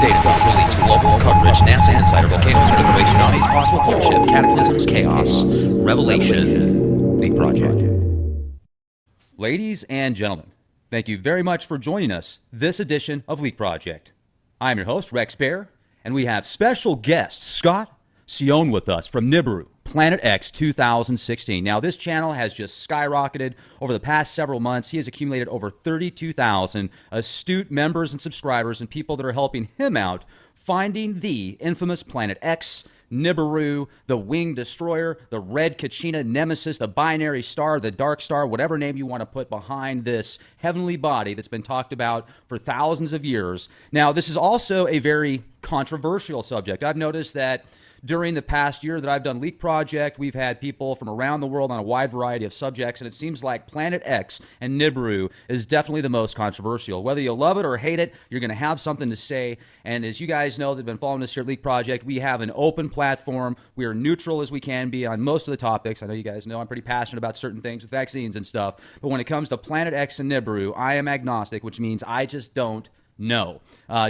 data will lead to global coverage, NASA insider, volcanoes, earthquakes, tsunamis, possible pole shift, cataclysms, chaos, revelation, the project. Ladies and gentlemen, thank you very much for joining us this edition of Leak Project. I'm your host, Rex Baer, and we have special guest Scott Sion with us from Nibiru, Planet X 2016. Now, this channel has just skyrocketed over the past several months. He has accumulated over 32,000 astute members and subscribers and people that are helping him out finding the infamous Planet X, Nibiru, the Winged Destroyer, the Red Kachina Nemesis, the Binary Star, the Dark Star, whatever name you want to put behind this heavenly body that's been talked about for thousands of years. Now, this is also a very controversial subject. I've noticed that during the past year that I've done Leak Project, we've had people from around the world on a wide variety of subjects, and it seems like Planet X and Nibiru is definitely the most controversial. Whether you love it or hate it, you're going to have something to say. And as you guys know that have been following us here at Leak Project, we have an open platform. We are neutral as we can be on most of the topics. I know you guys know I'm pretty passionate about certain things with vaccines and stuff. But when it comes to Planet X and Nibiru, I am agnostic, which means I just don't know.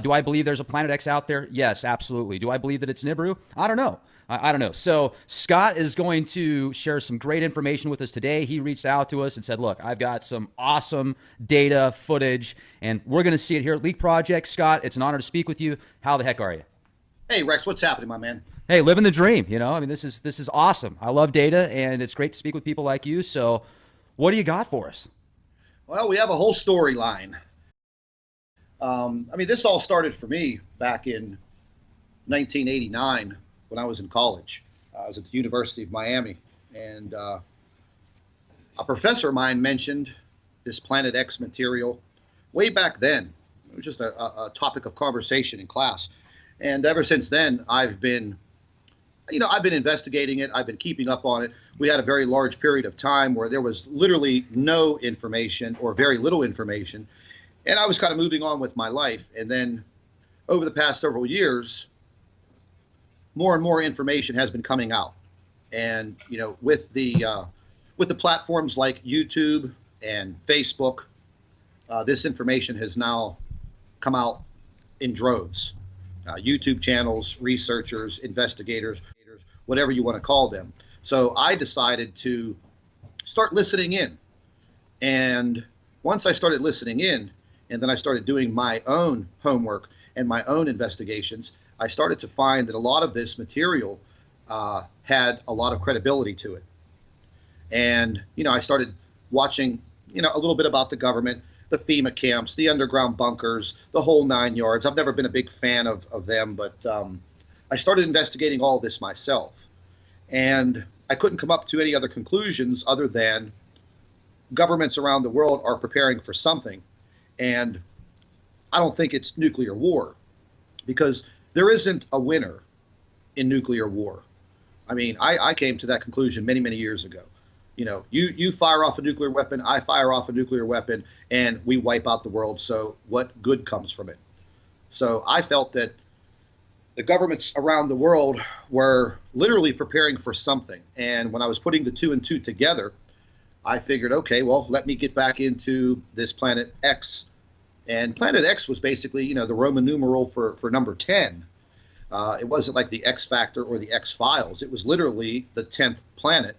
Do I believe there's a Planet X out there? Yes, absolutely. Do I believe that it's Nibiru? I don't know. I don't know. So Scott is going to share some great information with us today. He reached out to us and said, look, I've got some awesome data, footage, and we're going to see it here at Leak Project. Scott, it's an honor to speak with you. How the heck are you? Hey, Rex, what's happening, my man? Hey, living the dream. You know, I mean, this is awesome. I love data, and it's great to speak with people like you. So what do you got for us? Well, we have a whole storyline. I mean, this all started for me back in 1989 when I was in college. I was at the University of Miami, and a professor of mine mentioned this Planet X material way back then. It was just a topic of conversation in class. And ever since then, I've been investigating it. I've been keeping up on it. We had a very large period of time where there was literally no information or very little information. And I was kind of moving on with my life. And then over the past several years, more and more information has been coming out. And, you know, with the platforms like YouTube and Facebook, this information has now come out in droves. YouTube channels, researchers, investigators, whatever you want to call them. So I decided to start listening in. And once I started listening in, and then I started doing my own homework and my own investigations, I started to find that a lot of this material had a lot of credibility to it. And, you know, I started watching, you know, a little bit about the government, the FEMA camps, the underground bunkers, the whole 9 yards. I've never been a big fan of them, but I started investigating all this myself. And I couldn't come up to any other conclusions other than governments around the world are preparing for something. And I don't think it's nuclear war, because there isn't a winner in nuclear war. I mean, I came to that conclusion many, many years ago. You know, you fire off a nuclear weapon, I fire off a nuclear weapon, and we wipe out the world. So what good comes from it? So I felt that the governments around the world were literally preparing for something. And when I was putting the two and two together, I figured, okay, well, let me get back into this Planet X. And Planet X was basically, you know, the Roman numeral for number 10. It wasn't like the X Factor or the X Files. It was literally the 10th planet,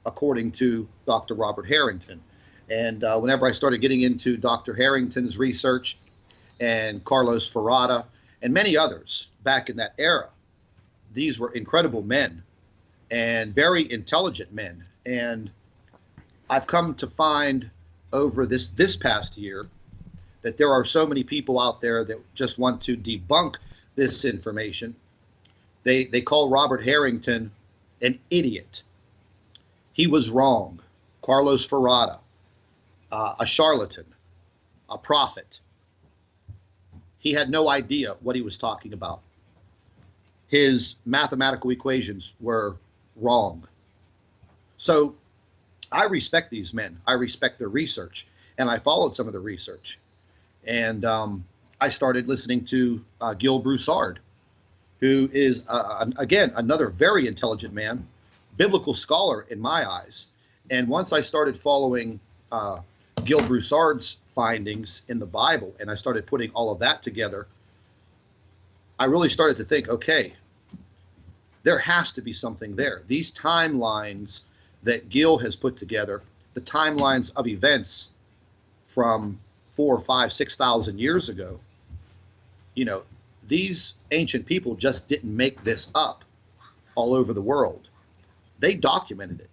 according to Dr. Robert Harrington. And whenever I started getting into Dr. Harrington's research and Carlos Ferrata and many others back in that era, these were incredible men and very intelligent men. And I've come to find over this past year that there are so many people out there that just want to debunk this information. They call Robert Harrington an idiot. He was wrong. Carlos Ferrata, a charlatan, a prophet. He had no idea what he was talking about. His mathematical equations were wrong. So I respect these men. I respect their research, and I followed some of the research. And I started listening to Gil Broussard, who is, again, another very intelligent man, biblical scholar in my eyes. And once I started following Gil Broussard's findings in the Bible, and I started putting all of that together, I really started to think, okay, there has to be something there. These timelines that Gil has put together, the timelines of events from 4, 5, 6,000 years ago, you know, these ancient people just didn't make this up all over the world. They documented it.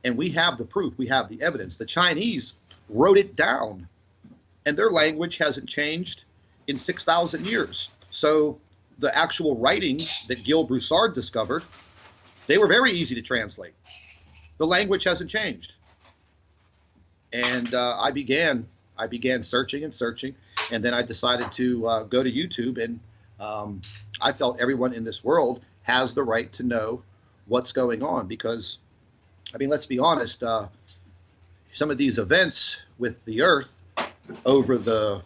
And we have the proof, we have the evidence. The Chinese wrote it down, and their language hasn't changed in 6,000 years. So the actual writings that Gil Broussard discovered, they were very easy to translate. The language hasn't changed. And I began searching and searching, and then I decided to go to YouTube, and I felt everyone in this world has the right to know what's going on, because, I mean, let's be honest, some of these events with the Earth over the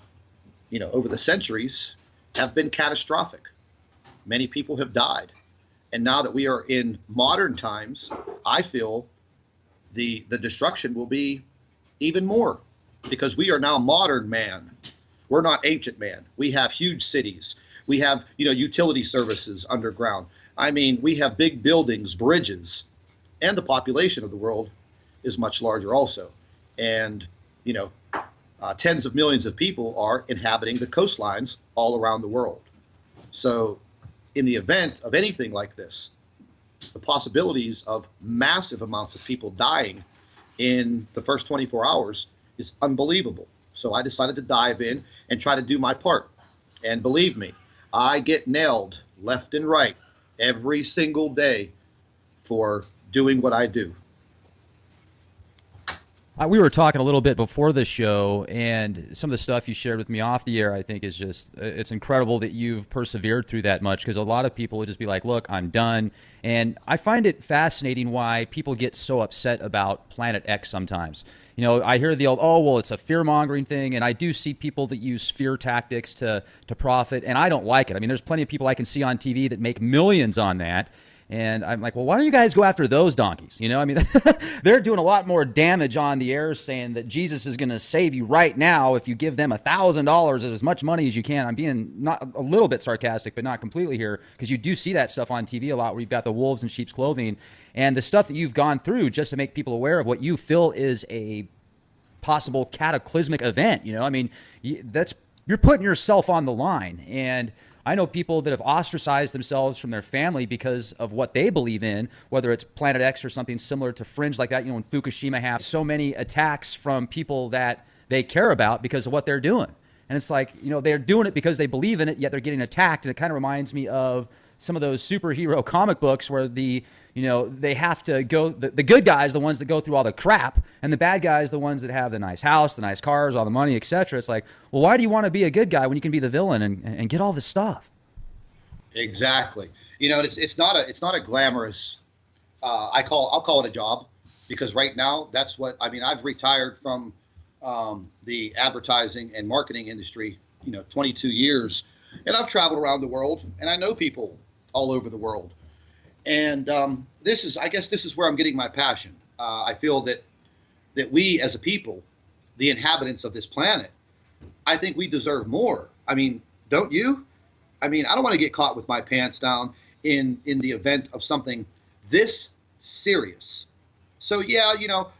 centuries have been catastrophic. Many people have died. And now that we are in modern times, I feel the destruction will be even more, because we are now modern man. We're not ancient man. We have huge cities. We have, utility services underground. I mean, we have big buildings, bridges, and the population of the world is much larger also. And, tens of millions of people are inhabiting the coastlines all around the world. So in the event of anything like this, the possibilities of massive amounts of people dying in the first 24 hours is unbelievable. So I decided to dive in and try to do my part. And believe me, I get nailed left and right every single day for doing what I do. We were talking a little bit before the show, and some of the stuff you shared with me off the air, I think is just, it's incredible that you've persevered through that much, because a lot of people would just be like, look, I'm done. And I find it fascinating why people get so upset about Planet X sometimes. I hear the old, oh, well, it's a fear-mongering thing, and I do see people that use fear tactics to profit, and I don't like it. I mean, there's plenty of people I can see on TV that make millions on that. And I'm like, well, why don't you guys go after those donkeys? I mean, they're doing a lot more damage on the air, saying that Jesus is going to save you right now if you give them $1,000, as much money as you can. I'm being not a little bit sarcastic, but not completely here, because you do see that stuff on TV a lot, where you've got the wolves in sheep's clothing, and the stuff that you've gone through just to make people aware of what you feel is a possible cataclysmic event. I mean, you're putting yourself on the line. And I know people that have ostracized themselves from their family because of what they believe in, whether it's Planet X or something similar to Fringe like that. When Fukushima happened, so many attacks from people that they care about because of what they're doing. And it's like, they're doing it because they believe in it, yet they're getting attacked. And it kind of reminds me of some of those superhero comic books where they have to go, the good guys, the ones that go through all the crap, and the bad guys, the ones that have the nice house, the nice cars, all the money, etc. It's like, well, why do you want to be a good guy when you can be the villain and get all this stuff? Exactly. It's not a glamorous, I'll call it a job, because right now that's what, I mean, I've retired from the advertising and marketing industry, 22 years, and I've traveled around the world, and I know people all over the world. And I guess this is where I'm getting my passion. I feel that we as a people, the inhabitants of this planet, I think we deserve more. I mean, don't you? I mean, I don't want to get caught with my pants down in the event of something this serious. So yeah,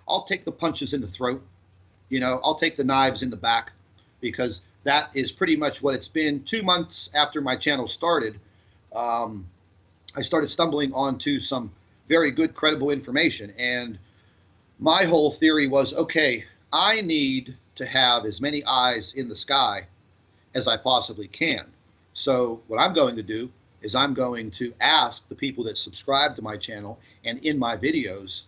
I'll take the punches in the throat. I'll take the knives in the back, because that is pretty much what it's been. 2 months after my channel started, I started stumbling onto some very good, credible information. And my whole theory was, okay, I need to have as many eyes in the sky as I possibly can. So what I'm going to do is I'm going to ask the people that subscribe to my channel and in my videos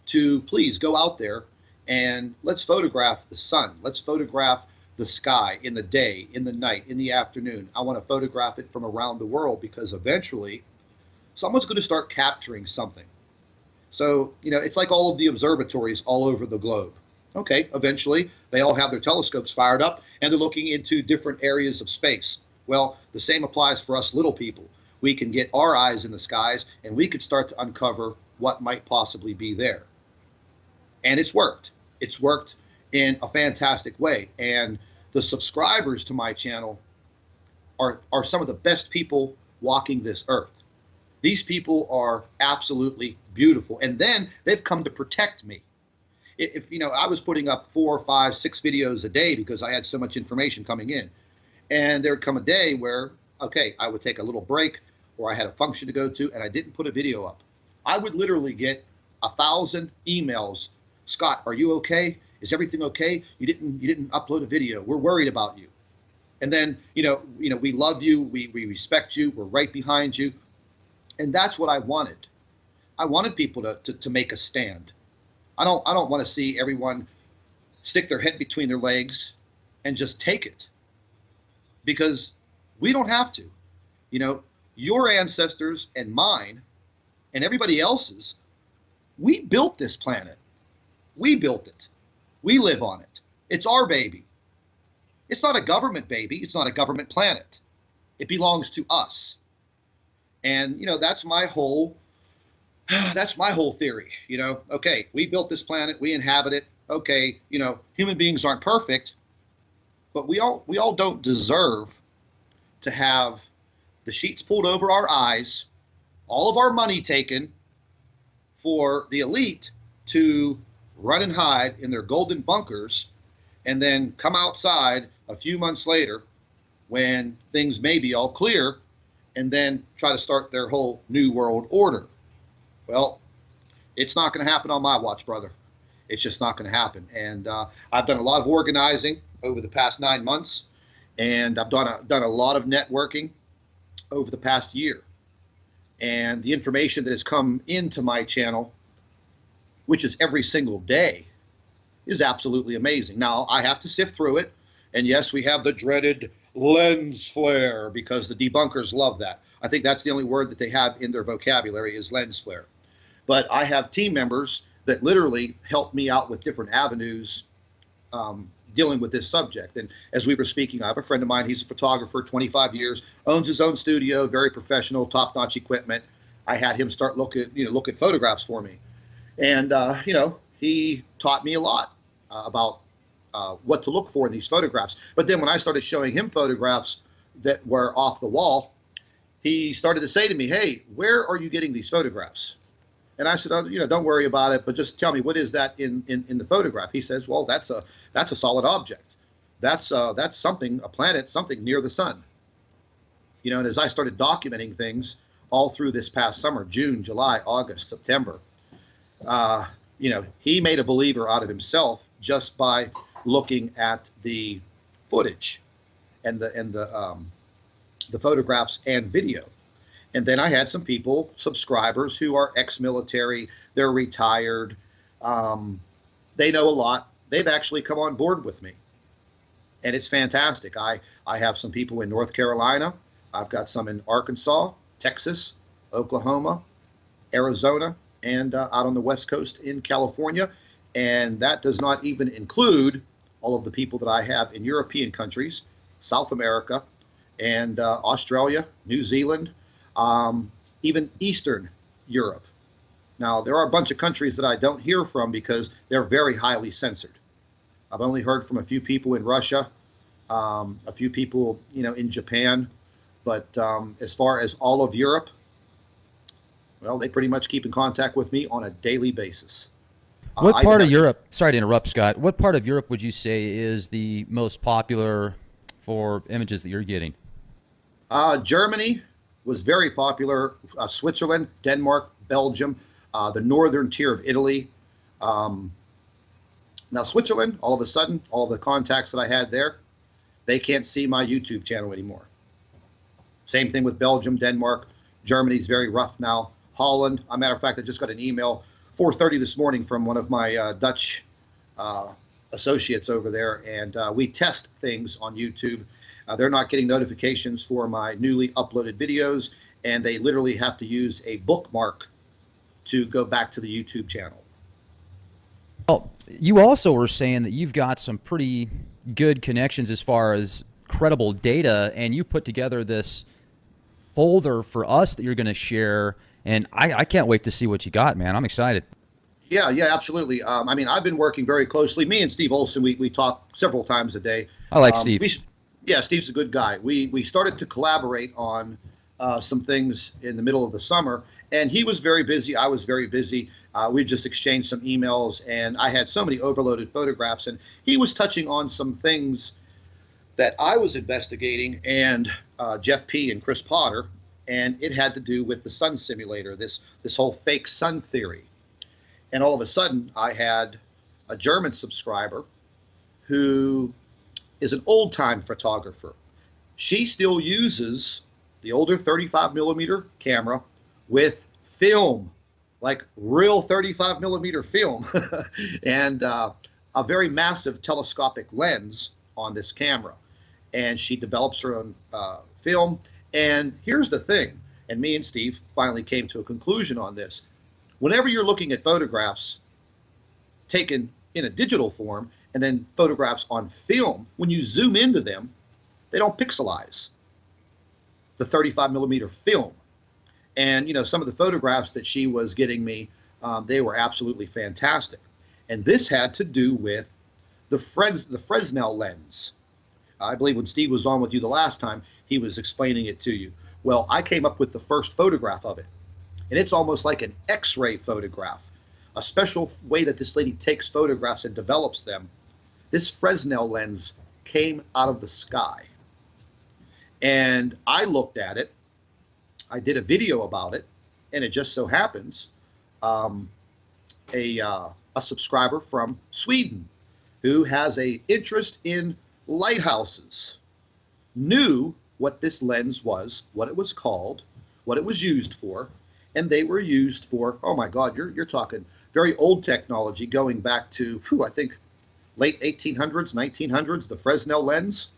to please go out there and let's photograph the sun. Let's photograph the sky in the day, in the night, in the afternoon. I want to photograph it from around the world, because eventually someone's going to start capturing something. So, it's like all of the observatories all over the globe. Okay, eventually they all have their telescopes fired up and they're looking into different areas of space. Well, the same applies for us little people. We can get our eyes in the skies and we could start to uncover what might possibly be there. And it's worked. It's worked in a fantastic way. And the subscribers to my channel, are some of the best people walking this earth. These people are absolutely beautiful. And then they've come to protect me. If I was putting up 4, 5, 6 videos a day because I had so much information coming in. And there'd come a day where, okay, I would take a little break or I had a function to go to and I didn't put a video up. I would literally get 1,000 emails. Scott, are you okay? Is everything okay? You didn't upload a video. We're worried about you. And then, we love you. We respect you. We're right behind you. And that's what I wanted. I wanted people to make a stand. I don't want to see everyone stick their head between their legs and just take it, because we don't have to. Your ancestors and mine and everybody else's, we built this planet. We built it. We live on it. It's our baby. It's not a government baby. It's not a government planet. It belongs to us. And, that's my whole theory. Okay, we built this planet. We inhabit it. Okay, human beings aren't perfect, but we all don't deserve to have the sheets pulled over our eyes, all of our money taken, for the elite to run and hide in their golden bunkers and then come outside a few months later when things may be all clear and then try to start their whole new world order. Well, it's not going to happen on my watch, brother. It's just not going to happen. And I've done a lot of organizing over the past 9 months, and I've done a lot of networking over the past year. And the information that has come into my channel, which is every single day, is absolutely amazing. Now, I have to sift through it. And yes, we have the dreaded lens flare, because the debunkers love that. I think that's the only word that they have in their vocabulary is lens flare. But I have team members that literally help me out with different avenues dealing with this subject. And as we were speaking, I have a friend of mine. He's a photographer, 25 years, owns his own studio, very professional, top-notch equipment. I had him start look at photographs for me. And, he taught me a lot about what to look for in these photographs. But then when I started showing him photographs that were off the wall, he started to say to me, hey, where are you getting these photographs? And I said, oh, don't worry about it, but just tell me, what is that in the photograph? He says, well, that's a solid object. That's something, a planet, something near the sun. And as I started documenting things all through this past summer, June, July, August, September, he made a believer out of himself just by looking at the footage and the photographs and video. And then I had some people, subscribers, who are ex-military. They're retired. They know a lot. They've actually come on board with me. And it's fantastic. I have some people in North Carolina. I've got some in Arkansas, Texas, Oklahoma, Arizona, and out on the West Coast in California. And that does not even include all of the people that I have in European countries, South America, and Australia, New Zealand, even Eastern Europe. Now, there are a bunch of countries that I don't hear from because they're very highly censored. I've only heard from a few people in Russia, a few people, in Japan. But as far as all of Europe, well, they pretty much keep in contact with me on a daily basis. What part of Europe, sorry to interrupt, Scott, what part of Europe would you say is the most popular for images that you're getting? Germany was very popular. Switzerland, Denmark, Belgium, the northern tier of Italy. Now, Switzerland, all of a sudden, all the contacts that I had there, they can't see my YouTube channel anymore. Same thing with Belgium, Denmark. Germany's very rough now. Holland, as a matter of fact, I just got an email 4:30 this morning from one of my Dutch associates over there, and we test things on YouTube. They're not getting notifications for my newly uploaded videos, and they literally have to use a bookmark to go back to the YouTube channel. Well, you also were saying that you've got some pretty good connections as far as credible data, and you put together this folder for us that you're going to share, and I can't wait to see what you got, man. I'm excited. Yeah, absolutely. I've been working very closely. Me and Steve Olson, we talk several times a day. I like Steve. Yeah, Steve's a good guy. We started to collaborate on some things in the middle of the summer, and he was very busy. I was very busy. We just exchanged some emails, and I had so many overloaded photographs, and he was touching on some things that I was investigating, and Jeff P. and Chris Potter, and it had to do with the sun simulator, this whole fake sun theory. And all of a sudden, I had a German subscriber who is an old-time photographer. She still uses the older 35 millimeter camera with film, like real 35 millimeter film, and a very massive telescopic lens on this camera. And she develops her own film. And here's the thing, and me and Steve finally came to a conclusion on this. Whenever you're looking at photographs taken in a digital form and then photographs on film, when you zoom into them, they don't pixelize the 35 millimeter film. And, you know, some of the photographs that she was getting me, they were absolutely fantastic. And this had to do with the Fresnel lens. I believe when Steve was on with you the last time, he was explaining it to you. Well, I came up with the first photograph of it. And it's almost like an X-ray photograph, a special way that this lady takes photographs and develops them. This Fresnel lens came out of the sky. And I looked at it. I did a video about it. And it just so happens a subscriber from Sweden who has an interest in lighthouses knew what this lens was, what it was called, what it was used for, and they were used for, oh my God, you're talking very old technology going back to, I think, late 1800s, 1900s, the Fresnel lens.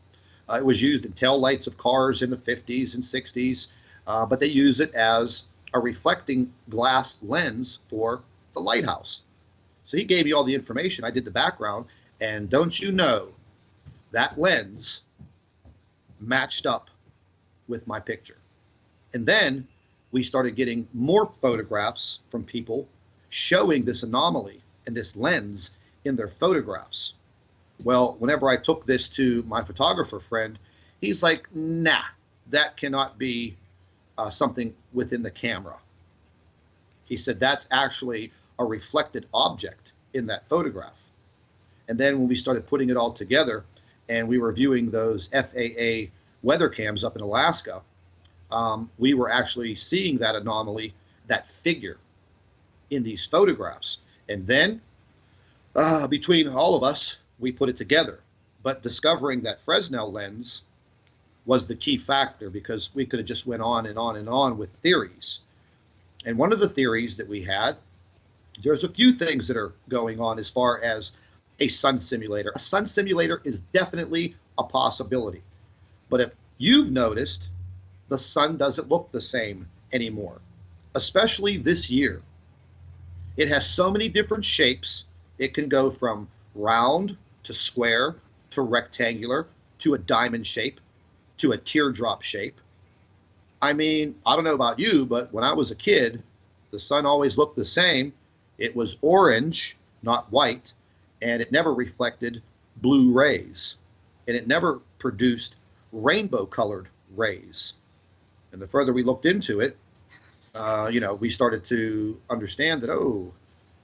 It was used in tail lights of cars in the 50s and 60s, but they use it as a reflecting glass lens for the lighthouse. So he gave me all the information. I did the background, and don't you know, that lens matched up with my picture. And then we started getting more photographs from people showing this anomaly and this lens in their photographs. Well, whenever I took this to my photographer friend, he's like, nah, that cannot be something within the camera. He said that's actually a reflected object in that photograph. And then when we started putting it all together, and we were viewing those FAA weather cams up in Alaska, we were actually seeing that anomaly, that figure in these photographs. And then between all of us, we put it together. But discovering that Fresnel lens was the key factor, because we could have just went on and on and on with theories. And one of the theories that we had, there's a few things that are going on as far as a sun simulator. A sun simulator is definitely a possibility. But if you've noticed, the sun doesn't look the same anymore, especially this year. It has so many different shapes. It can go from round to square to rectangular to a diamond shape to a teardrop shape. I mean, I don't know about you, but when I was a kid, the sun always looked the same. It was orange, not white. And it never reflected blue rays, and it never produced rainbow-colored rays. And the further we looked into it, we started to understand that, oh,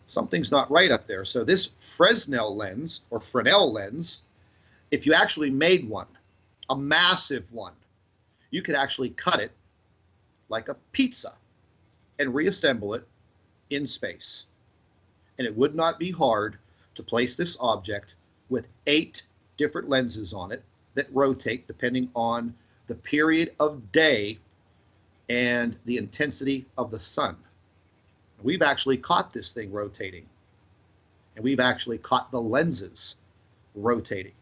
something's not right up there. So this Fresnel lens, or Fresnel lens, if you actually made one, a massive one, you could actually cut it like a pizza and reassemble it in space. And it would not be hard to place this object with 8 different lenses on it that rotate depending on the period of day and the intensity of the sun. We've actually caught this thing rotating, and we've actually caught the lenses rotating.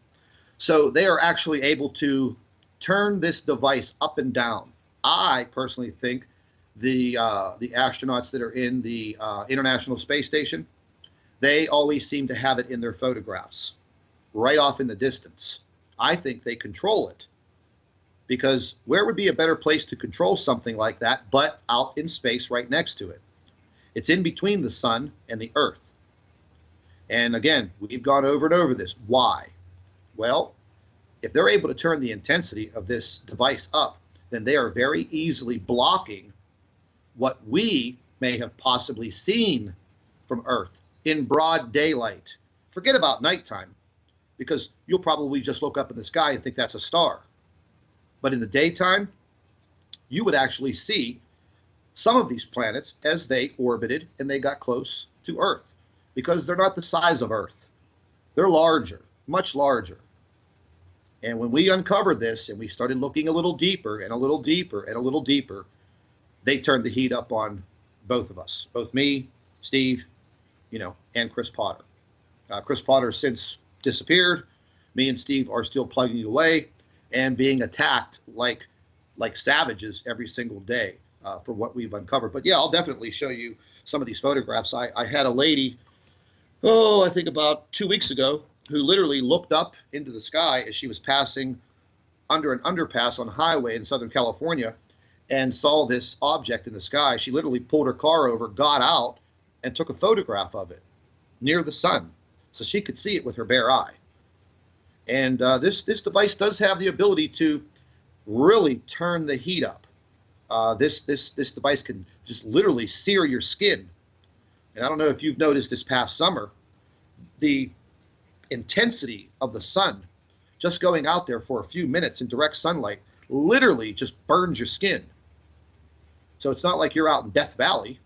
So they are actually able to turn this device up and down. I personally think the astronauts that are in the International Space Station, they always seem to have it in their photographs, right off in the distance. I think they control it, because where would be a better place to control something like that but out in space right next to it? It's in between the sun and the earth. And again, we've gone over and over this. Why? Well, if they're able to turn the intensity of this device up, then they are very easily blocking what we may have possibly seen from Earth in broad daylight. Forget about nighttime, because you'll probably just look up in the sky and think that's a star. But in the daytime, you would actually see some of these planets as they orbited and they got close to Earth, because they're not the size of Earth. They're larger, much larger. And when we uncovered this and we started looking a little deeper and a little deeper and a little deeper, they turned the heat up on both of us, both me, Steve, and Chris Potter. Chris Potter has since disappeared. Me and Steve are still plugging away and being attacked like savages every single day for what we've uncovered. But yeah, I'll definitely show you some of these photographs. I had a lady, I think about 2 weeks ago, who literally looked up into the sky as she was passing under an underpass on a highway in Southern California and saw this object in the sky. She literally pulled her car over, got out, and took a photograph of it near the sun so she could see it with her bare eye. And this device does have the ability to really turn the heat up. This device can just literally sear your skin. And I don't know if you've noticed this past summer, the intensity of the sun just going out there for a few minutes in direct sunlight literally just burns your skin. So it's not like you're out in Death Valley.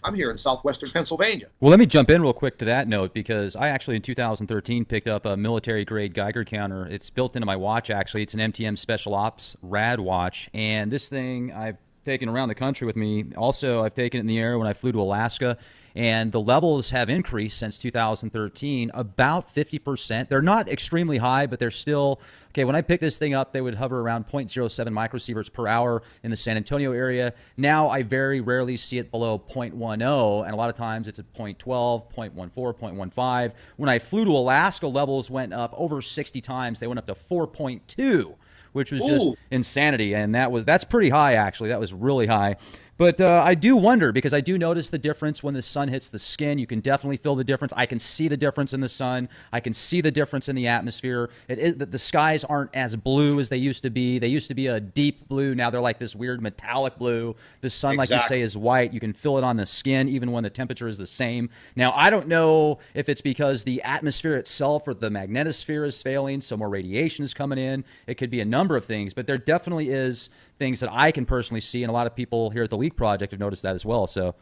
I'm here in southwestern Pennsylvania. Well, let me jump in real quick to that note, because I actually in 2013 picked up a military-grade Geiger counter. It's built into my watch, actually. It's an MTM Special Ops Rad watch, and this thing I've taken around the country with me. Also, I've taken it in the air when I flew to Alaska, and the levels have increased since 2013 about 50%. They're not extremely high, but they're still, okay, when I picked this thing up, they would hover around 0.07 microsieverts per hour in the San Antonio area. Now I very rarely see it below 0.10, and a lot of times it's at 0.12, 0.14, 0.15. When I flew to Alaska, levels went up over 60 times. They went up to 4.2, which was just insanity, and that's pretty high, actually. That was really high. But I do wonder, because I do notice the difference when the sun hits the skin. You can definitely feel the difference. I can see the difference in the sun. I can see the difference in the atmosphere. The skies aren't as blue as they used to be. They used to be a deep blue. Now they're like this weird metallic blue. The sun, like you say, is white. You can feel it on the skin even when the temperature is the same. Now, I don't know if it's because the atmosphere itself or the magnetosphere is failing, so more radiation is coming in. It could be a number of things, but there definitely is things that I can personally see, and a lot of people here at the Leak Project have noticed that as well. So,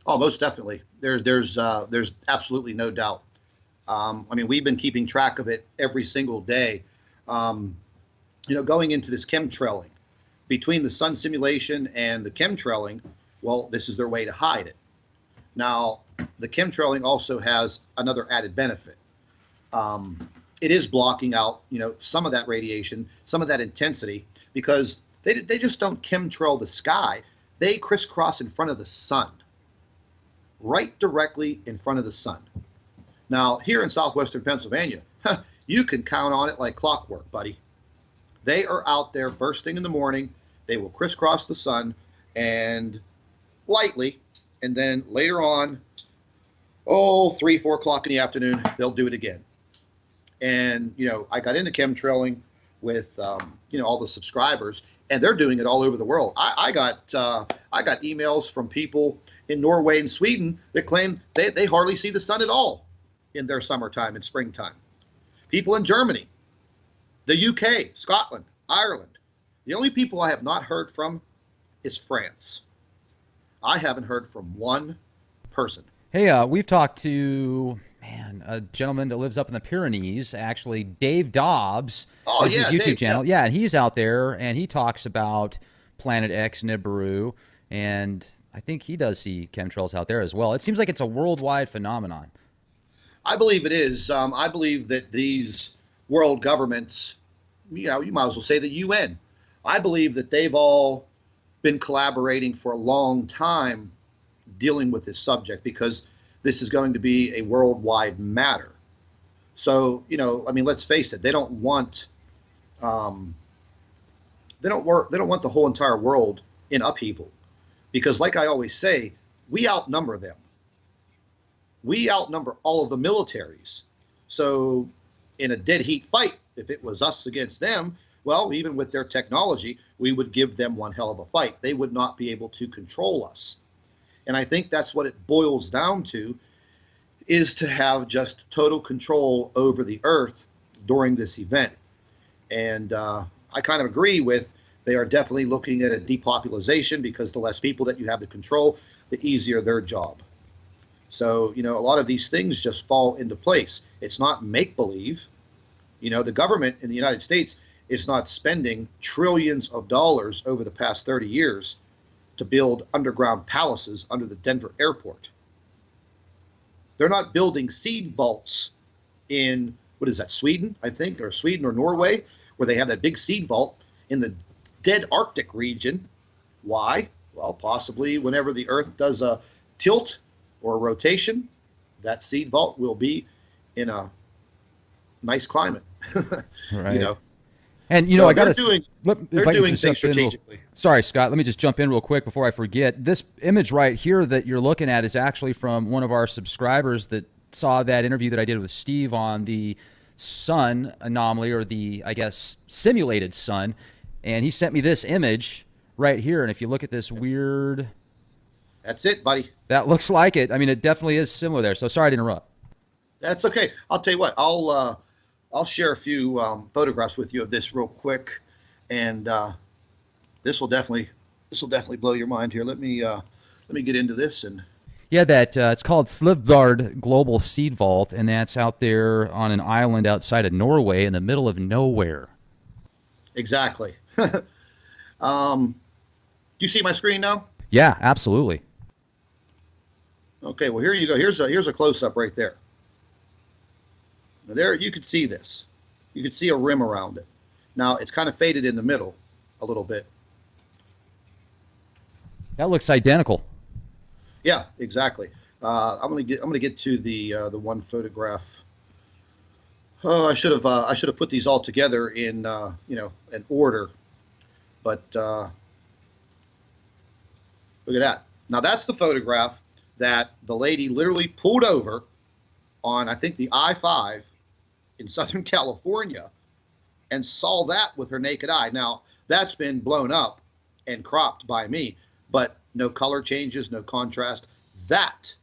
most definitely. There's absolutely no doubt. I mean, we've been keeping track of it every single day. Going into this chemtrailing, between the sun simulation and the chemtrailing, well, this is their way to hide it. Now, the chemtrailing also has another added benefit. It is blocking out, some of that radiation, some of that intensity, because they just don't chemtrail the sky. They crisscross in front of the sun, right directly in front of the sun. Now, here in southwestern Pennsylvania, you can count on it like clockwork, buddy. They are out there first thing in the morning. They will crisscross the sun and lightly, and then later on, 3, 4 o'clock in the afternoon, they'll do it again. And, I got into chemtrailing with, all the subscribers, and they're doing it all over the world. I got emails from people in Norway and Sweden that claim they hardly see the sun at all in their summertime and springtime. People in Germany, the UK, Scotland, Ireland. The only people I have not heard from is France. I haven't heard from one person. Hey, we've talked to, a gentleman that lives up in the Pyrenees, actually, Dave Dobbs. Oh, his YouTube Dave, channel. Yeah, and he's out there, and he talks about Planet X, Nibiru, and I think he does see chemtrails out there as well. It seems like it's a worldwide phenomenon. I believe it is. I believe that these world governments, you might as well say the UN, I believe that they've all been collaborating for a long time dealing with this subject, because this is going to be a worldwide matter. So, let's face it, they don't want the whole entire world in upheaval, because like I always say, we outnumber them. We outnumber all of the militaries. So in a dead heat fight, if it was us against them, well, even with their technology, we would give them one hell of a fight. They would not be able to control us. And I think that's what it boils down to, is to have just total control over the earth during this event. And I kind of agree with, they are definitely looking at a depopulation, because the less people that you have to control, the easier their job. So, a lot of these things just fall into place. It's not make-believe. The government in the United States is not spending trillions of dollars over the past 30 years to build underground palaces under the Denver airport. They're not building seed vaults in, what is that, Sweden, I think, or Sweden or Norway, where they have that big seed vault in the dead Arctic region. Why? Well, possibly whenever the Earth does a tilt or a rotation, that seed vault will be in a nice climate. Right. And so I got they're doing things strategically. Sorry, Scott. Let me just jump in real quick before I forget. This image right here that you're looking at is actually from one of our subscribers that saw that interview that I did with Steve on the sun anomaly, or the, I guess, simulated sun. And he sent me this image right here. And if you look at this weird... That's it, buddy. That looks like it. I mean, it definitely is similar there. So sorry to interrupt. That's okay. I'll tell you what. I'll share a few photographs with you of this real quick, and this will definitely blow your mind here. Let me get into this. And yeah, that it's called Slivgard Global Seed Vault, and that's out there on an island outside of Norway in the middle of nowhere. Exactly. Do you see my screen now? Yeah, absolutely. Okay, well, here you go. Here's a close-up right there. Now there, you could see this. You could see a rim around it. Now, it's kind of faded in the middle a little bit. That looks identical. Yeah, exactly. I'm gonna get to the one photograph. Oh, I should have put these all together in an order, but look at that. Now that's the photograph that the lady literally pulled over on, I think, the I-5 in Southern California, and saw that with her naked eye. Now that's been blown up and cropped by me, but no color changes, no contrast. That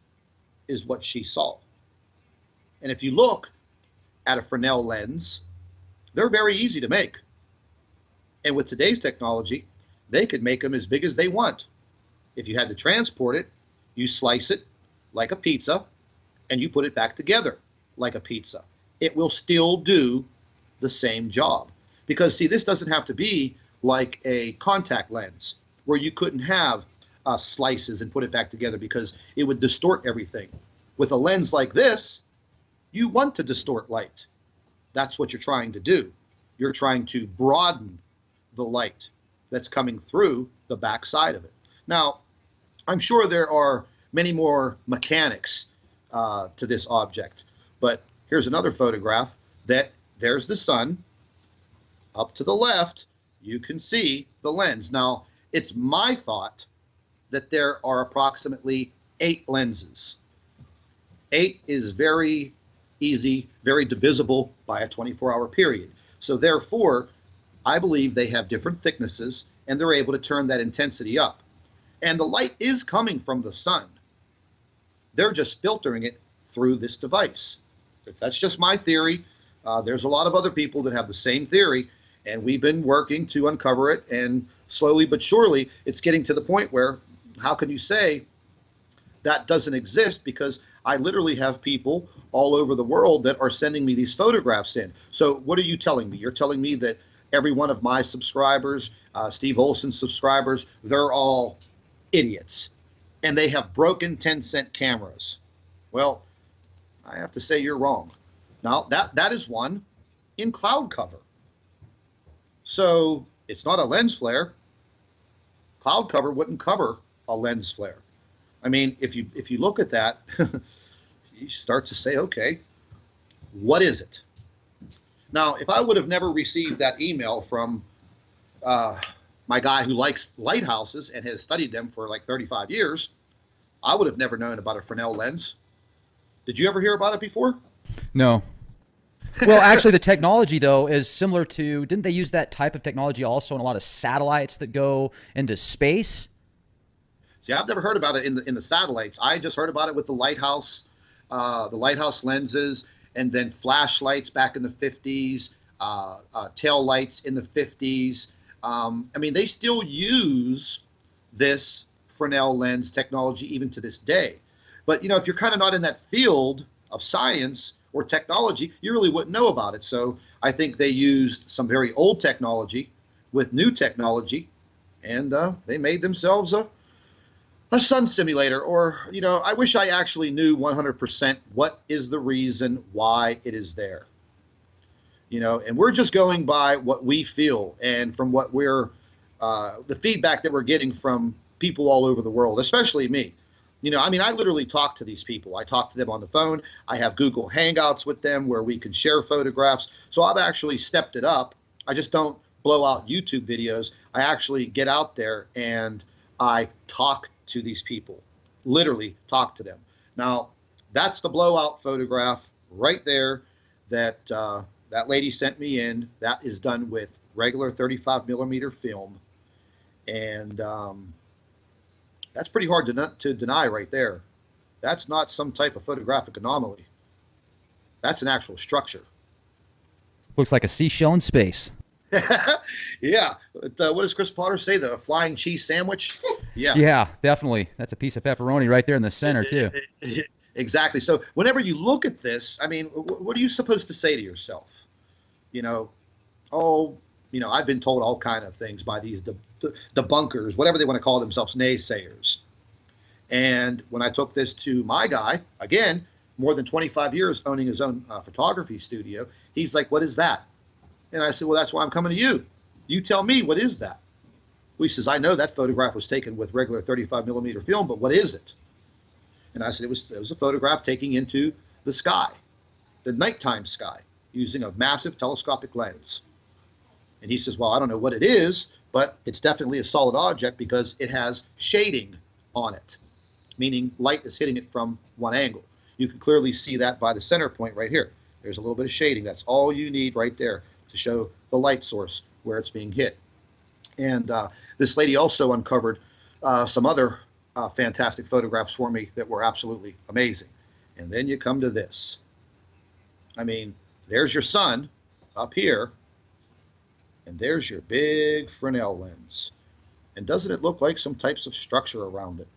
is what she saw. And if you look at a Fresnel lens, they're very easy to make. And with today's technology, they could make them as big as they want. If you had to transport it, you slice it like a pizza, and you put it back together like a pizza. It will still do the same job. Because, see, this doesn't have to be like a contact lens where you couldn't have slices and put it back together, because it would distort everything. With a lens like this, you want to distort light. That's what you're trying to do. You're trying to broaden the light that's coming through the back side of it. Now, I'm sure there are many more mechanics to this object, but here's another photograph that there's the sun. Up to the left, you can see the lens. Now, it's my thought that there are approximately 8 lenses. 8 is very easy, very divisible by a 24-hour period. So therefore, I believe they have different thicknesses, and they're able to turn that intensity up. And the light is coming from the sun. They're just filtering it through this device. That's just my theory. There's a lot of other people that have the same theory, and we've been working to uncover it, and slowly but surely, it's getting to the point where, how can you say that doesn't exist? Because I literally have people all over the world that are sending me these photographs in. So what are you telling me? You're telling me that every one of my subscribers, Steve Olson's subscribers, they're all idiots, and they have broken 10-cent cameras. Well, I have to say you're wrong. Now, that is one in cloud cover. So it's not a lens flare. Cloud cover wouldn't cover a lens flare. I mean, if you look at that, you start to say, okay, what is it? Now, if I would have never received that email from my guy who likes lighthouses and has studied them for like 35 years, I would have never known about a Fresnel lens. Did you ever hear about it before? No. Well, actually, the technology though is similar to. Didn't they use that type of technology also in a lot of satellites that go into space? See, I've never heard about it in the satellites. I just heard about it with the lighthouse lenses, and then flashlights back in the 50s, tail lights in the 50s. I mean, they still use this Fresnel lens technology even to this day. But if you're kind of not in that field of science or technology, you really wouldn't know about it. So I think they used some very old technology with new technology, and they made themselves a sun simulator. Or I wish I actually knew 100% what is the reason why it is there. And we're just going by what we feel and from what we're the feedback that we're getting from people all over the world, especially me. I mean, I literally talk to these people. I talk to them on the phone. I have Google Hangouts with them where we can share photographs. So I've actually stepped it up. I just don't blow out YouTube videos. I actually get out there and I talk to these people, literally talk to them. Now, that's the blowout photograph right there that that lady sent me in. That is done with regular 35 millimeter film. And that's pretty hard to deny right there. That's not some type of photographic anomaly. That's an actual structure. Looks like a seashell in space. Yeah. But, what does Chris Potter say? The flying cheese sandwich? Yeah. Yeah, definitely. That's a piece of pepperoni right there in the center too. Exactly. So whenever you look at this, I mean, what are you supposed to say to yourself? Oh, I've been told all kind of things by these debunkers, whatever they want to call themselves, naysayers. And when I took this to my guy, again, more than 25 years owning his own photography studio, he's like, "What is that?" And I said, "Well, that's why I'm coming to you. You tell me, what is that?" Well, he says, "I know that photograph was taken with regular 35 millimeter film, but what is it?" And I said, it was a photograph taking into the sky, the nighttime sky, using a massive telescopic lens. And he says, "Well, I don't know what it is, but it's definitely a solid object because it has shading on it, meaning light is hitting it from one angle. You can clearly see that by the center point right here. There's a little bit of shading. That's all you need right there to show the light source where it's being hit." And this lady also uncovered some other fantastic photographs for me that were absolutely amazing. And then you come to this. I mean, there's your sun up here, and there's your big Fresnel lens. And doesn't it look like some types of structure around it?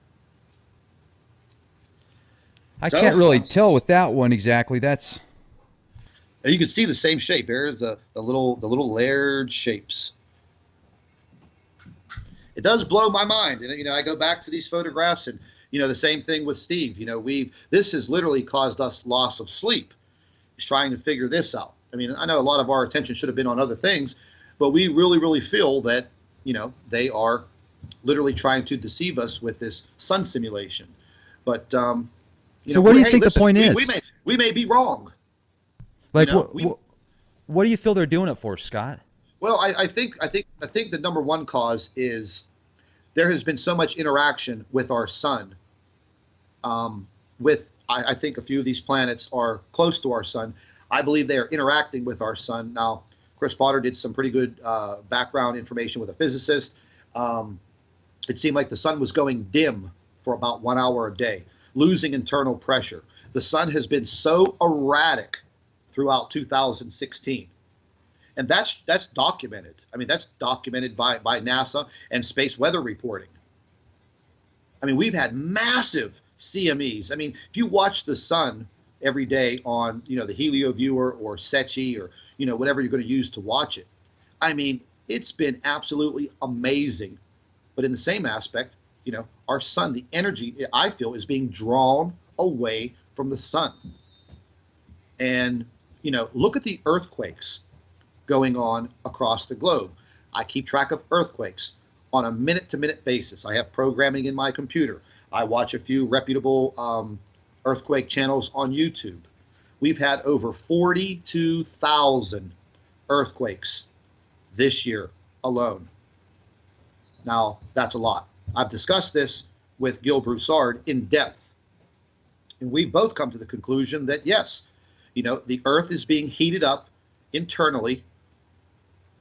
I can't really tell with that one exactly. That's You can see the same shape. There's the little layered shapes. It does blow my mind. And I go back to these photographs, and the same thing with Steve. This has literally caused us loss of sleep. He's trying to figure this out. I mean, I know a lot of our attention should have been on other things, but we really feel that they are literally trying to deceive us with this sun simulation. But so what do you think the point is? We may be wrong. Like, what do you feel they're doing it for, Scott? Well, I think the number one cause is there has been so much interaction with our sun. I think a few of these planets are close to our sun. I believe they are interacting with our sun. Now, Chris Potter did some pretty good background information with a physicist. It seemed like the sun was going dim for about 1 hour a day, losing internal pressure. The sun has been so erratic throughout 2016. And that's documented. I mean, that's documented by NASA and space weather reporting. I mean, we've had massive CMEs. I mean, if you watch the sun every day on, the Helio viewer or SETI or, whatever you're going to use to watch it, I mean, it's been absolutely amazing. But in the same aspect, our sun, the energy, I feel, is being drawn away from the sun. And, look at the earthquakes going on across the globe. I keep track of earthquakes on a minute-to-minute basis. I have programming in my computer. I watch a few reputable earthquake channels on YouTube. We've had over 42,000 earthquakes this year alone. Now, that's a lot. I've discussed this with Gil Broussard in depth, and we've both come to the conclusion that yes, The Earth is being heated up internally.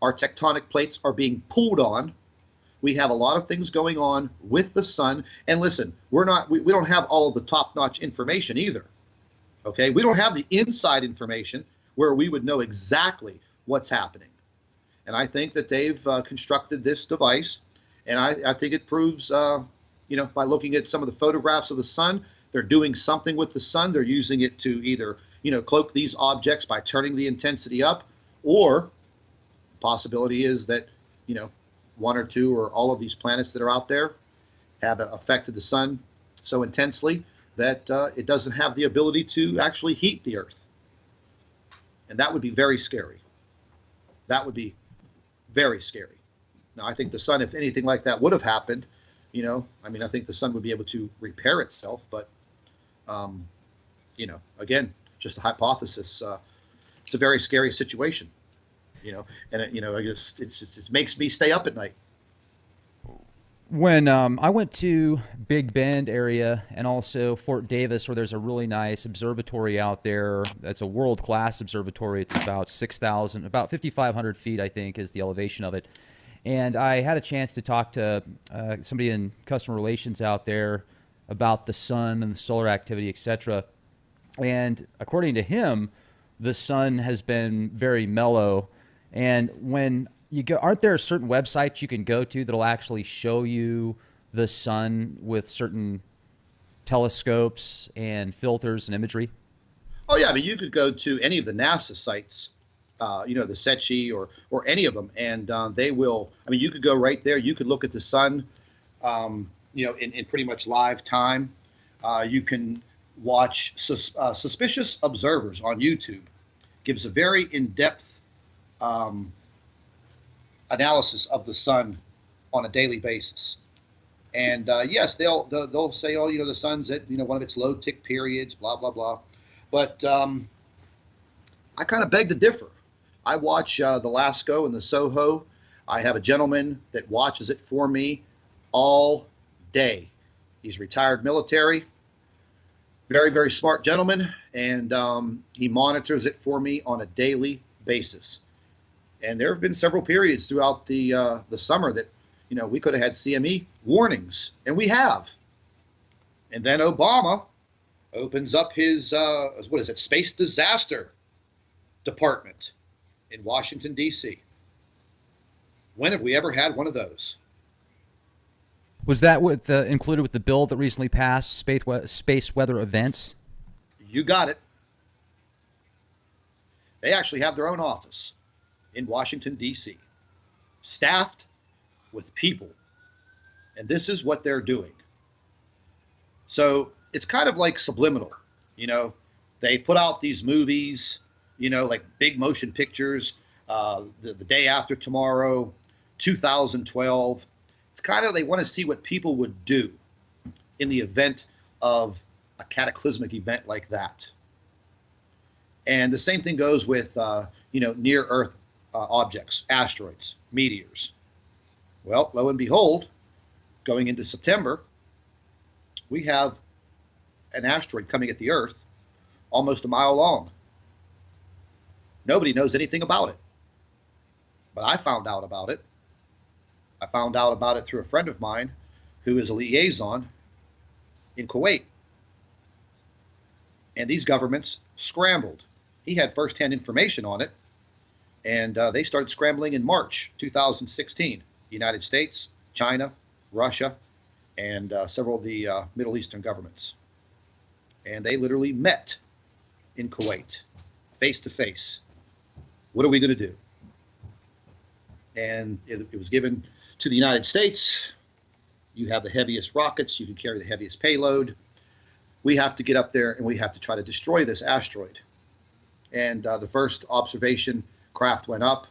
Our tectonic plates are being pulled on. We have a lot of things going on with the sun. And listen, we don't have all of the top-notch information either. Okay, we don't have the inside information where we would know exactly what's happening. And I think that they've constructed this device, and I think it proves, by looking at some of the photographs of the sun, they're doing something with the sun. They're using it to either, cloak these objects by turning the intensity up, or possibility is that, one or two or all of these planets that are out there have affected the sun so intensely that it doesn't have the ability to actually heat the Earth. And that would be very scary. That would be very scary. Now, I think the sun, if anything like that would have happened, I think the sun would be able to repair itself. But, again, just a hypothesis. It's a very scary situation, and I guess it makes me stay up at night. When I went to Big Bend area and also Fort Davis, where there's a really nice observatory out there. That's a world-class observatory. It's about 5,500 feet, I think, is the elevation of it. And I had a chance to talk to somebody in customer relations out there about the sun and the solar activity, etc. And according to him, the sun has been very mellow. And when you go, aren't there certain websites you can go to that'll actually show you the sun with certain telescopes and filters and imagery? Oh yeah, you could go to any of the NASA sites, the SETI or any of them, and they will. You could go right there. You could look at the sun, in pretty much live time. You can watch Suspicious Observers on YouTube. Gives a very in-depth analysis of the sun on a daily basis. And yes, they'll say, oh, the sun's at one of its low tick periods, blah blah blah. But I kind of beg to differ. I watch the Lascaux and the Soho. I have a gentleman that watches it for me all day. He's retired military, very, very smart gentleman, and he monitors it for me on a daily basis. And there have been several periods throughout the summer that, we could have had CME warnings, and we have. And then Obama opens up his, Space Disaster Department in Washington, D.C. When have we ever had one of those? Was that included with the bill that recently passed, space weather events? You got it. They actually have their own office in Washington, D.C., staffed with people. And this is what they're doing. So it's kind of like subliminal. They put out these movies, like big motion pictures, the day after tomorrow, 2012. It's kind of, they want to see what people would do in the event of a cataclysmic event like that. And the same thing goes with, near Earth objects, asteroids, meteors. Well, lo and behold, going into September, we have an asteroid coming at the Earth almost a mile long. Nobody knows anything about it. But I found out about it. I found out about it through a friend of mine who is a liaison in Kuwait. And these governments scrambled. He had firsthand information on it. And they started scrambling in March 2016. The United States, China, Russia, and several of the Middle Eastern governments. And they literally met in Kuwait, face to face. What are we going to do? And it was given to the United States. You have the heaviest rockets. You can carry the heaviest payload. We have to get up there and we have to try to destroy this asteroid. And the first observation craft went up.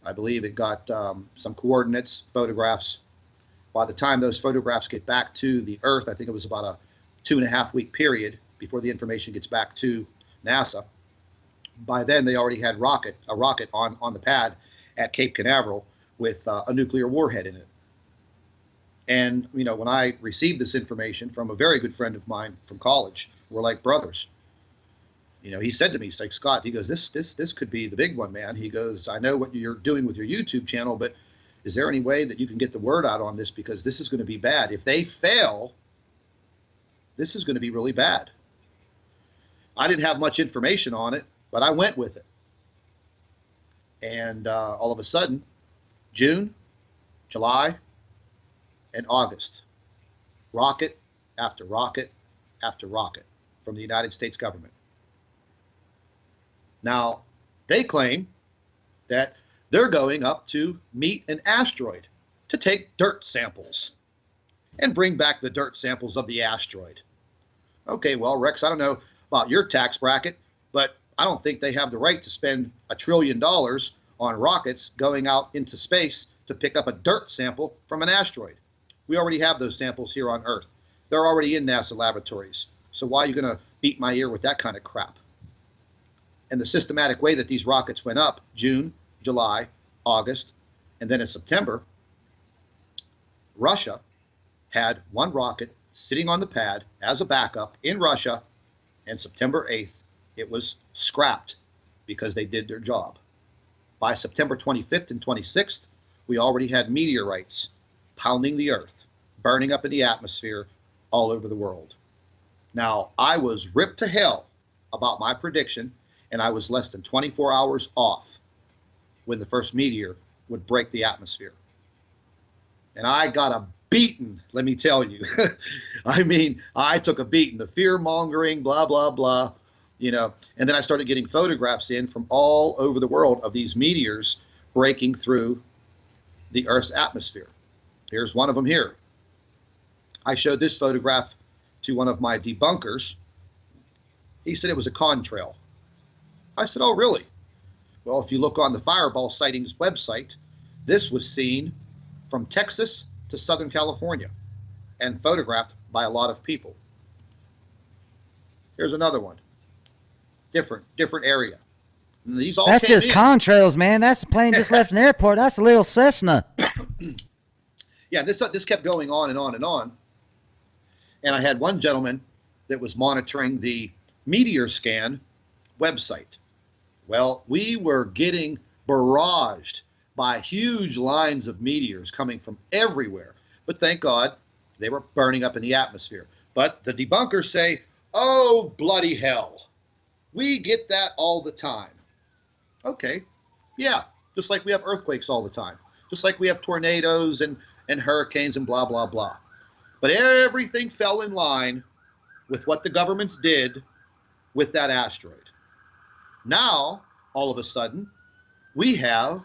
I believe it got some coordinates, photographs. By the time those photographs get back to the Earth, I think it was about a 2.5 week period before the information gets back to NASA. By then, they already had a rocket on the pad at Cape Canaveral with a nuclear warhead in it. And, when I received this information from a very good friend of mine from college, we're like brothers. He said to me, he's like, Scott, he goes, this could be the big one, man. He goes, I know what you're doing with your YouTube channel, but is there any way that you can get the word out on this? Because this is going to be bad. If they fail, this is going to be really bad. I didn't have much information on it, but I went with it. And all of a sudden, June, July, and August, rocket after rocket after rocket from the United States government. Now, they claim that they're going up to meet an asteroid to take dirt samples and bring back the dirt samples of the asteroid. Okay, well, Rex, I don't know about your tax bracket, but I don't think they have the right to spend $1 trillion on rockets going out into space to pick up a dirt sample from an asteroid. We already have those samples here on Earth. They're already in NASA laboratories. So why are you going to beat my ear with that kind of crap? And the systematic way that these rockets went up, June, July, August, and then in September, Russia had one rocket sitting on the pad as a backup in Russia, and September 8th, it was scrapped because they did their job. By September 25th and 26th, we already had meteorites pounding the Earth, burning up in the atmosphere all over the world. Now, I was ripped to hell about my prediction, and I was less than 24 hours off when the first meteor would break the atmosphere. And I got a beating, let me tell you. I mean, I took a beating, the fear-mongering, blah, blah, blah, and then I started getting photographs in from all over the world of these meteors breaking through the Earth's atmosphere. Here's one of them here. I showed this photograph to one of my debunkers. He said it was a contrail. I said, oh, really? Well, if you look on the Fireball Sightings website, this was seen from Texas to Southern California and photographed by a lot of people. Here's another one. Different area. And these all That's came just in. contrails, man. That's a plane just left an airport. That's a little Cessna. Yeah, this kept going on and on and on. And I had one gentleman that was monitoring the meteor scan website. Well, we were getting barraged by huge lines of meteors coming from everywhere. But thank God they were burning up in the atmosphere. But the debunkers say, oh, bloody hell. We get that all the time. Okay, yeah, just like we have earthquakes all the time. Just like we have tornadoes and hurricanes and blah, blah, blah. But everything fell in line with what the governments did with that asteroid. Now, all of a sudden, we have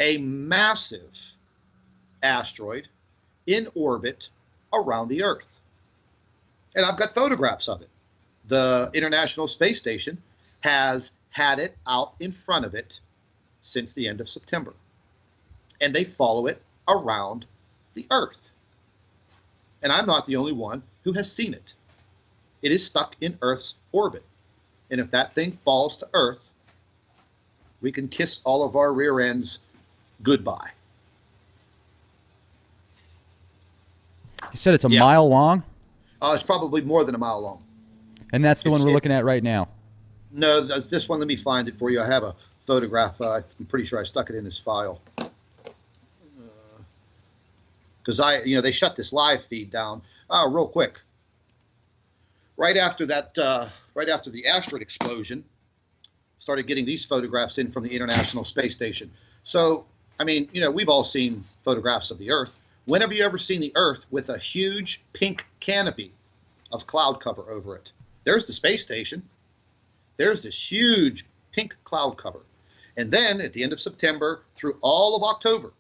a massive asteroid in orbit around the Earth. And I've got photographs of it. The International Space Station has had it out in front of it since the end of September. And they follow it around the Earth. And I'm not the only one who has seen it. It is stuck in Earth's orbit. And if that thing falls to Earth, we can kiss all of our rear ends goodbye. You said it's a mile long? It's probably more than a mile long. And that's the one we're looking at right now? No, this one, let me find it for you. I have a photograph. I'm pretty sure I stuck it in this file. Because they shut this live feed down. Real quick. Right after that, right after the asteroid explosion, started getting these photographs in from the International Space Station. So, I mean, we've all seen photographs of the Earth. When have you ever seen the Earth with a huge pink canopy of cloud cover over it? There's the space station. There's this huge pink cloud cover. And then at the end of September through all of October,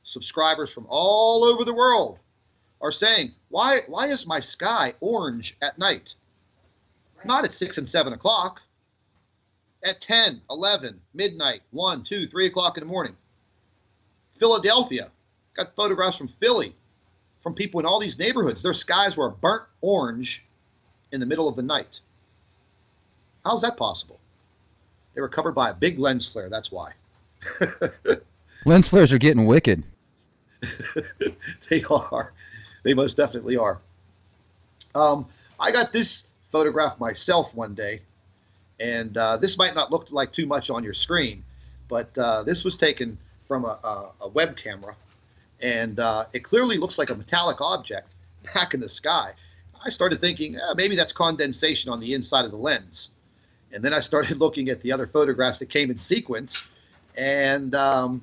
subscribers from all over the world are saying, why is my sky orange at night? Not at 6 and 7 o'clock. At 10, 11, midnight, 1, 2, 3 o'clock in the morning. Philadelphia. Got photographs from Philly, from people in all these neighborhoods. Their skies were burnt orange in the middle of the night. How's that possible? They were covered by a big lens flare, that's why. Lens flares are getting wicked. They are. They most definitely are. I got this photograph myself one day, And this might not look like too much on your screen, but this was taken from a web camera, and it clearly looks like a metallic object back in the sky. I started thinking, maybe that's condensation on the inside of the lens. And then I started looking at the other photographs that came in sequence, and I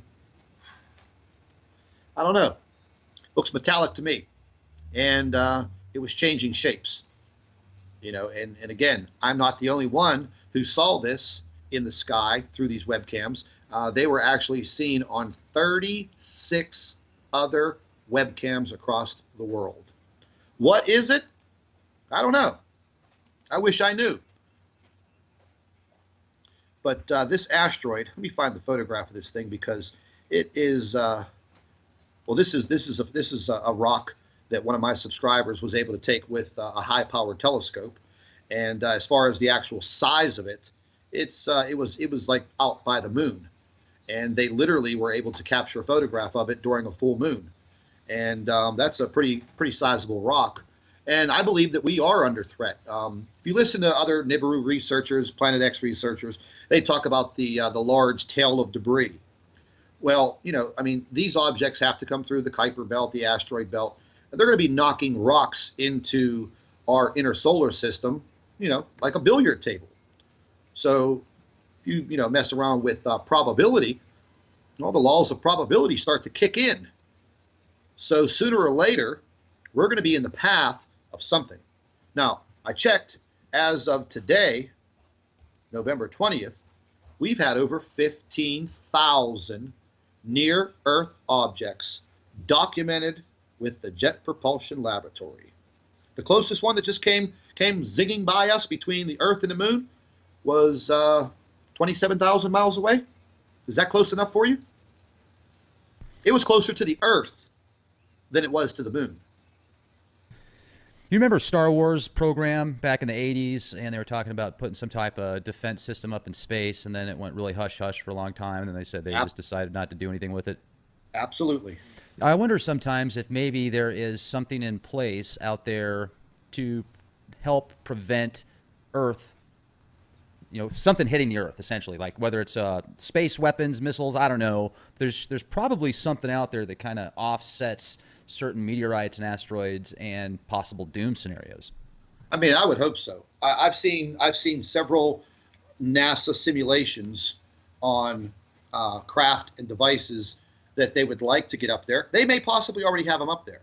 don't know. Looks metallic to me. And it was changing shapes. You know, and again, I'm not the only one who saw this in the sky through these webcams. They were actually seen on 36 other webcams across the world. What is it? I don't know. I wish I knew. But this asteroid, let me find the photograph of this thing, because it is, well, this is a rock that one of my subscribers was able to take with a high-powered telescope. And as far as the actual size of it, it was like out by the moon. And they literally were able to capture a photograph of it during a full moon. And that's a pretty sizable rock. And I believe that we are under threat. If you listen to other Nibiru researchers, Planet X researchers, they talk about the large tail of debris. Well, you know, I mean, these objects have to come through the Kuiper belt, the asteroid belt, and they're going to be knocking rocks into our inner solar system, you know, like a billiard table. So if you know, mess around with probability, all the laws of probability start to kick in. So sooner or later, we're going to be in the path of something. Now, I checked, as of today, November 20th, we've had over 15,000 near-Earth objects documented with the Jet Propulsion Laboratory. The closest one that just came zigging by us between the Earth and the Moon was 27,000 miles away. Is that close enough for you? It was closer to the Earth than it was to the Moon. You remember Star Wars program back in the 80s, and they were talking about putting some type of defense system up in space, and then it went really hush-hush for a long time, and then they said they just decided not to do anything with it? Absolutely. I wonder sometimes if maybe there is something in place out there to help prevent Earth, you know, something hitting the Earth, essentially, like whether it's space weapons, missiles, I don't know. There's probably something out there that kind of offsets certain meteorites and asteroids and possible doom scenarios. I mean, I would hope so. I've seen several NASA simulations on craft and devices that they would like to get up there. They may possibly already have them up there.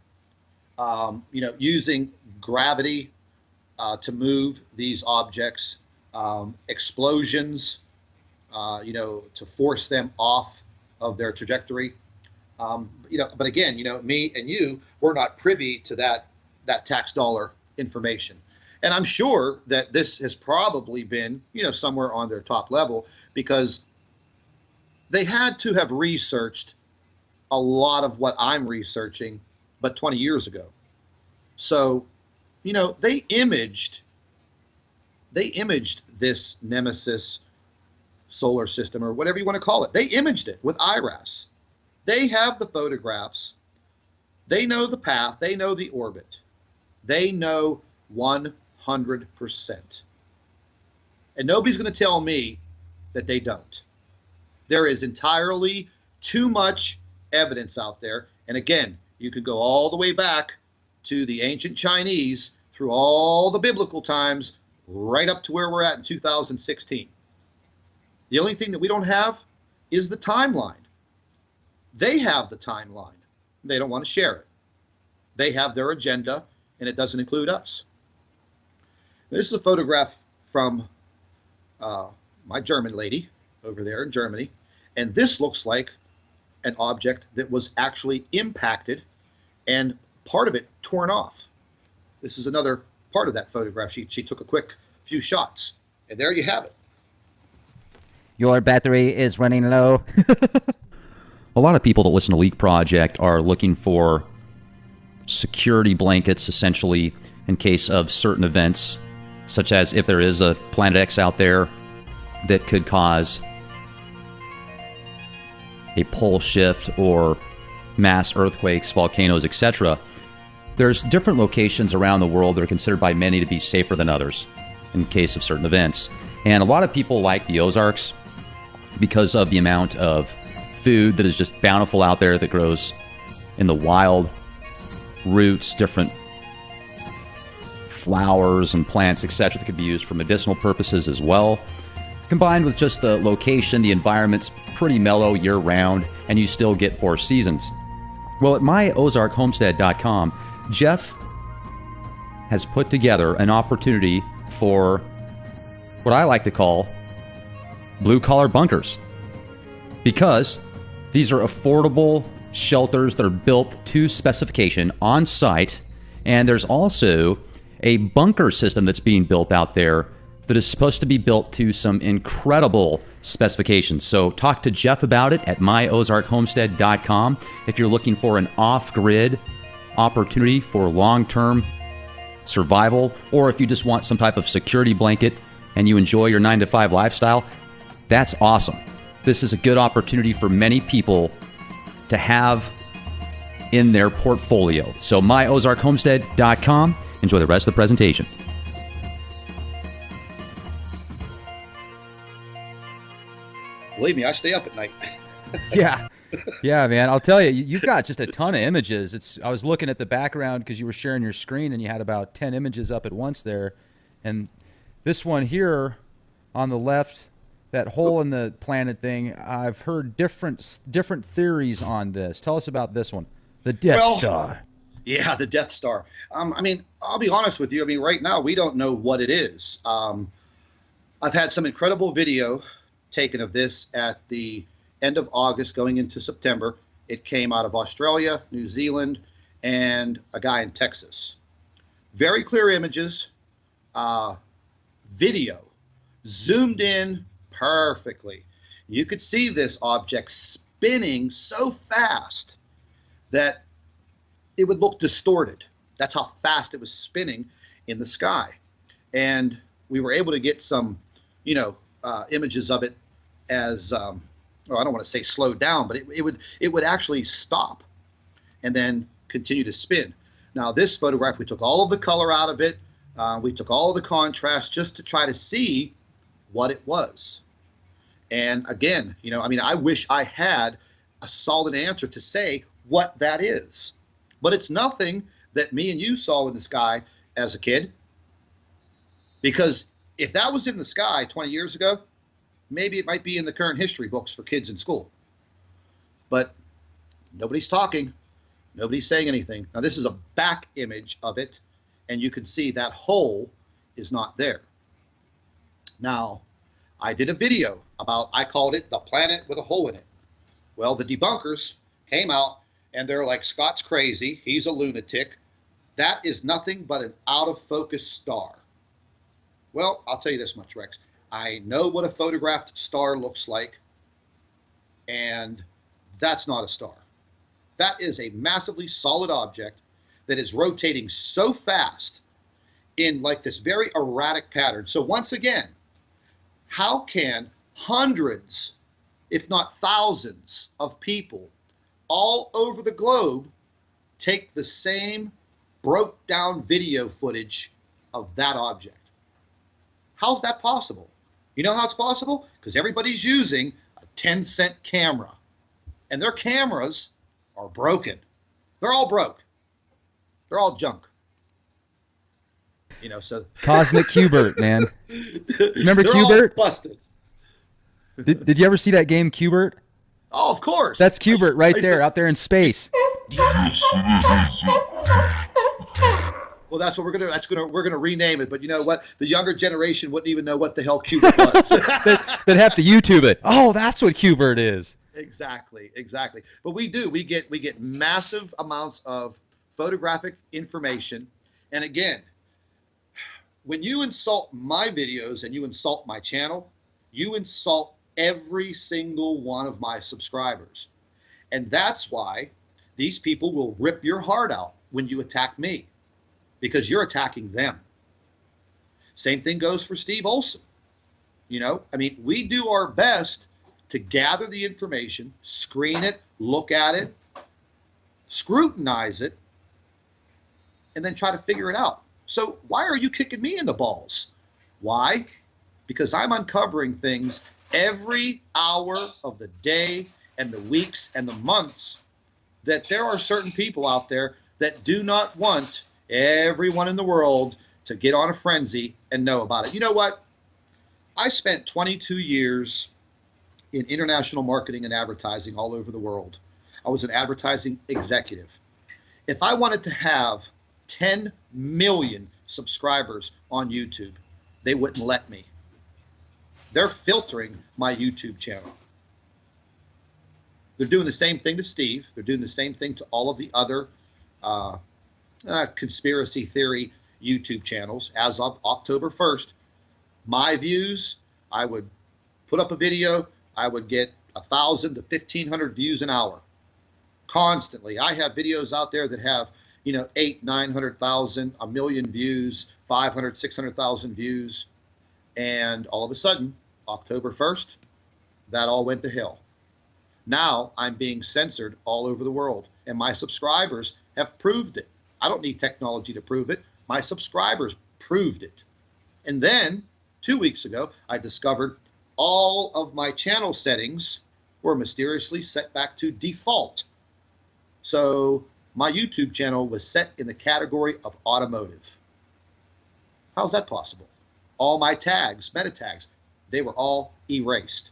You know, using gravity to move these objects, explosions, you know, to force them off of their trajectory. You know, but again, you know, me and you, we're not privy to that tax dollar information. And I'm sure that this has probably been, you know, somewhere on their top level, because they had to have researched a lot of what I'm researching, but 20 years ago. So, you know, they imaged this Nemesis solar system, or whatever you want to call it. They imaged it with IRAS. They have the photographs. They know the path. They know the orbit. They know 100%. And nobody's going to tell me that they don't. There is entirely too much evidence out there. And again, you could go all the way back to the ancient Chinese, through all the biblical times, right up to where we're at in 2016. The only thing that we don't have is the timeline. They have the timeline. They don't want to share it. They have their agenda, and it doesn't include us. This is a photograph from my German lady over there in Germany, and this looks like an object that was actually impacted and part of it torn off. This is another part of that photograph. She took a quick few shots, and there you have it. Your battery is running low. A lot of people that listen to Leak Project are looking for security blankets, essentially, in case of certain events, such as if there is a Planet X out there that could cause a pole shift or mass earthquakes, volcanoes, etc. There's different locations around the world that are considered by many to be safer than others in case of certain events. And a lot of people like the Ozarks because of the amount of food that is just bountiful out there that grows in the wild, roots, different flowers and plants, etc., that could be used for medicinal purposes as well. Combined with just the location, the environment's pretty mellow year-round, and you still get 4 seasons. Well, at myozarkhomestead.com, Jeff has put together an opportunity for what I like to call blue-collar bunkers, because these are affordable shelters that are built to specification on site, and there's also a bunker system that's being built out there that is supposed to be built to some incredible specifications. So talk to Jeff about it at myozarkhomestead.com if you're looking for an off-grid opportunity for long-term survival, or if you just want some type of security blanket and you enjoy your 9-to-5 lifestyle. That's awesome. This is a good opportunity for many people to have in their portfolio. So myozarkhomestead.com. Enjoy the rest of the presentation. Believe me, I stay up at night. Yeah, man. I'll tell you, you've got just a ton of images. I was looking at the background because you were sharing your screen, and you had about 10 images up at once there. And this one here on the left, that hole in the planet thing, I've heard different theories on this. Tell us about this one, the Death Star. Yeah, the Death Star. I mean, I'll be honest with you. I mean, right now we don't know what it is. I've had some incredible video taken of this at the end of August going into September. It came out of Australia, New Zealand, and a guy in Texas. Very clear images, video, zoomed in perfectly. You could see this object spinning so fast that it would look distorted. That's how fast it was spinning in the sky. And we were able to get some, images of it as, I don't want to say slowed down, but it would actually stop and then continue to spin. Now this photograph, we took all of the color out of it. We took all of the contrast just to try to see what it was. And again, I wish I had a solid answer to say what that is. But it's nothing that me and you saw in the sky as a kid. Because if that was in the sky 20 years ago, maybe it might be in the current history books for kids in school. But nobody's talking. Nobody's saying anything. Now, this is a back image of it, and you can see that hole is not there. Now, I did a video about, I called it the planet with a hole in it. Well, the debunkers came out, and they're like, Scott's crazy. He's a lunatic. That is nothing but an out-of-focus star. Well, I'll tell you this much, Rex. I know what a photographed star looks like, and that's not a star. That is a massively solid object that is rotating so fast in like this very erratic pattern. So once again, how can hundreds, if not thousands, of people all over the globe take the same broke down video footage of that object? How's that possible? You know how it's possible? Because everybody's using a 10-cent camera, and their cameras are broken. They're all broke. They're all junk. So Cosmic Qbert, man. Remember they're Qbert? All busted. Did you ever see that game Qbert? Oh, of course. That's Qbert right there, out there in space. Well, that's what we're gonna. We're gonna rename it. But you know what? The younger generation wouldn't even know what the hell Qbert was. They'd have to YouTube it. Oh, that's what Qbert is. Exactly. But we do. We get massive amounts of photographic information. And again, when you insult my videos and you insult my channel, you insult every single one of my subscribers. And that's why these people will rip your heart out when you attack me, because you're attacking them. Same thing goes for Steve Olson. We do our best to gather the information, screen it, look at it, scrutinize it, and then try to figure it out. So why are you kicking me in the balls? Why? because I'm uncovering things every hour of the day and the weeks and the months that there are certain people out there that do not want everyone in the world to get on a frenzy and know about it. You know what? I spent 22 years in international marketing and advertising all over the world. I was an advertising executive. If I wanted to have 10 million subscribers on YouTube, they wouldn't let me. They're filtering my YouTube channel. They're doing the same thing to Steve. They're doing the same thing to all of the other conspiracy theory YouTube channels. As of October 1st, my views, I would put up a video, I would get 1,000 to 1,500 views an hour. Constantly. I have videos out there that have, 800,000, 900,000, a million views, 500, 600,000 views. And all of a sudden, October 1st, that all went to hell. Now I'm being censored all over the world, and my subscribers have proved it. I don't need technology to prove it. My subscribers proved it. And then 2 weeks ago, I discovered all of my channel settings were mysteriously set back to default. So my YouTube channel was set in the category of automotive. How's that possible? All my tags, meta tags, they were all erased.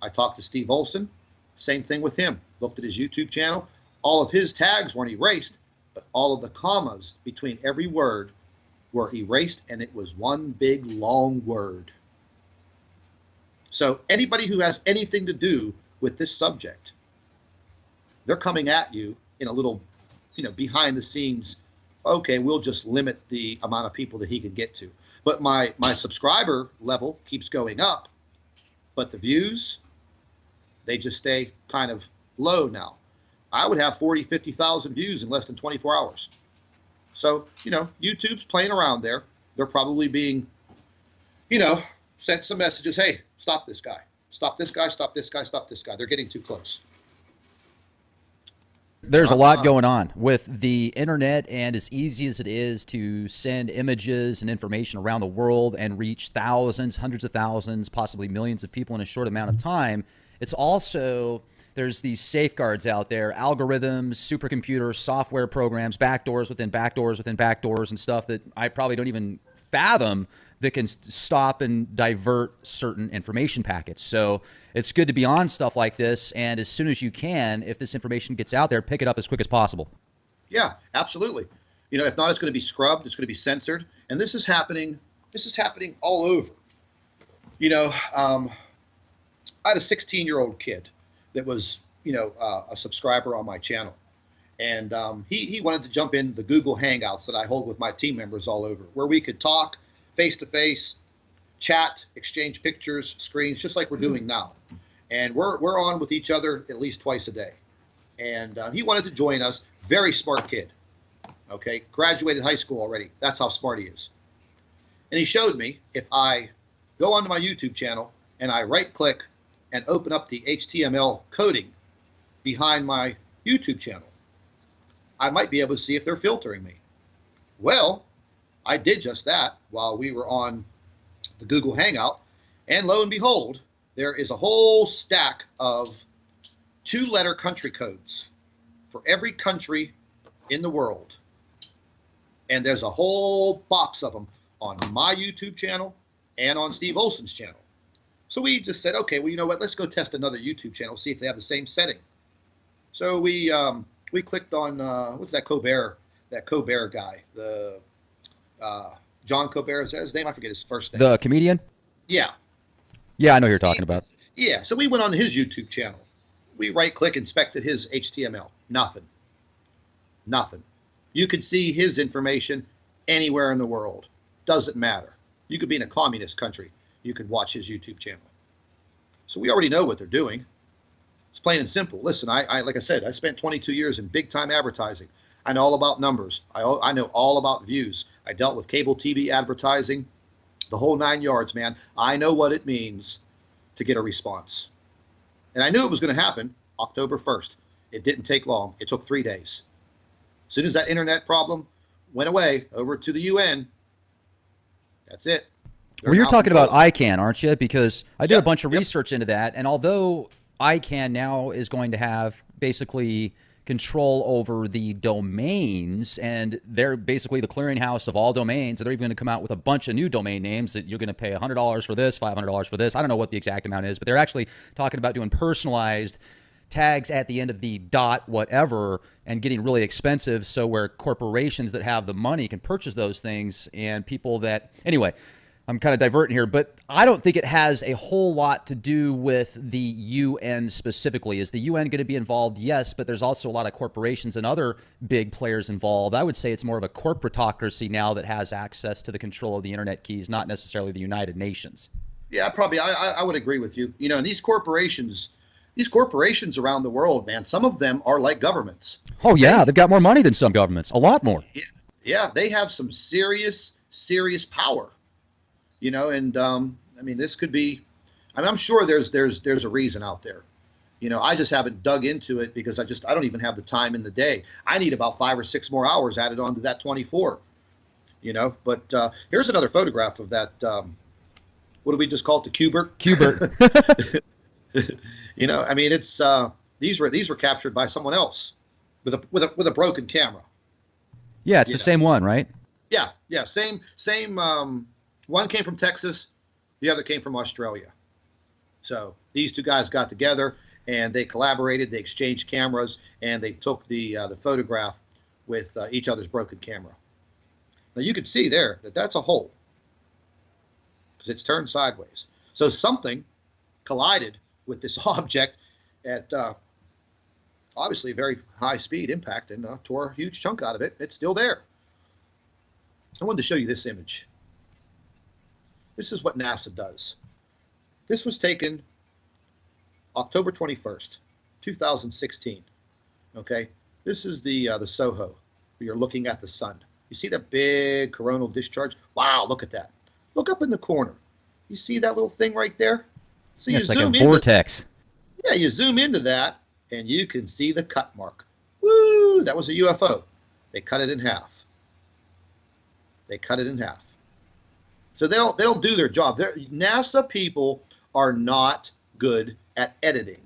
I talked to Steve Olson, same thing with him. Looked at his YouTube channel. All of his tags weren't erased, but all of the commas between every word were erased, and it was one big long word. So anybody who has anything to do with this subject, they're coming at you in a little, behind the scenes, okay, we'll just limit the amount of people that he can get to. But my subscriber level keeps going up, but the views, they just stay kind of low now. I would have 40, 50,000 views in less than 24 hours. So, YouTube's playing around there. They're probably being, sent some messages, hey, stop this guy. Stop this guy, stop this guy, stop this guy. They're getting too close. There's a lot going on with the internet, and as easy as it is to send images and information around the world and reach thousands, hundreds of thousands, possibly millions of people in a short amount of time, it's also, there's these safeguards out there, algorithms, supercomputers, software programs, backdoors within backdoors within backdoors, and stuff that I probably don't even fathom that can stop and divert certain information packets. So it's good to be on stuff like this, and as soon as you can, if this information gets out there, pick it up as quick as possible. Yeah, absolutely. If not, it's going to be scrubbed, it's going to be censored, and this is happening all over. I had a 16-year-old kid that was, a subscriber on my channel. And he wanted to jump in the Google Hangouts that I hold with my team members all over, where we could talk face-to-face, chat, exchange pictures, screens, just like we're doing now. And we're on with each other at least twice a day. And he wanted to join us. Very smart kid. Okay, graduated high school already. That's how smart he is. And he showed me if I go onto my YouTube channel and I right-click and open up the HTML coding behind my YouTube channel, I might be able to see if they're filtering me. Well, I did just that while we were on the Google Hangout, and lo and behold, there is a whole stack of 2-letter country codes for every country in the world. And there's a whole box of them on my YouTube channel and on Steve Olson's channel. So we just said, okay, well, you know what? Let's go test another YouTube channel, see if they have the same setting. So we clicked on what's that Baer guy, the John Baer, is that his name? I forget his first name. The comedian? Yeah. Yeah, I know who you're talking about. Yeah, so we went on his YouTube channel. We right-click, inspected his HTML. Nothing. You could see his information anywhere in the world. Doesn't matter. You could be in a communist country. You could watch his YouTube channel. So we already know what they're doing. It's plain and simple. Listen, like I said, I spent 22 years in big-time advertising. I know all about numbers. I know all about views. I dealt with cable TV advertising, the whole 9 yards, man. I know what it means to get a response. And I knew it was going to happen October 1st. It didn't take long. It took 3 days. As soon as that internet problem went away over to the UN, that's it. They're Well, you're now talking about controlled. ICANN, aren't you? Because I did a Yep, bunch of yep. research into that, and although ICANN now is going to have basically control over the domains, and they're basically the clearinghouse of all domains, and they're even going to come out with a bunch of new domain names that you're going to pay $100 for this, $500 for this. I don't know what the exact amount is, but they're actually talking about doing personalized tags at the end of the dot whatever and getting really expensive, so where corporations that have the money can purchase those things, and people that anyway, I'm kind of diverting here, but I don't think it has a whole lot to do with the UN specifically. Is the UN going to be involved? Yes, but there's also a lot of corporations and other big players involved. I would say it's more of a corporatocracy now that has access to the control of the internet keys, not necessarily the United Nations. Yeah, probably. I would agree with you. You know, and these corporations around the world, man, some of them are like governments. Oh yeah, They, they've got more money than some governments, a lot more. yeah, yeah, they have some serious power. You know, and I mean, this could be. I mean, I'm sure there's a reason out there. You know, I just haven't dug into it because I don't even have the time in the day. I need about 5 or 6 more hours added onto that 24. You know, but here's another photograph of that. What do we just call it? The Cubert. Cubert. You know, I mean, it's these were captured by someone else with a broken camera. Yeah, it's You the know, same one, right? yeah, yeah, same. One came from Texas, the other came from Australia. So these two guys got together and they collaborated. They exchanged cameras and they took the photograph with each other's broken camera. Now you can see there that that's a hole because it's turned sideways. So something collided with this object at obviously a very high speed impact and tore a huge chunk out of it. It's still there. I wanted to show you this image. This is what NASA does. This was taken October 21st, 2016. Okay, this is the SOHO. Where you're looking at the sun. You see that big coronal discharge? Wow, look at that. Look up in the corner. You see that little thing right there? So Yeah, you it's like a zoom into, vortex. yeah, you zoom into that and you can see the cut mark. Woo, that was a UFO. They cut it in half. They cut it in half. So they don't do their job. NASA people are not good at editing.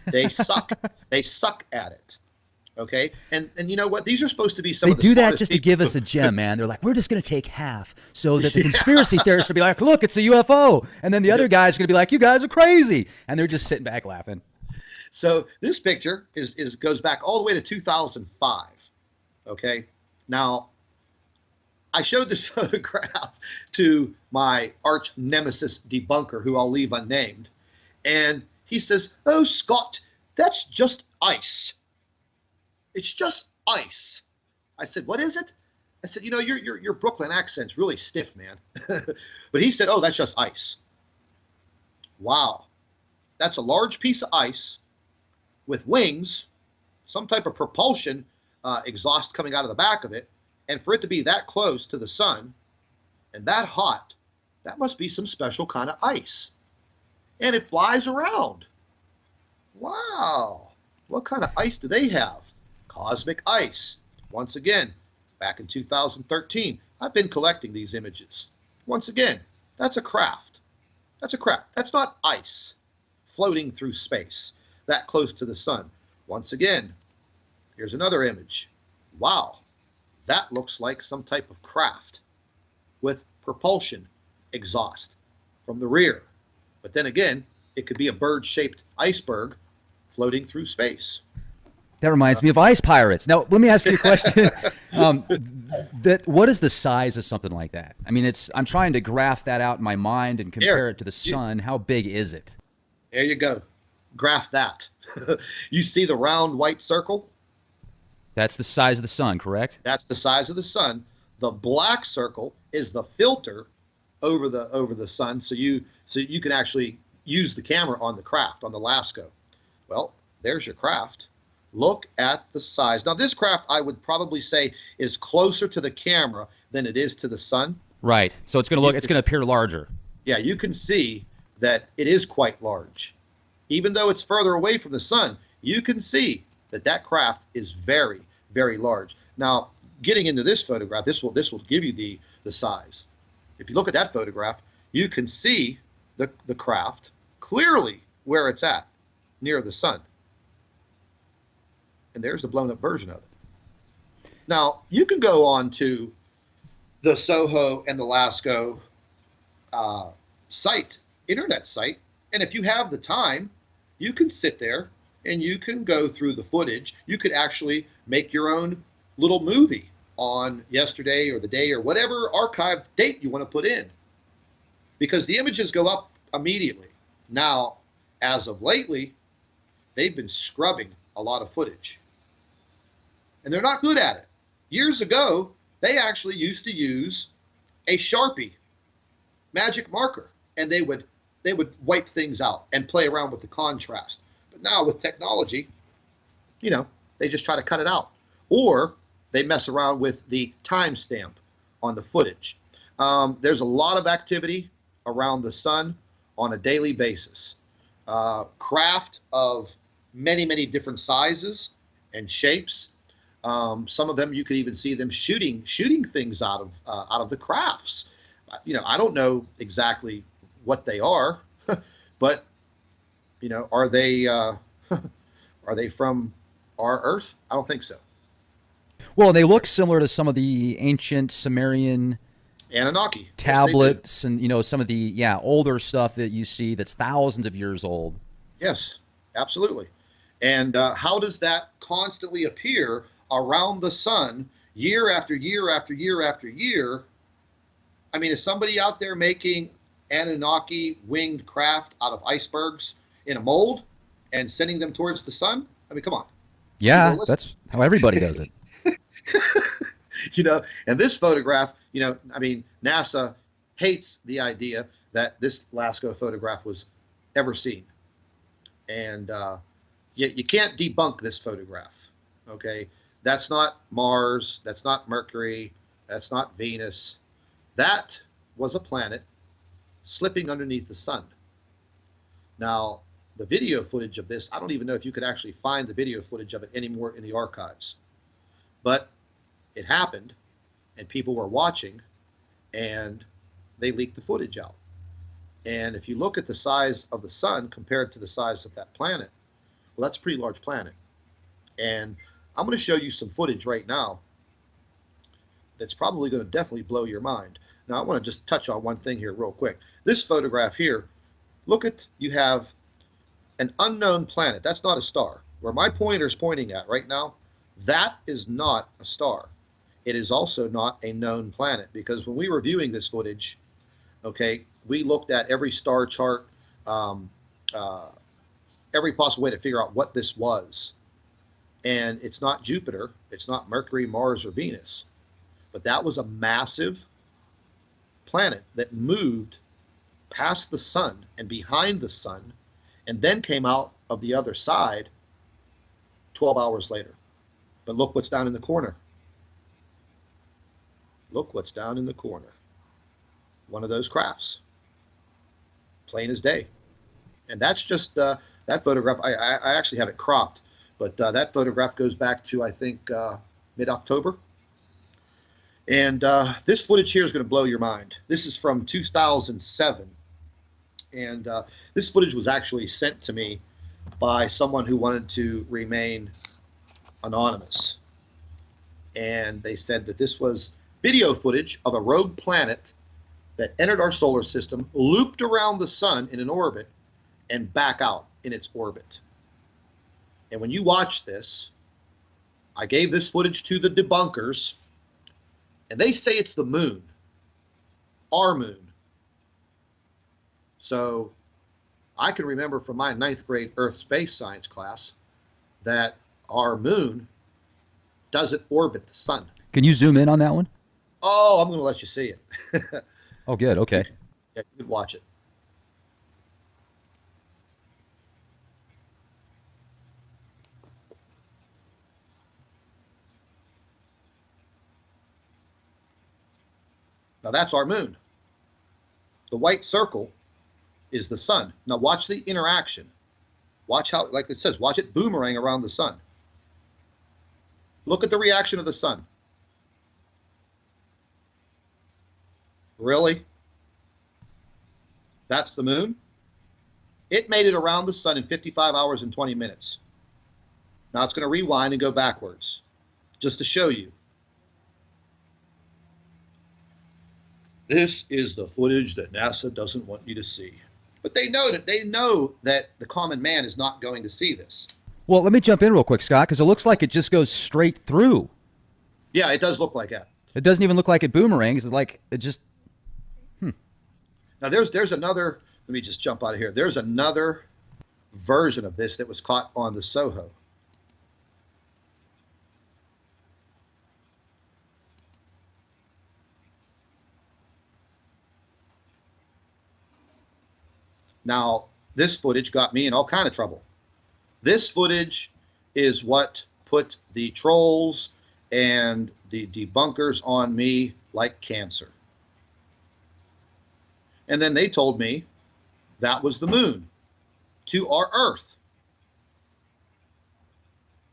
They suck. They suck at it. Okay, and you know what? These are supposed to be some They of the do that smartest just to people. give us a gem, man. They're like, we're just going to take half so that the conspiracy theorists will be like, look, it's a UFO. And then the other guy's going to be like, you guys are crazy. And they're just sitting back laughing. So this picture is goes back all the way to 2005. Okay, now I showed this photograph to my arch nemesis debunker, who I'll leave unnamed, and he says, "Oh, Scott, that's just ice. It's just ice." I said, "What is it?" I said, "You know, your Brooklyn accent's really stiff, man." But he said, "Oh, that's just ice." Wow, that's a large piece of ice with wings, some type of propulsion exhaust coming out of the back of it, and for it to be that close to the sun and that hot, that must be some special kind of ice. And it flies around. Wow, what kind of ice do they have? Cosmic ice. Once again, back in 2013, I've been collecting these images. Once again, that's a craft. That's a craft. That's not ice floating through space that close to the sun. Once again, here's another image. Wow, that looks like some type of craft with propulsion exhaust from the rear. But then again, it could be a bird-shaped iceberg floating through space. That reminds me of ice pirates. Now, let me ask you a question. What is the size of something like that? I mean, I'm trying to graph that out in my mind and compare it to the sun. How big is it? There you go. Graph that. You see the round white circle? That's the size of the sun, correct? That's the size of the sun. The black circle is the filter over the sun, so you can actually use the camera on the craft, on the LASCO. Well, there's your craft. Look at the size. Now, this craft, I would probably say, is closer to the camera than it is to the sun. Right. So it's going to appear larger. Yeah, you can see that it is quite large. Even though it's further away from the sun, you can see that craft is very, very large. Now, getting into this photograph, this will give you the size. if you look at that photograph, you can see the craft clearly where it's at, near the sun. And there's the blown up version of it. Now, you can go on to the Soho and the Lascaux site, internet site, and if you have the time, you can sit there and you can go through the footage. You could actually make your own little movie on yesterday or the day or whatever archived date you want to put in, because the images go up immediately. Now, as of lately, they've been scrubbing a lot of footage, and they're not good at it. Years ago, they actually used to use a Sharpie magic marker, and they would wipe things out and play around with the contrast. But now with technology, you know, they just try to cut it out, or they mess around with the timestamp on the footage. There's a lot of activity around the sun on a daily basis. Craft of many, many different sizes and shapes. Some of them you could even see them shooting things out of the crafts. You know, I don't know exactly what they are, but you know, are they from our Earth? I don't think so. Well, they look similar to some of the ancient Sumerian Anunnaki tablets, and some of the older stuff that you see that's thousands of years old. Yes, absolutely. And how does that constantly appear around the sun year after year after year after year? I mean, is somebody out there making Anunnaki winged craft out of icebergs in a mold and sending them towards the sun? I mean, come on. Yeah, that's how everybody does it. You know, and this photograph, you know, I mean, NASA hates the idea that this Lascaux photograph was ever seen. And you can't debunk this photograph, okay? That's not Mars. That's not Mercury. That's not Venus. That was a planet slipping underneath the sun. Now, the video footage of this, I don't even know if you could actually find the video footage of it anymore in the archives. But it happened, and people were watching, and they leaked the footage out. And if you look at the size of the sun compared to the size of that planet, well, that's a pretty large planet. And I'm going to show you some footage right now that's probably going to definitely blow your mind. Now, I want to just touch on one thing here real quick. This photograph here, look at, you have an unknown planet. That's not a star. Where my pointer's pointing at right now, that is not a star. It is also not a known planet, because when we were viewing this footage, okay, we looked at every star chart, every possible way to figure out what this was. And it's not Jupiter, it's not Mercury, Mars, or Venus. But that was a massive planet that moved past the sun and behind the sun, and then came out of the other side 12 hours later. But look what's down in the corner. Look what's down in the corner. One of those crafts. Plain as day. And that's just that photograph. I actually have it cropped, but that photograph goes back to, I think, mid-October. And this footage here is going to blow your mind. This is from 2007. And this footage was actually sent to me by someone who wanted to remain anonymous. And they said that this was video footage of a rogue planet that entered our solar system, looped around the sun in an orbit, and back out in its orbit. And when you watch this, I gave this footage to the debunkers, and they say it's the moon, our moon. So I can remember from my 9th grade Earth space science class that our moon doesn't orbit the sun. Can you zoom in on that one? Oh, I'm going to let you see it. Oh, good. Okay. Yeah, you can watch it. Now that's our moon. The white circle is the sun. Now watch the interaction. Watch how, like it says, watch it boomerang around the sun. Look at the reaction of the sun. Really? That's the moon. It made it around the sun in 55 hours and 20 minutes. Now it's going to rewind and go backwards just to show you. This is the footage that NASA doesn't want you to see. But they know that the common man is not going to see this. Well, let me jump in real quick, Scott, because it looks like it just goes straight through. Yeah, it does look like that. It doesn't even look like it boomerangs. It's like it just. Now there's another. Let me just jump out of here. There's another version of this that was caught on the Soho. Now, this footage got me in all kind of trouble. This footage is what put the trolls and the debunkers on me like cancer. And then they told me that was the moon to our Earth.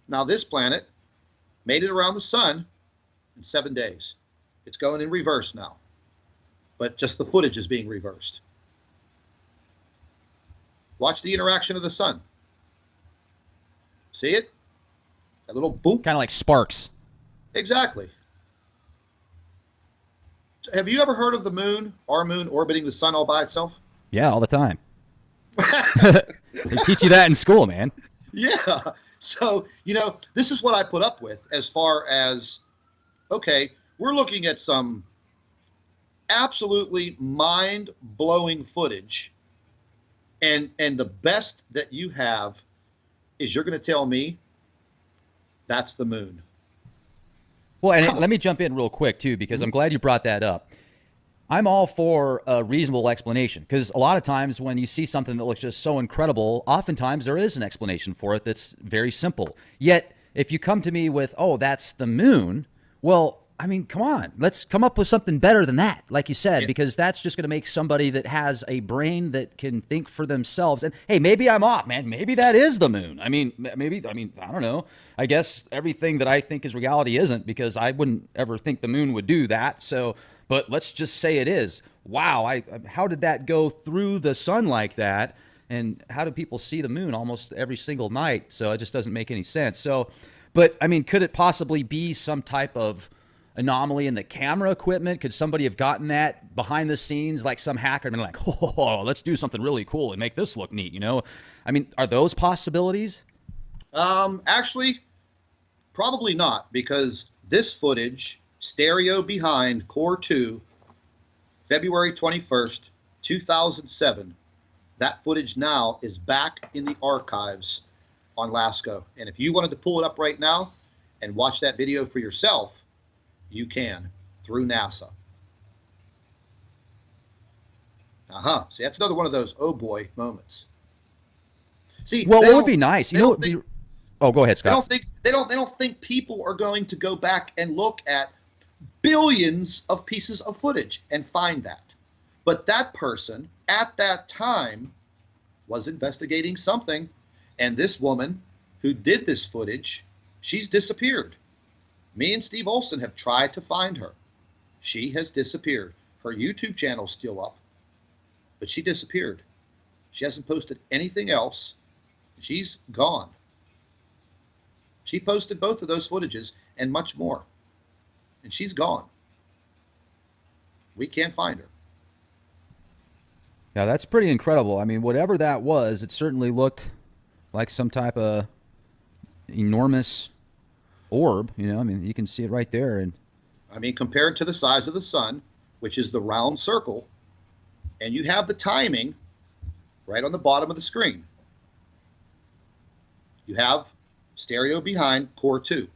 Now, this planet made it around the sun in 7 days. It's going in reverse now, but just the footage is being reversed. Watch the interaction of the sun. See it? That little boop. Kind of like sparks. Exactly. Have you ever heard of the moon, our moon, orbiting the sun all by itself? Yeah, all the time. They teach you that in school, man. Yeah. So, this is what I put up with as far as, okay, we're looking at some absolutely mind-blowing footage. And the best that you have is you're going to tell me that's the moon. Well, and let me jump in real quick, too, because I'm glad you brought that up. I'm all for a reasonable explanation, because a lot of times when you see something that looks just so incredible, oftentimes there is an explanation for it that's very simple. Yet, if you come to me with, oh, that's the moon, well, I mean, come on, let's come up with something better than that, like you said, because that's just going to make somebody that has a brain that can think for themselves. And hey, maybe I'm off, man. Maybe that is the moon. I mean, I don't know. I guess everything that I think is reality isn't, because I wouldn't ever think the moon would do that. So, but let's just say it is. Wow, how did that go through the sun like that? And how do people see the moon almost every single night? So it just doesn't make any sense. So, but I mean, could it possibly be some type of anomaly in the camera equipment? Could somebody have gotten that behind the scenes, like some hacker, and been like, oh, let's do something really cool and make this look neat, I mean, are those possibilities? Actually, probably not, because this footage, stereo behind Core 2, February 21st, 2007, that footage now is back in the archives on LASCO. And if you wanted to pull it up right now and watch that video for yourself, you can through NASA. See, that's another one of those oh boy moments. See, well, what would be nice, oh, go ahead, Scott. They don't think people are going to go back and look at billions of pieces of footage and find that. But that person at that time was investigating something, and this woman who did this footage, she's disappeared. Me and Steve Olson have tried to find her. She has disappeared. Her YouTube channel's still up, but she disappeared. She hasn't posted anything else. She's gone. She posted both of those footages and much more, and she's gone. We can't find her. Yeah, that's pretty incredible. I mean, whatever that was, it certainly looked like some type of enormous orb. I mean, you can see it right there. And I mean, compared to the size of the sun, which is the round circle, and you have the timing right on the bottom of the screen. You have stereo behind Core 2.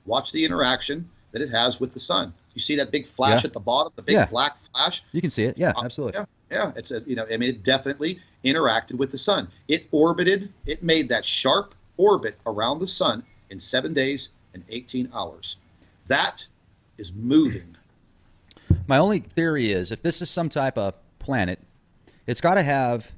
Watch the interaction that it has with the sun. You see that big flash at the bottom, the big black flash? You can see it. Yeah, absolutely. Yeah. It's it definitely interacted with the sun. It orbited, it made that sharp orbit around the sun in 7 days and 18 hours. That is moving. My only theory is, if this is some type of planet, it's got to have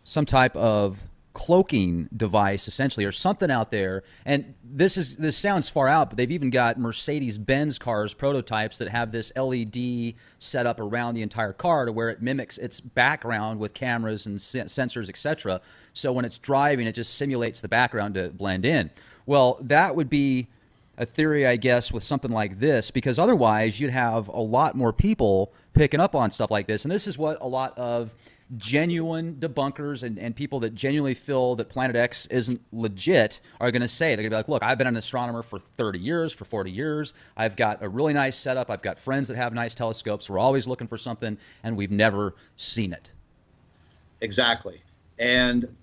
some type of cloaking device essentially, or something out there. And this sounds far out, but they've even got Mercedes-Benz cars prototypes that have this LED set up around the entire car to where it mimics its background with cameras and sensors, etc. So when it's driving, it just simulates the background to blend in. Well, that would be a theory, I guess, with something like this, because otherwise you'd have a lot more people picking up on stuff like this. And this is what a lot of genuine debunkers and people that genuinely feel that Planet X isn't legit are going to say. They're going to be like, look, I've been an astronomer for 30 years, for 40 years. I've got a really nice setup. I've got friends that have nice telescopes. We're always looking for something, and we've never seen it. Exactly. And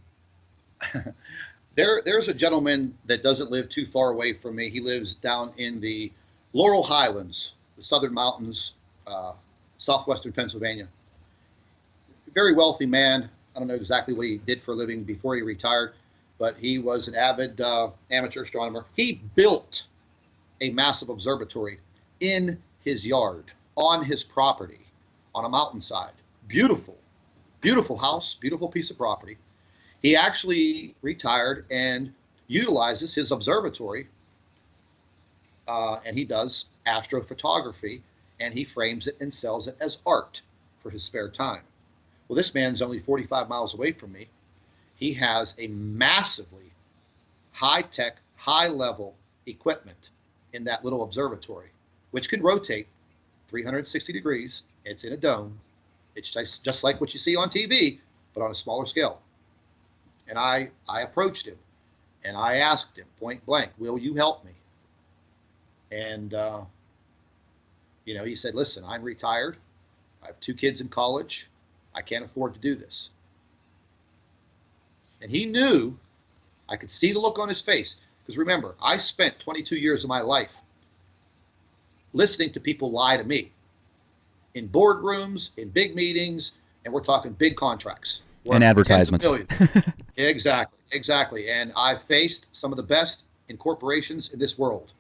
there's a gentleman that doesn't live too far away from me. He lives down in the Laurel Highlands, the southern mountains, southwestern Pennsylvania. Very wealthy man. I don't know exactly what he did for a living before he retired, but he was an avid amateur astronomer. He built a massive observatory in his yard, on his property, on a mountainside. Beautiful, beautiful house, beautiful piece of property. He actually retired and utilizes his observatory, and he does astrophotography, and he frames it and sells it as art for his spare time. Well, this man's only 45 miles away from me. He has a massively high-tech, high-level equipment in that little observatory, which can rotate 360 degrees. It's in a dome. It's just like what you see on TV, but on a smaller scale. And I approached him, and I asked him point blank, will you help me? And, he said, listen, I'm retired. I have 2 kids in college. I can't afford to do this. And he knew, I could see the look on his face. Because remember, I spent 22 years of my life listening to people lie to me in boardrooms, in big meetings, and we're talking big contracts. And advertisements. Exactly. And I've faced some of the best in corporations in this world.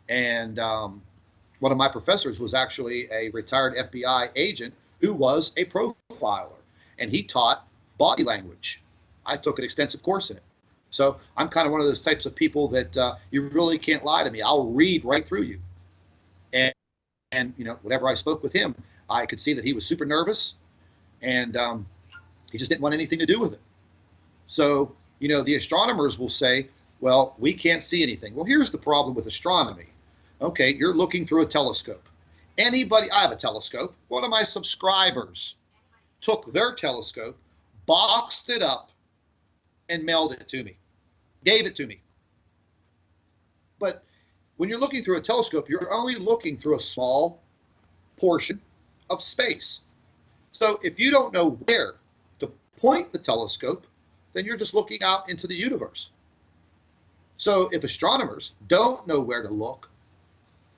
And one of my professors was actually a retired FBI agent who was a profiler, and he taught body language. I took an extensive course in it. So I'm kind of one of those types of people that you really can't lie to me. I'll read right through you. And whenever I spoke with him, I could see that he was super nervous, and he just didn't want anything to do with it. So, the astronomers will say, well, we can't see anything. Well, here's the problem with astronomy. Okay, you're looking through a telescope. I have a telescope. One of my subscribers took their telescope, boxed it up, and mailed it to me, gave it to me. But when you're looking through a telescope, you're only looking through a small portion of space. So if you don't know where to point the telescope, then you're just looking out into the universe. So if astronomers don't know where to look,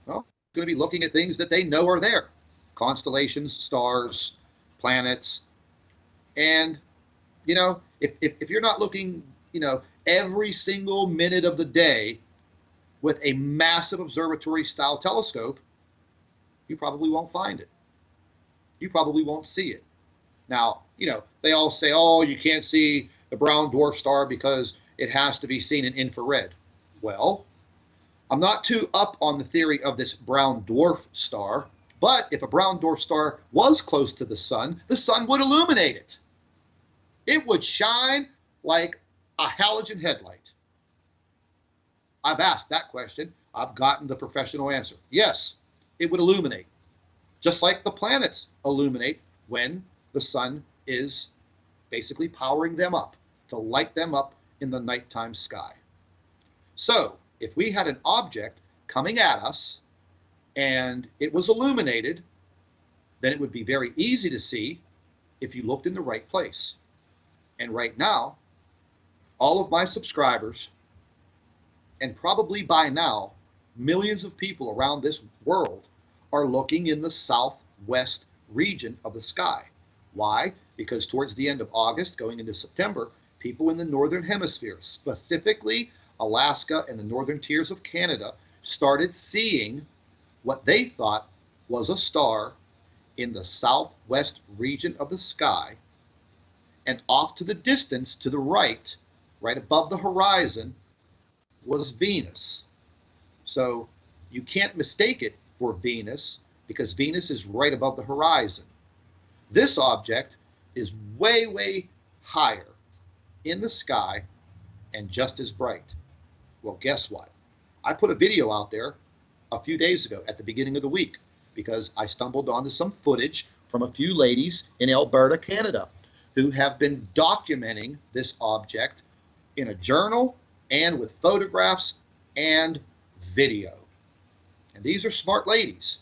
well, going to be looking at things that they know are there. Constellations, stars, planets. And, if you're not looking, every single minute of the day with a massive observatory style telescope, you probably won't find it. You probably won't see it. Now, they all say, oh, you can't see the brown dwarf star because it has to be seen in infrared. Well, I'm not too up on the theory of this brown dwarf star, but if a brown dwarf star was close to the sun would illuminate it. It would shine like a halogen headlight. I've asked that question. I've gotten the professional answer. Yes, it would illuminate, just like the planets illuminate when the sun is basically powering them up to light them up in the nighttime sky. So, if we had an object coming at us and it was illuminated, then it would be very easy to see if you looked in the right place. And right now, all of my subscribers, and probably by now, millions of people around this world are looking in the southwest region of the sky. Why? Because towards the end of August, going into September, people in the northern hemisphere, specifically Alaska and the northern tiers of Canada, started seeing what they thought was a star in the southwest region of the sky. And off to the distance, to the right, right above the horizon, was Venus. So you can't mistake it for Venus because Venus is right above the horizon. This object is way, way higher in the sky and just as bright. Well, guess what? I put a video out there a few days ago at the beginning of the week because I stumbled onto some footage from a few ladies in Alberta, Canada, who have been documenting this object in a journal and with photographs and video. And these are smart ladies,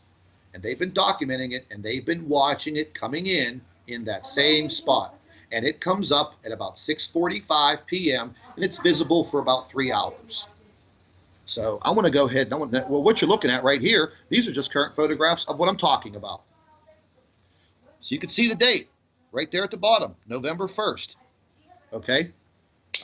and they've been documenting it, and they've been watching it coming in that same spot. And it comes up at about 6:45 p.m., and it's visible for about 3 hours. So I want to go ahead and well, what you're looking at right here, these are just current photographs of what I'm talking about. So you can see the date right there at the bottom, November 1st. Okay?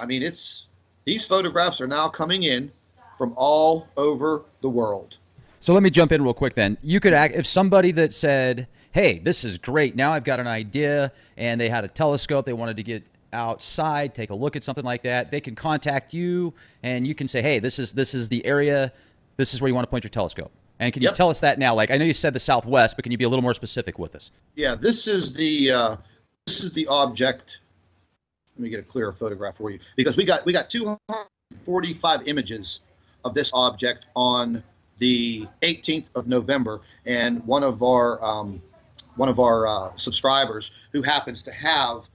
I mean, these photographs are now coming in from all over the world. So let me jump in real quick then. You could act if somebody that said, hey, this is great. Now I've got an idea, and they had a telescope. They wanted to get outside, take a look at something like that. They can contact you, and you can say, hey, this is the area. This is where you want to point your telescope. And can you tell us that now? Like, I know you said the Southwest, but can you be a little more specific with us? Yeah, this is the object. Let me get a clearer photograph for you because we got 245 images of this object on the 18th of November, and one of our subscribers who happens to have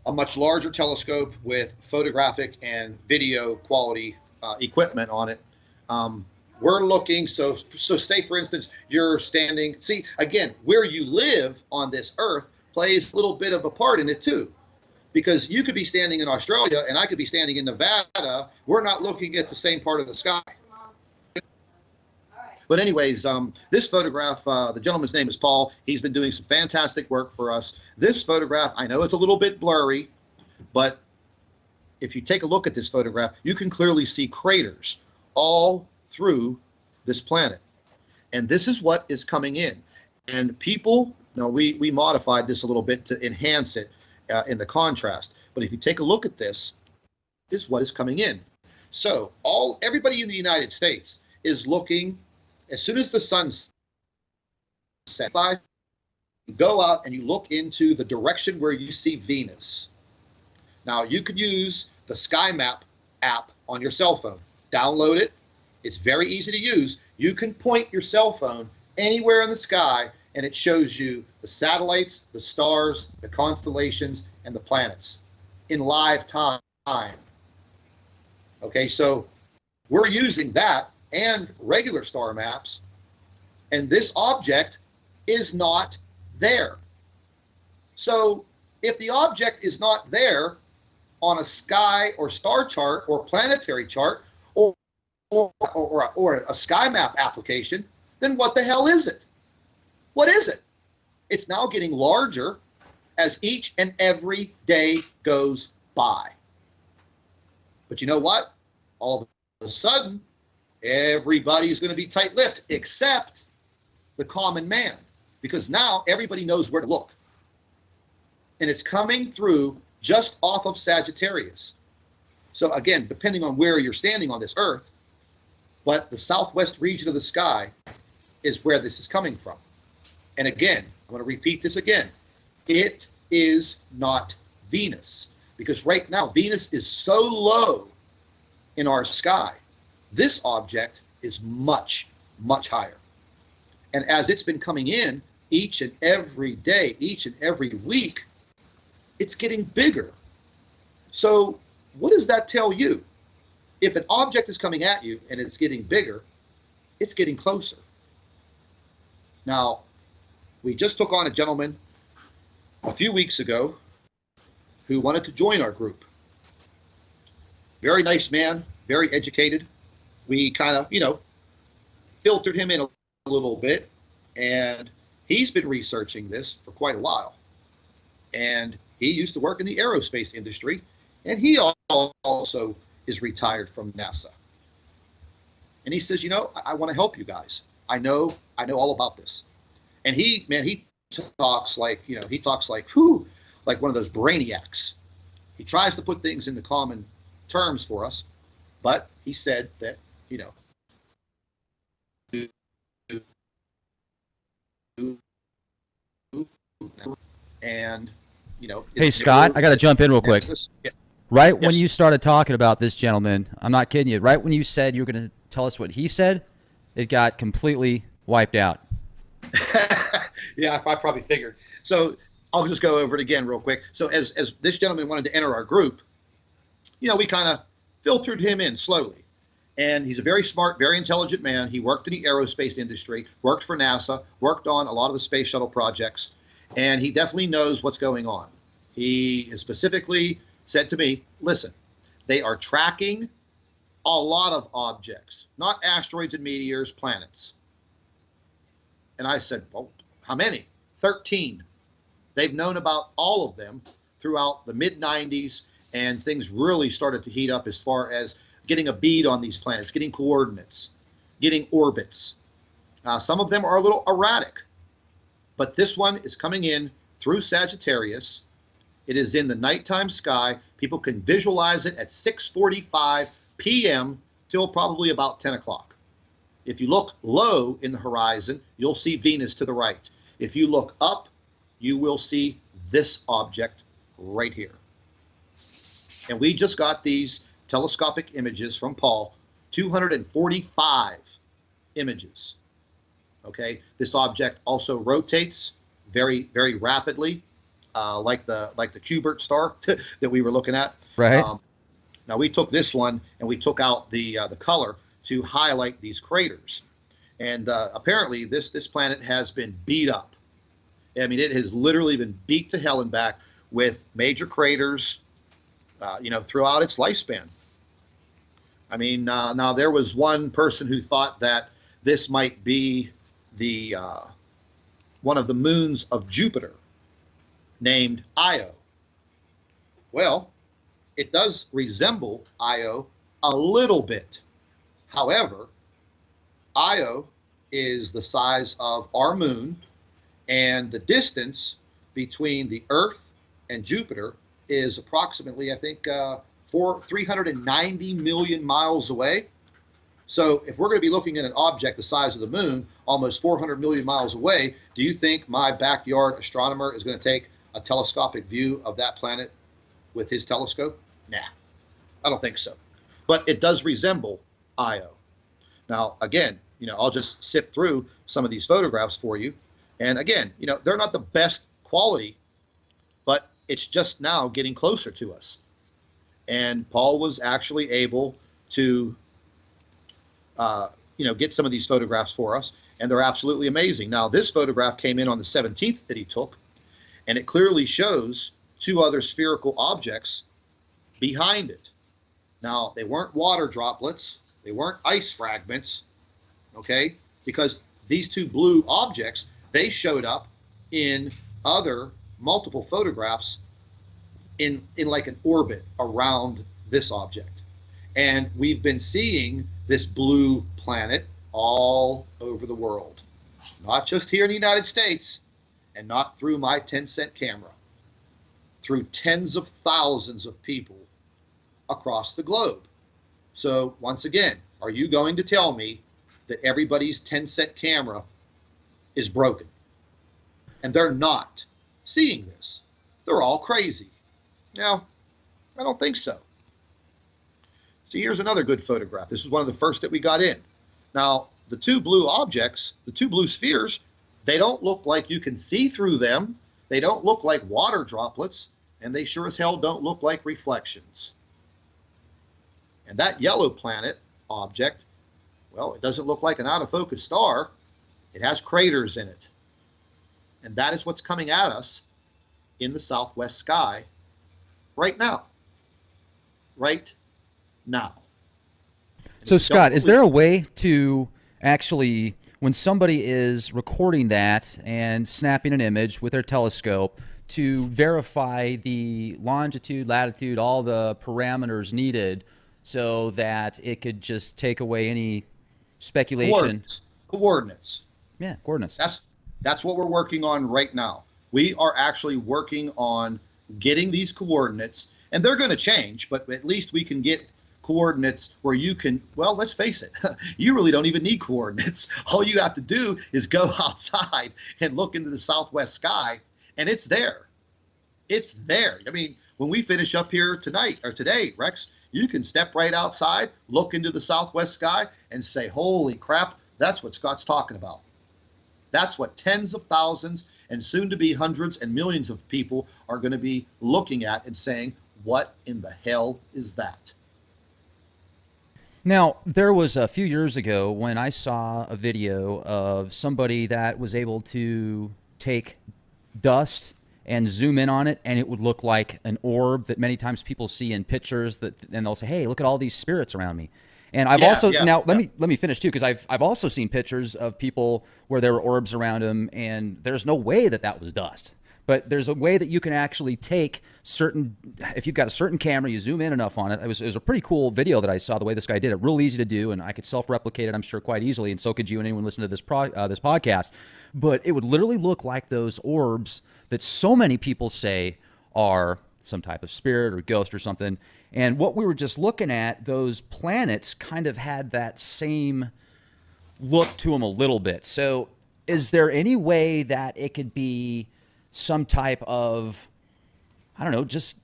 a much larger telescope with photographic and video quality equipment on it. We're looking, so say for instance, you're standing, see, again, where you live on this earth plays a little bit of a part in it too. Because you could be standing in Australia and I could be standing in Nevada. We're not looking at the same part of the sky. But anyways, this photograph, the gentleman's name is Paul. He's been doing some fantastic work for us. This photograph, I know it's a little bit blurry, but if you take a look at this photograph, you can clearly see craters all through this planet. And this is what is coming in. And people, we modified this a little bit to enhance it in the contrast. But if you take a look at this is what is coming in. So everybody in the United States is looking. As soon as the sun sets, you go out and you look into the direction where you see Venus. Now, you could use the Sky Map app on your cell phone. Download it. It's very easy to use. You can point your cell phone anywhere in the sky, and it shows you the satellites, the stars, the constellations, and the planets in live time. Okay, so we're using that and regular star maps, and this object is not there. So if the object is not there on a sky or star chart or planetary chart or a sky map application, then what the hell is it? What is it? It's now getting larger as each and every day goes by. But you know what? All of a sudden, everybody's going to be tight-lipped except the common man, because now everybody knows where to look. And it's coming through just off of Sagittarius. So again, depending on where you're standing on this earth, but the southwest region of the sky is where this is coming from. And again, I'm going to repeat this again. It is not Venus, because right now Venus is so low in our sky. This object is much, much higher. And as it's been coming in each and every day, each and every week, it's getting bigger. So what does that tell you? If an object is coming at you and it's getting bigger, it's getting closer. Now, we just took on a gentleman a few weeks ago who wanted to join our group. Very nice man, very educated. We kind of, filtered him in a little bit, and he's been researching this for quite a while. And he used to work in the aerospace industry, and he also is retired from NASA. And he says, I want to help you guys. I know all about this. And he talks like, whew, like one of those brainiacs. He tries to put things into common terms for us, but he said that, and Hey, Scott, I got to jump in real quick. Yeah. Right when Yes. you started talking about this gentleman, I'm not kidding you, right when you said you were going to tell us what he said, it got completely wiped out. Yeah, I probably figured. So I'll just go over it again real quick. So as this gentleman wanted to enter our group, we kind of filtered him in slowly. And he's a very smart, very intelligent man. He worked in the aerospace industry, worked for NASA, worked on a lot of the space shuttle projects, and he definitely knows what's going on. He specifically said to me, listen, they are tracking a lot of objects, not asteroids and meteors, planets. And I said, well, how many? 13. They've known about all of them throughout the mid-90s, and things really started to heat up as far as getting a bead on these planets, getting coordinates, getting orbits. Some of them are a little erratic, but this one is coming in through Sagittarius. It is in the nighttime sky. People can visualize it at 6:45 p.m. till probably about 10 o'clock. If you look low in the horizon, you'll see Venus to the right. If you look up, you will see this object right here. And we just got these telescopic images from Paul, 245 images. Okay, this object also rotates very, very rapidly, like the Kubert star that we were looking at. Right. Now we took this one and we took out the color to highlight these craters, and apparently this planet has been beat up. I mean, it has literally been beat to hell and back with major craters, throughout its lifespan. I mean, now there was one person who thought that this might be the one of the moons of Jupiter, named Io. Well, it does resemble Io a little bit. However, Io is the size of our moon, and the distance between the Earth and Jupiter is approximately, I think, 390 million miles away. So if we're going to be looking at an object the size of the moon, almost 400 million miles away, do you think my backyard astronomer is going to take a telescopic view of that planet with his telescope? Nah, I don't think so. But it does resemble Io. Now, again, I'll just sift through some of these photographs for you. And again, they're not the best quality, but it's just now getting closer to us. And Paul was actually able to, get some of these photographs for us, and they're absolutely amazing. Now, this photograph came in on the 17th that he took, and it clearly shows two other spherical objects behind it. Now, they weren't water droplets, they weren't ice fragments, okay? Because these two blue objects, they showed up in other multiple photographs in like an orbit around this object. And we've been seeing this blue planet all over the world, not just here in the United States, and not through my 10-cent camera, through tens of thousands of people across the globe. So once again, are you going to tell me that everybody's 10-cent camera is broken? And they're not seeing this. They're all crazy. Now, I don't think so. See, here's another good photograph. This is one of the first that we got in. Now, the two blue objects, the two blue spheres, they don't look like you can see through them. They don't look like water droplets, and they sure as hell don't look like reflections. And that yellow planet object, well, it doesn't look like an out-of-focus star. It has craters in it. And that is what's coming at us in the southwest sky right now. Right now. And So, if you don't Scott, is believe- there a way to actually, when somebody is recording that and snapping an image with their telescope, to verify the longitude, latitude, all the parameters needed so that it could just take away any speculation? Coordinates. Yeah, coordinates. That's what we're working on right now. We are actually working on getting these coordinates, and they're going to change, but at least we can get coordinates where you can, well, let's face it, you really don't even need coordinates. All you have to do is go outside and look into the southwest sky, and it's there. It's there. I mean, when we finish up here tonight or today, Rex, you can step right outside, look into the southwest sky, and say, holy crap, that's what Scott's talking about. That's what tens of thousands and soon to be hundreds and millions of people are going to be looking at and saying, what in the hell is that? Now, there was a few years ago when I saw a video of somebody that was able to take dust and zoom in on it, and it would look like an orb that many times people see in pictures, and they'll say, hey, look at all these spirits around me. And I've let me finish too, because I've also seen pictures of people where there were orbs around them, and there's no way that was dust. But there's a way that you can actually take certain, if you've got a certain camera, you zoom in enough on it. It was a pretty cool video that I saw, the way this guy did it. Real easy to do, and I could self-replicate it, I'm sure, quite easily, and so could you and anyone listening to this podcast. But it would literally look like those orbs that so many people say are some type of spirit or ghost or something. And what we were just looking at, those planets kind of had that same look to them a little bit. So is there any way that it could be some type of, I don't know, just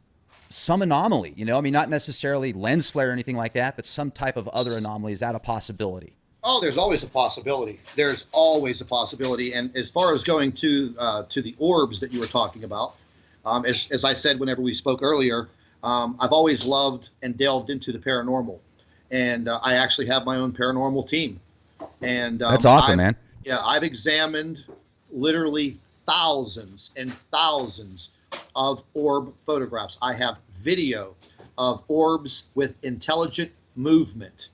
some anomaly, you know? I mean, not necessarily lens flare or anything like that, but some type of other anomaly. Is that a possibility? Oh, there's always a possibility. There's always a possibility. And as far as going to the orbs that you were talking about, as I said whenever we spoke earlier, I've always loved and delved into the paranormal. And I actually have my own paranormal team. And that's awesome, man. Yeah, I've examined literally thousands and thousands of orb photographs. I have video of orbs with intelligent movement,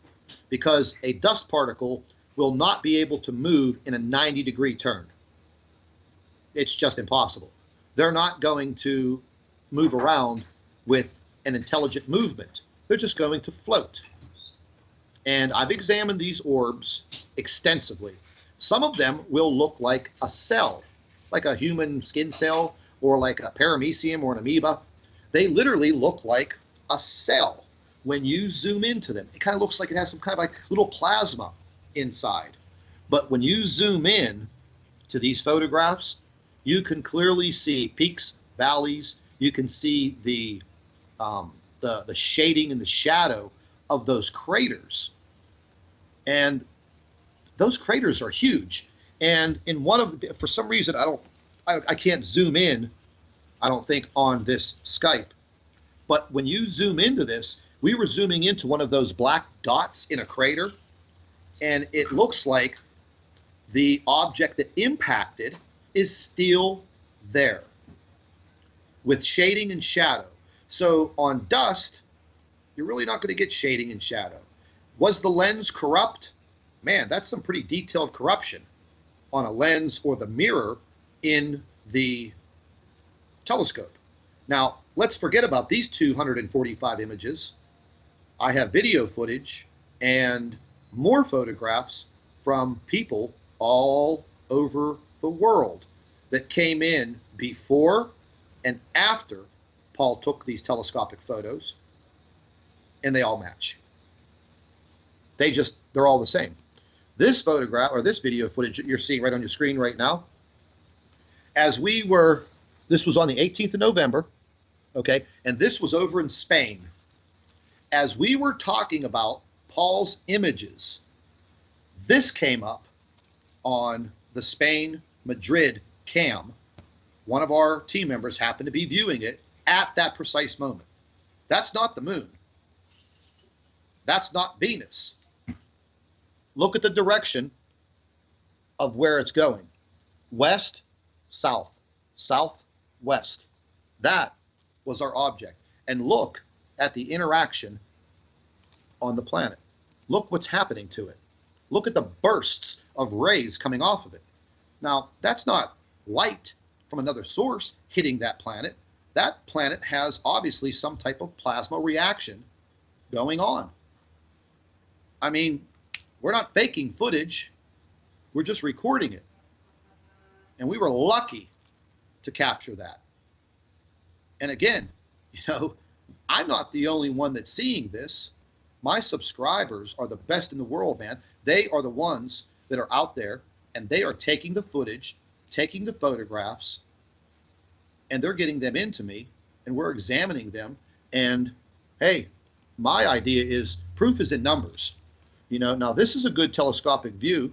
because a dust particle will not be able to move in a 90-degree turn. It's just impossible. They're not going to move around with an intelligent movement. They're just going to float. And I've examined these orbs extensively. Some of them will look like a cell, like a human skin cell, or like a paramecium or an amoeba. They literally look like a cell when you zoom into them. It kind of looks like it has some kind of like little plasma inside. But when you zoom in to these photographs, you can clearly see peaks, valleys. You can see the shading and the shadow of those craters. And those craters are huge. And in one of the, for some reason, I can't zoom in, I don't think, on this Skype. But when you zoom into this, we were zooming into one of those black dots in a crater, and it looks like the object that impacted is still there with shading and shadow. So on dust, you're really not going to get shading and shadow. Was the lens corrupt? Man, that's some pretty detailed corruption on a lens or the mirror in the telescope. Now, let's forget about these 245 images. I have video footage and more photographs from people all over the world that came in before and after Paul took these telescopic photos, and they all match. They're all the same. This photograph, or this video footage that you're seeing right on your screen right now, this was on the 18th of November, okay, and this was over in Spain. As we were talking about Paul's images, this came up on the Spain Madrid cam. One of our team members happened to be viewing it at that precise moment. That's not the moon. That's not Venus. Look at the direction of where it's going. West, south, southwest. That was our object. And look at the interaction on the planet. Look what's happening to it. Look at the bursts of rays coming off of it. Now, that's not light from another source hitting that planet. That planet has obviously some type of plasma reaction going on. I mean, we're not faking footage. We're just recording it. And we were lucky to capture that. And again, I'm not the only one that's seeing this. My subscribers are the best in the world, man. They are the ones that are out there, and they are taking the footage, taking the photographs, and they're getting them into me, and we're examining them. And hey, my idea is proof is in numbers. Now this is a good telescopic view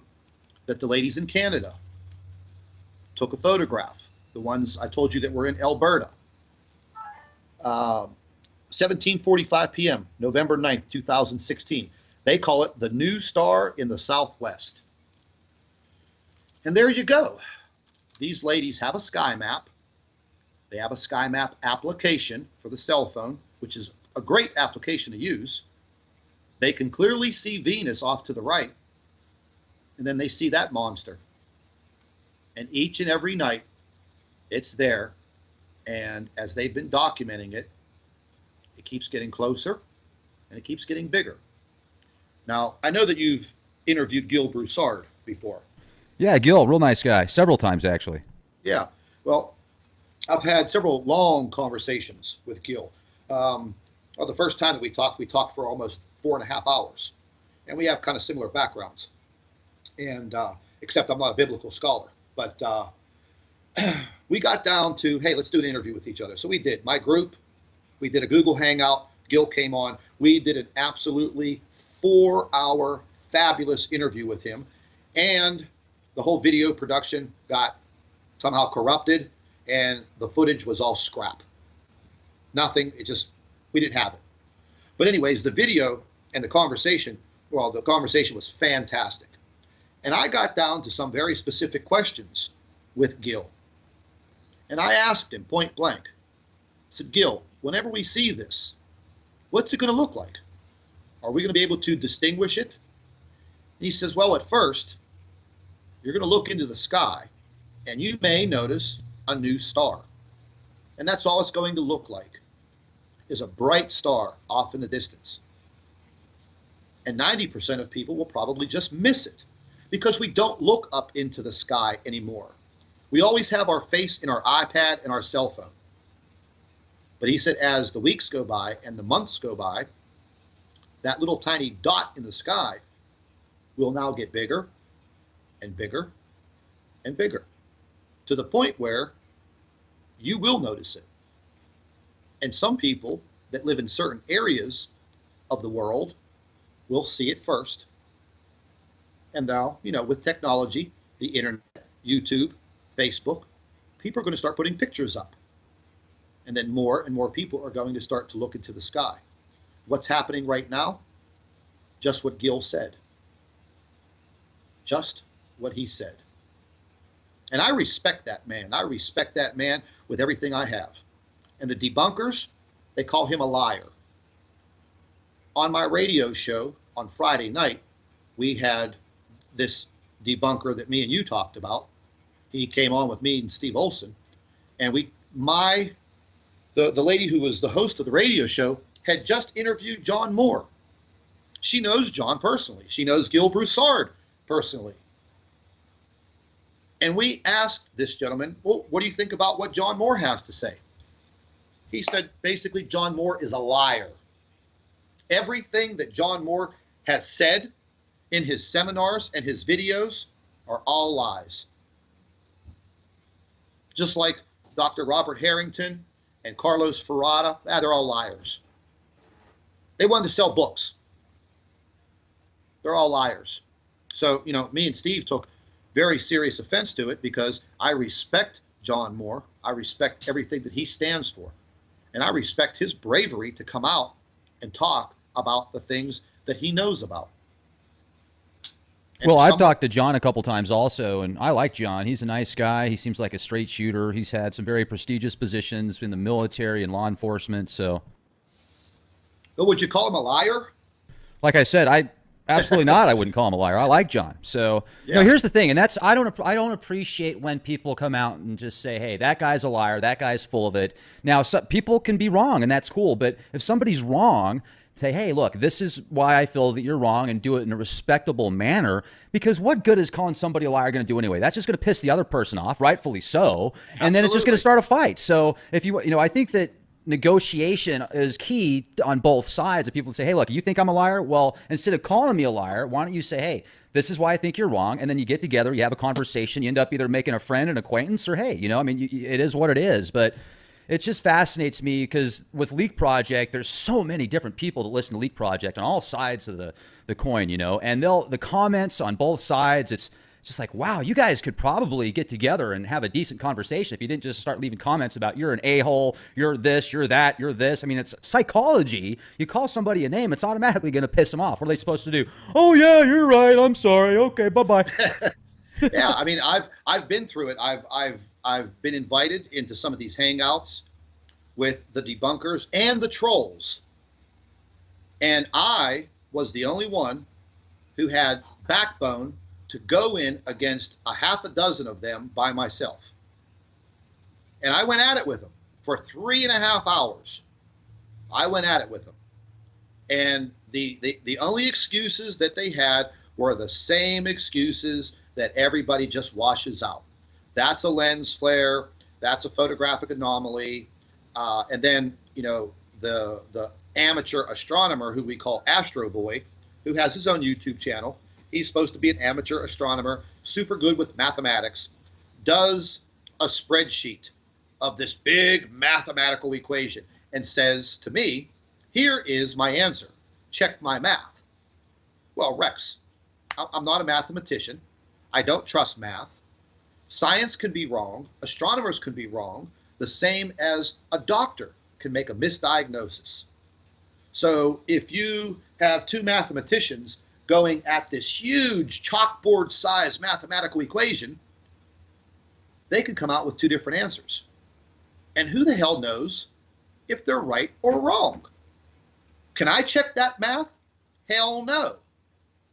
that the ladies in Canada took a photograph. The ones I told you that were in Alberta. 17:45 p.m., November 9th, 2016. They call it the new star in the southwest. And there you go. These ladies have a sky map. They have a sky map application for the cell phone, which is a great application to use. They can clearly see Venus off to the right, and then they see that monster. And each and every night, it's there. And as they've been documenting it, it keeps getting closer, and it keeps getting bigger. Now, I know that you've interviewed Gil Broussard before. Yeah, Gil, real nice guy. Several times, actually. Yeah. Well, I've had several long conversations with Gil. The first time that we talked for almost 4.5 hours. And we have kind of similar backgrounds. And except I'm not a biblical scholar. But we got down to, hey, let's do an interview with each other. So we did. My group, we did a Google Hangout. Gil came on. We did an absolutely 4-hour fabulous interview with him. And the whole video production got somehow corrupted, and the footage was all scrap. Nothing. We didn't have it. But anyways, the video and the conversation was fantastic. And I got down to some very specific questions with Gil. And I asked him point blank, I said, Gil, whenever we see this, what's it going to look like? Are we going to be able to distinguish it? And he says, well, at first, you're going to look into the sky, and you may notice a new star. And that's all it's going to look like, is a bright star off in the distance. And 90% of people will probably just miss it because we don't look up into the sky anymore. We always have our face in our iPad and our cell phone. But he said as the weeks go by and the months go by, that little tiny dot in the sky will now get bigger and bigger and bigger, to the point where you will notice it. And some people that live in certain areas of the world will see it first. And now, with technology, the internet, YouTube, Facebook, people are going to start putting pictures up. And then more and more people are going to start to look into the sky. What's happening right now? Just what Gil said. Just what he said. And I respect that man. I respect that man with everything I have. And the debunkers, they call him a liar. On my radio show on Friday night, we had this debunker that me and you talked about. He came on with me and Steve Olson. And the lady who was the host of the radio show had just interviewed John Moore. She knows John personally. She knows Gil Broussard personally. And we asked this gentleman, well, what do you think about what John Moore has to say? He said, basically, John Moore is a liar. Everything that John Moore has said in his seminars and his videos are all lies. Just like Dr. Robert Harrington and Carlos Ferrata, they're all liars. They wanted to sell books. They're all liars. So, me and Steve took very serious offense to it because I respect John Moore. I respect everything that he stands for. And I respect his bravery to come out and talk about the things that he knows about. And well, I've talked to John a couple times also, and I like John. He's a nice guy. He seems like a straight shooter. He's had some very prestigious positions in the military and law enforcement. So, but would you call him a liar? Like I said, absolutely not. I wouldn't call him a liar. I like John. So, yeah. Here's the thing, and that's I don't appreciate when people come out and just say, "Hey, that guy's a liar. That guy's full of it." Now, people can be wrong, and that's cool. But if somebody's wrong, say, "Hey, look, this is why I feel that you're wrong," and do it in a respectable manner. Because what good is calling somebody a liar going to do anyway? That's just going to piss the other person off, rightfully so, and then it's just going to start a fight. So, if I think that negotiation is key on both sides. Of people say, hey, look, you think I'm a liar? Well, instead of calling me a liar, why don't you say, hey, this is why I think you're wrong. And then you get together, you have a conversation, you end up either making a friend, an acquaintance, or hey, I mean, it is what it is. But it just fascinates me because with Leak Project, there's so many different people that listen to Leak Project on all sides of the coin, and the comments on both sides, it's just like, wow, you guys could probably get together and have a decent conversation if you didn't just start leaving comments about you're an a-hole, you're this, you're that, you're this. I mean, it's psychology. You call somebody a name, it's automatically going to piss them off. What are they supposed to do? Oh yeah, you're right. I'm sorry. Okay, bye-bye. Yeah, I mean, I've been through it. I've been invited into some of these hangouts with the debunkers and the trolls, and I was the only one who had backbone to go in against a half a dozen of them by myself. And I went at it with them for 3.5 hours. I went at it with them. And the only excuses that they had were the same excuses that everybody just washes out. That's a lens flare. That's a photographic anomaly. And then, the amateur astronomer who we call Astro Boy, who has his own YouTube channel. He's supposed to be an amateur astronomer, super good with mathematics, does a spreadsheet of this big mathematical equation and says to me, here is my answer. Check my math. Well, Rex, I'm not a mathematician. I don't trust math. Science can be wrong. Astronomers can be wrong, the same as a doctor can make a misdiagnosis. So if you have two mathematicians going at this huge chalkboard-sized mathematical equation, they can come out with two different answers. And who the hell knows if they're right or wrong? Can I check that math? Hell no.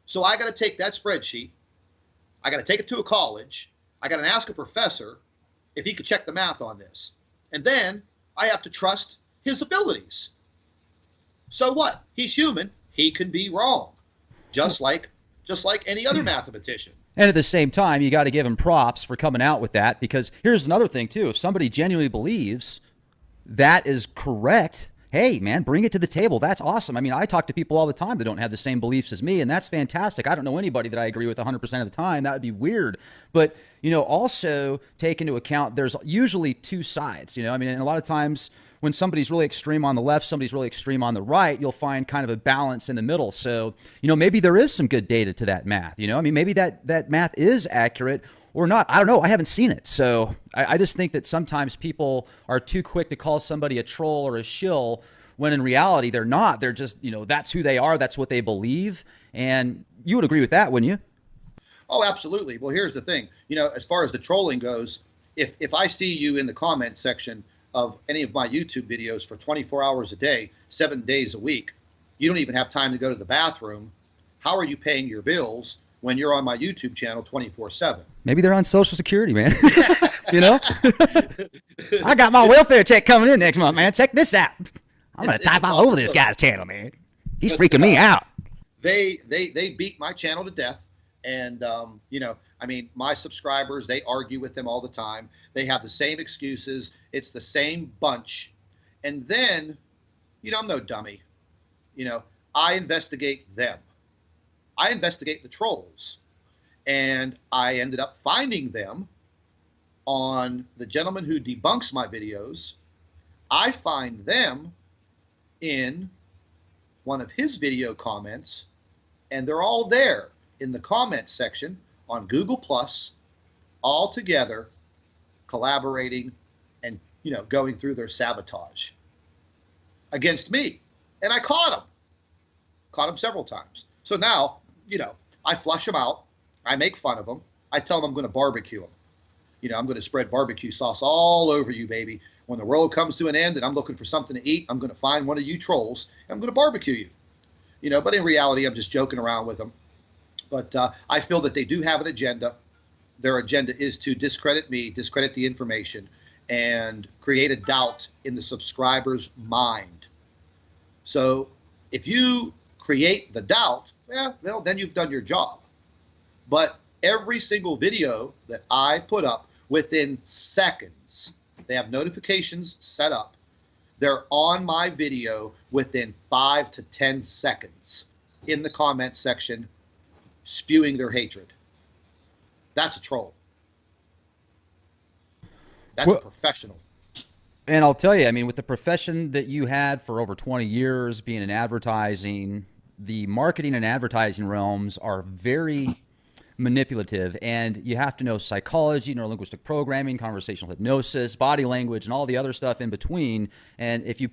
So I got to take that spreadsheet. I got to take it to a college. I got to ask a professor if he could check the math on this. And then I have to trust his abilities. So what? He's human. He can be wrong. Just like any other mathematician. And at the same time, you got to give him props for coming out with that, because here's another thing too. If somebody genuinely believes that is correct, hey man, bring it to the table. That's awesome. I mean, I talk to people all the time that don't have the same beliefs as me, and that's fantastic. I don't know anybody that I agree with 100% of the time. That would be weird. But, also take into account there's usually two sides, I mean, and a lot of times when somebody's really extreme on the left, somebody's really extreme on the right, you'll find kind of a balance in the middle. So, maybe there is some good data to that math, I mean, maybe that math is accurate or not. I don't know. I haven't seen it. So I just think that sometimes people are too quick to call somebody a troll or a shill when in reality they're not. They're just, that's who they are. That's what they believe. And you would agree with that, wouldn't you? Oh, absolutely. Well, here's the thing. As far as the trolling goes, if I see you in the comment section of any of my YouTube videos for 24 hours a day, 7 days a week, you don't even have time to go to the bathroom. How are you paying your bills when you're on my YouTube channel 24/7? Maybe they're on Social Security, man. I got my welfare check coming in next month, man. Check this out. I'm going to type all over this guy's channel, man. He's freaking me out. They beat my channel to death. And, I mean, my subscribers, they argue with them all the time. They have the same excuses. It's the same bunch. And then, I'm no dummy. I investigate them. I investigate the trolls. And I ended up finding them on the gentleman who debunks my videos. I find them in one of his video comments, and they're all there in the comment section on Google Plus, all together, collaborating and, going through their sabotage against me. And I caught them several times. So now, I flush them out. I make fun of them. I tell them I'm going to barbecue them. I'm going to spread barbecue sauce all over you, baby. When the world comes to an end and I'm looking for something to eat, I'm going to find one of you trolls and I'm going to barbecue you. But in reality, I'm just joking around with them. But I feel that they do have an agenda. Their agenda is to discredit me, discredit the information, and create a doubt in the subscriber's mind. So if you create the doubt, well, then you've done your job. But every single video that I put up, within seconds, they have notifications set up. They're on my video within 5 to 10 seconds in the comment section, spewing their hatred. That's a troll. That's a professional. And I'll tell you, I mean, with the profession that you had for over 20 years, being in advertising, the marketing and advertising realms are very manipulative, and you have to know psychology, neurolinguistic programming, conversational hypnosis, body language, and all the other stuff in between. And if you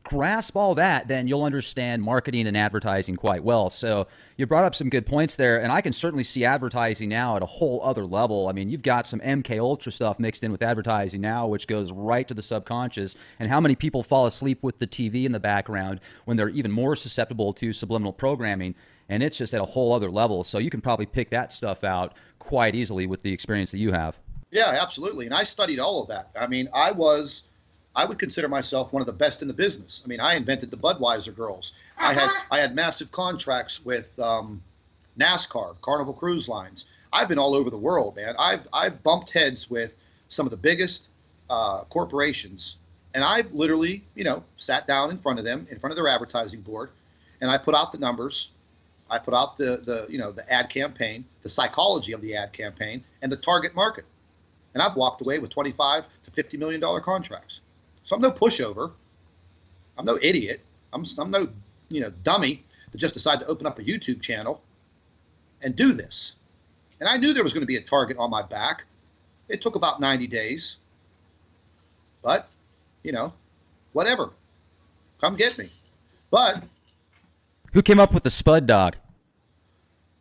grasp all that, then you'll understand marketing and advertising quite well. So you brought up some good points there, and I can certainly see advertising now at a whole other level. I mean, you've got some MK Ultra stuff mixed in with advertising now, which goes right to the subconscious. And how many people fall asleep with the TV in the background when they're even more susceptible to subliminal programming? And it's just at a whole other level. So you can probably pick that stuff out quite easily with the experience that you have. Yeah, absolutely. And I studied all of that. I mean, I would consider myself one of the best in the business. I mean, I invented the Budweiser girls. I had massive contracts with NASCAR, Carnival Cruise Lines. I've been all over the world, man. I've bumped heads with some of the biggest corporations, and I've literally, sat down in front of them, in front of their advertising board, and I put out the numbers. I put out the ad campaign, the psychology of the ad campaign, and the target market. And I've walked away with $25 to $50 million contracts. So I'm no pushover. I'm no idiot. I'm no, dummy that just decided to open up a YouTube channel and do this. And I knew there was going to be a target on my back. It took about 90 days. But, whatever. Come get me. But Who came up with the Spud Dog?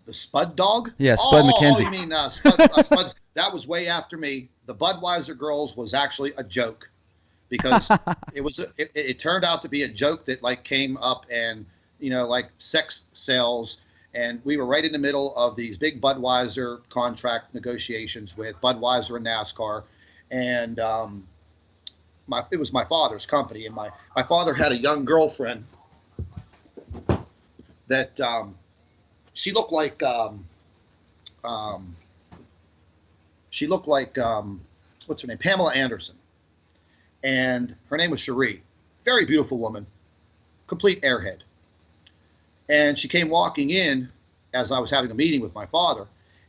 the Spud Dog? Yeah, Spud McKenzie. Oh, you mean Spud's? That was way after me. The Budweiser girls was actually a joke, because it turned out to be a joke that came up, and sex sales, and we were right in the middle of these big Budweiser contract negotiations with Budweiser and NASCAR, and it was my father's company, and my father had a young girlfriend that she looked like what's her name, Pamela Anderson, and her name was Cherie. Very beautiful woman, complete airhead. And she came walking in as I was having a meeting with my father,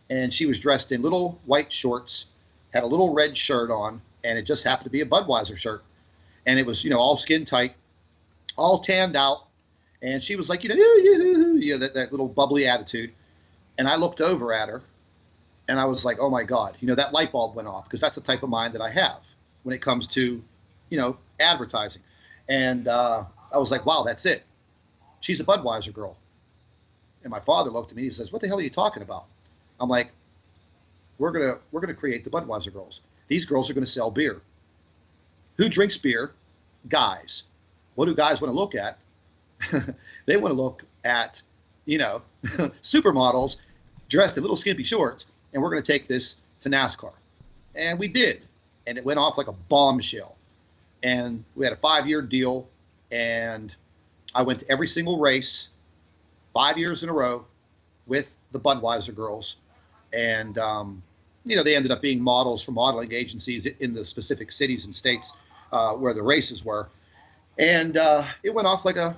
and she was dressed in little white shorts, had a little red shirt on, and it just happened to be a Budweiser shirt, and it was all skin tight, all tanned out. And she was like, that little bubbly attitude. And I looked over at her, and I was like, oh my God, that light bulb went off, because that's the type of mind that I have when it comes to, advertising. And I was like, wow, that's it. She's a Budweiser girl. And my father looked at me, he says, what the hell are you talking about? I'm like, we're gonna create the Budweiser girls. These girls are gonna sell beer. Who drinks beer? Guys. What do guys want to look at? They want to look at, supermodels dressed in little skimpy shorts, and we're going to take this to NASCAR. And we did, and it went off like a bombshell. And we had a 5-year deal, and I went to every single race 5 years in a row with the Budweiser girls. And, they ended up being models for modeling agencies in the specific cities and states where the races were. And it went off like a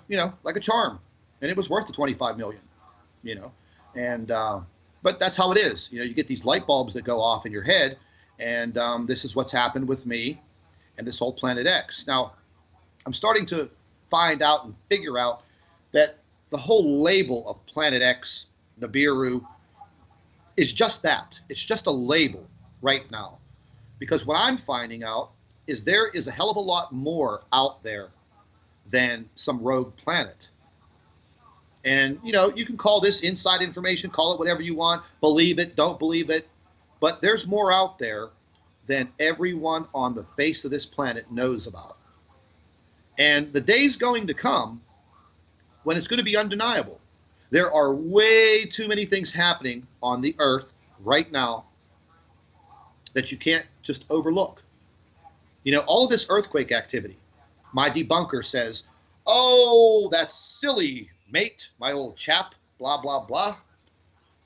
charm, and it was worth the $25 million, and but that's how it is. You get these light bulbs that go off in your head, and this is what's happened with me and this whole Planet X. Now, I'm starting to find out and figure out that the whole label of Planet X, Nibiru, is just that. It's just a label right now, because what I'm finding out is there is a hell of a lot more out there than some rogue planet. And, you can call this inside information, call it whatever you want, believe it, don't believe it, but there's more out there than everyone on the face of this planet knows about. And the day's going to come when it's going to be undeniable. There are way too many things happening on the earth right now that you can't just overlook. All of this earthquake activity. My debunker says, oh, that's silly, mate, my old chap, blah, blah, blah.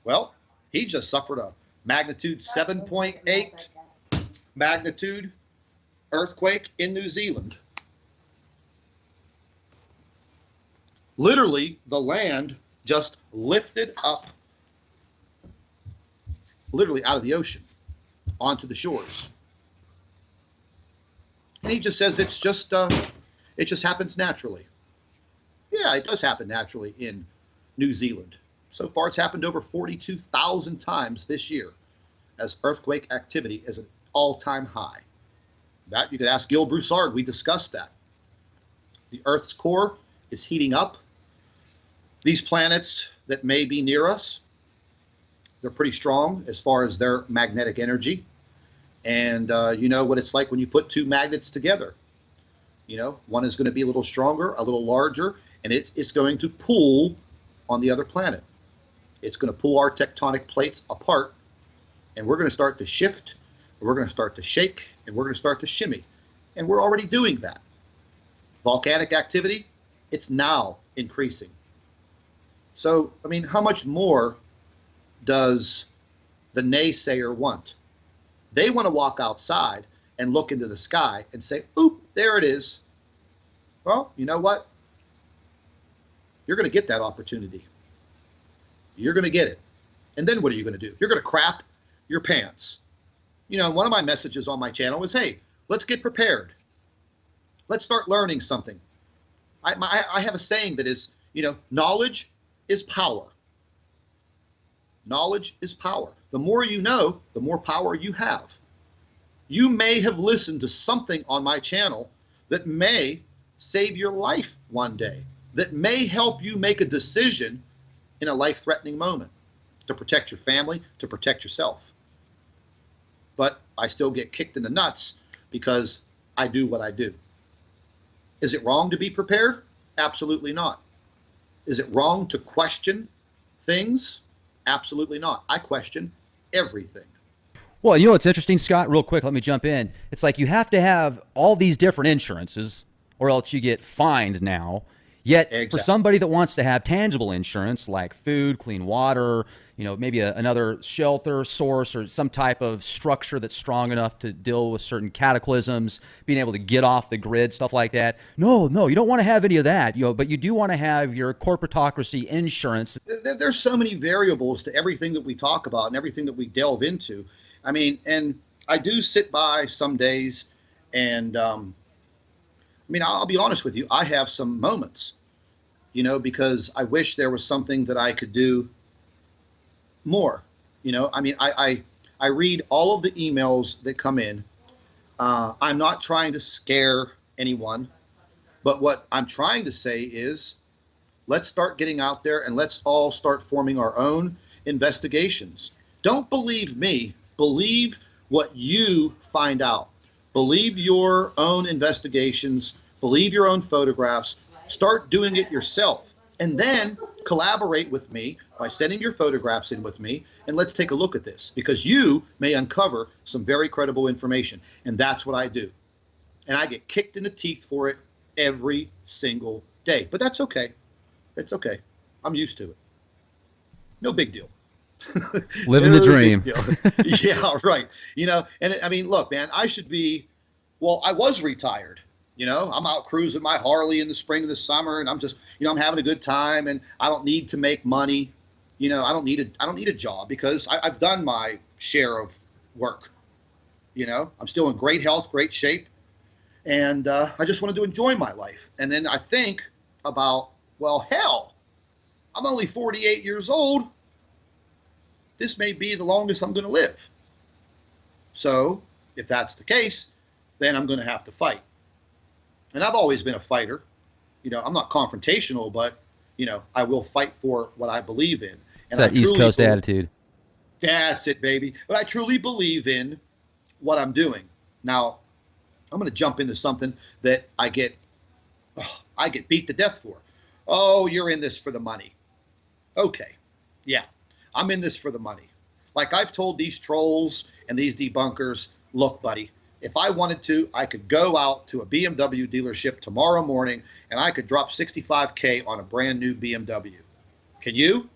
Well, he just suffered a magnitude 7.8 magnitude earthquake in New Zealand. Literally, the land just lifted up, literally out of the ocean onto the shores. And he just says it just happens naturally. Yeah, it does happen naturally in New Zealand. So far, it's happened over 42,000 times this year, as earthquake activity is an all-time high. That you could ask Gil Broussard. We discussed that. The Earth's core is heating up. These planets that may be near us, they're pretty strong as far as their magnetic energy. And you know what it's like when you put two magnets together. You know, one is going to be a little stronger, a little larger, and it's going to pull on the other planet. It's going to pull our tectonic plates apart, and we're going to start to shift, we're going to start to shake, and we're going to start to shimmy. And we're already doing that. Volcanic activity, it's now increasing. So, I mean, how much more does the naysayer want? They want to walk outside and look into the sky and say, oop, there it is. Well, you know what? You're going to get that opportunity. You're going to get it. And then what are you going to do? You're going to crap your pants. You know, one of my messages on my channel was, hey, let's get prepared. Let's start learning something. I have a saying that is, you know, knowledge is power. Knowledge is power. The more you know, the more power you have. You may have listened to something on my channel that may save your life one day, that may help you make a decision in a life-threatening moment to protect your family, to protect yourself. But I still get kicked in the nuts because I do what I do. Is it wrong to be prepared? Absolutely not. Is it wrong to question things? Absolutely not. I question everything. Well, you know what's interesting, Scott? Real quick, let me jump in. It's like you have to have all these different insurances or else you get fined now. Yet Exactly. for somebody that wants to have tangible insurance like food, clean water, you know, maybe another shelter source or some type of structure that's strong enough to deal with certain cataclysms, being able to get off the grid, stuff like that. No, you don't want to have any of that, you know, but you do want to have your corporatocracy insurance. There's so many variables to everything that we talk about and everything that we delve into. I mean, and I do sit by some days and, I mean, I'll be honest with you, I have some moments, you know, because I wish there was something that I could do more. You know, I mean, I read all of the emails that come in. I'm not trying to scare anyone, but what I'm trying to say is let's start getting out there and let's all start forming our own investigations. Don't believe me. Believe what you find out. Believe your own investigations. Believe your own photographs. Start doing it yourself. And then collaborate with me by sending your photographs in with me, and let's take a look at this, because you may uncover some very credible information. And that's what I do. And I get kicked in the teeth for it every single day. But that's okay. It's okay. I'm used to it. No big deal. Living the dream. Yeah, right. You know, and I mean, look, man, I should be, well, I was retired. You know, I'm out cruising my Harley in the spring and the summer, and I'm just, you know, I'm having a good time, and I don't need to make money. You know, I don't need a job because I've done my share of work. You know, I'm still in great health, great shape, and I just wanted to enjoy my life. And then I think about, well, hell, I'm only 48 years old. This may be the longest I'm going to live. So if that's the case, then I'm going to have to fight. And I've always been a fighter. You know, I'm not confrontational, but, you know, I will fight for what I believe in. And It's that East Coast attitude. That's it, baby. But I truly believe in what I'm doing. Now, I'm going to jump into something that I get beat to death for. Oh, you're in this for the money. Okay. Yeah, I'm in this for the money. Like I've told these trolls and these debunkers, look, buddy, if I wanted to, I could go out to a BMW dealership tomorrow morning and I could drop $65K on a brand new BMW. Can you?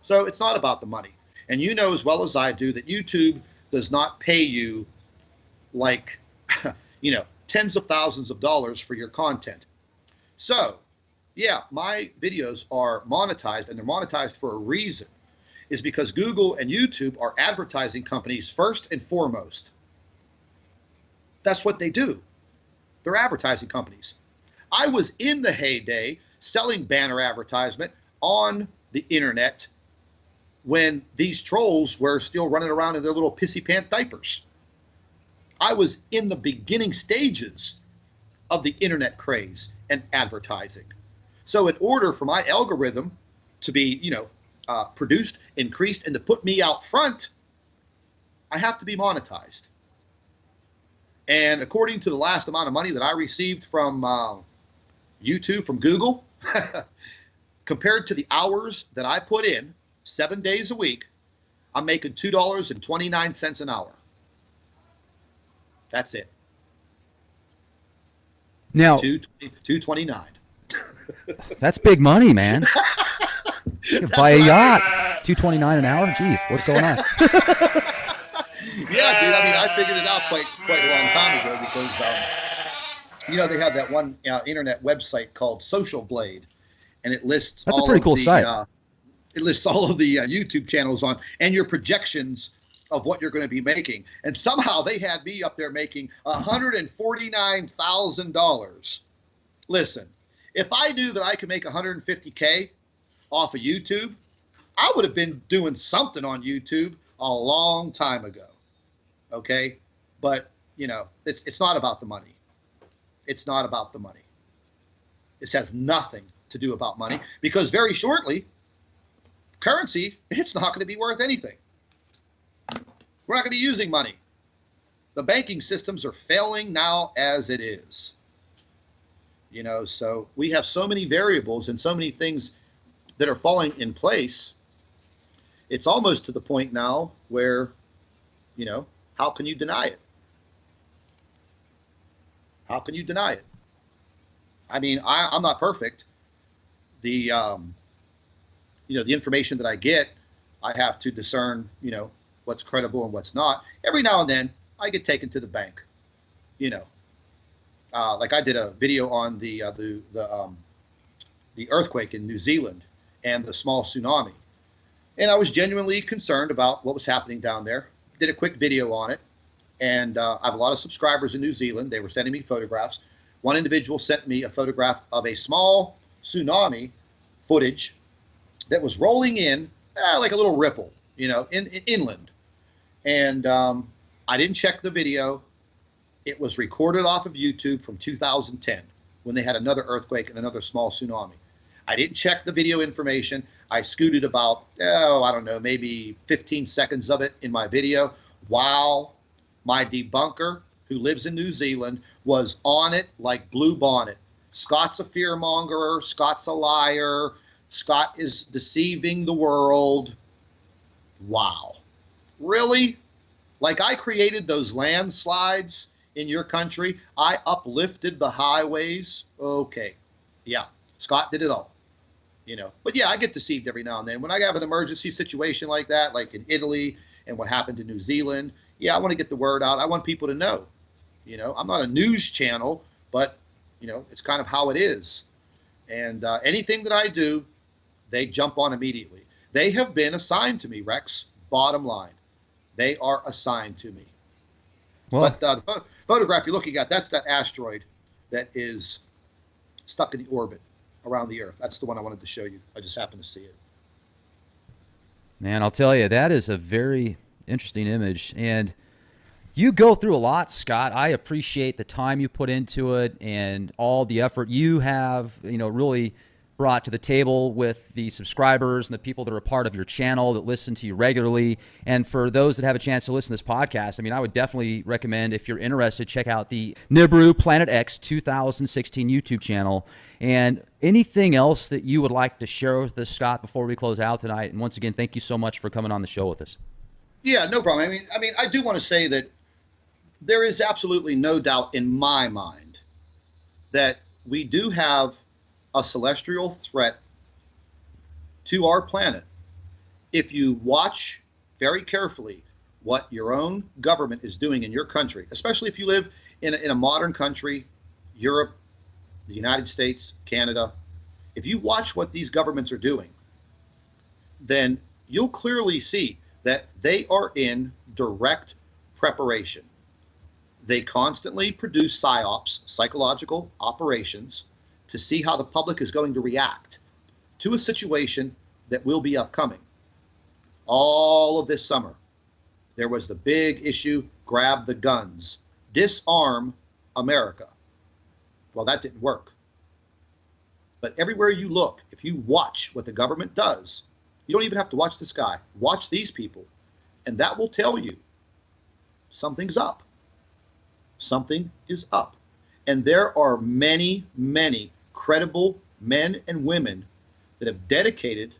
So it's not about the money. And you know as well as I do that YouTube does not pay you like, you know, tens of thousands of dollars for your content. So Yeah, my videos are monetized, and they're monetized for a reason, is because Google and YouTube are advertising companies first and foremost. That's what they do. They're advertising companies. I was in the heyday selling banner advertisement on the internet when these trolls were still running around in their little pissy pant diapers. I was in the beginning stages of the internet craze and advertising. So in order for my algorithm to be, produced, increased, and to put me out front, I have to be monetized. And according to the last amount of money that I received from YouTube, from Google, compared to the hours that I put in, 7 days a week, I'm making $2.29 an hour. That's it. Now, $2.29. that's big money, man. You can buy a yacht. $2.29 an hour. Jeez, what's going on? Yeah, dude. I mean, I figured it out quite a long time ago because, they have that one internet website called Social Blade, and it lists That's a pretty cool site. It lists all of the YouTube channels on and your projections of what you're going to be making. And somehow they had me up there making $149,000. Listen, if I knew that I could make $150K off of YouTube, I would have been doing something on YouTube a long time ago. Okay? But, it's not about the money. It's not about the money. This has nothing to do about money because very shortly, currency, it's not going to be worth anything. We're not going to be using money. The banking systems are failing now as it is. So we have so many variables and so many things that are falling in place. It's almost to the point now where, how can you deny it? How can you deny it? I mean, I'm not perfect. The information that I get, I have to discern, what's credible and what's not. Every now and then, I get taken to the bank. Like I did a video on the earthquake in New Zealand and the small tsunami, and I was genuinely concerned about what was happening down there. Did a quick video on it, and I have a lot of subscribers in New Zealand. They were sending me photographs. One individual sent me a photograph of a small tsunami footage that was rolling in like a little ripple, inland. And I didn't check the video. It was recorded off of YouTube from 2010 when they had another earthquake and another small tsunami. I didn't check the video information. I scooted about, maybe 15 seconds of it in my video while my debunker, who lives in New Zealand, was on it like blue bonnet. Scott's a fearmonger. Scott's a liar. Scott is deceiving the world. Wow. Really? Like I created those landslides in your country. I uplifted the highways. Okay. Yeah. Scott did it all. But yeah, I get deceived every now and then. When I have an emergency situation like that, like in Italy and what happened in New Zealand, yeah, I want to get the word out. I want people to know. I'm not a news channel, but, it's kind of how it is. And anything that I do, they jump on immediately. They have been assigned to me, Rex, bottom line. They are assigned to me. Well, but the photograph you're looking at, that's that asteroid that is stuck in the orbit around the Earth. That's the one I wanted to show you. I just happened to see it. Man, I'll tell you, that is a very interesting image. And you go through a lot, Scott. I appreciate the time you put into it and all the effort you have, really brought to the table with the subscribers and the people that are a part of your channel that listen to you regularly. And for those that have a chance to listen to this podcast, I would definitely recommend, if you're interested, check out the Nibiru Planet X 2016 YouTube channel. And anything else that you would like to share with us, Scott, before we close out tonight? And once again, thank you so much for coming on the show with us. Yeah, no problem. I do want to say that there is absolutely no doubt in my mind that we do have a celestial threat to our planet. If you watch very carefully what your own government is doing in your country, especially if you live in a modern country, Europe, the United States, Canada, If you watch what these governments are doing, then you'll clearly see that they are in direct preparation. They constantly produce psyops, psychological operations, to see how the public is going to react to a situation that will be upcoming. All of this summer, there was the big issue, grab the guns, disarm America. Well, that didn't work. But everywhere you look, if you watch what the government does, you don't even have to watch this guy. Watch these people, and that will tell you something's up. Something is up. And there are many, many credible men and women that have dedicated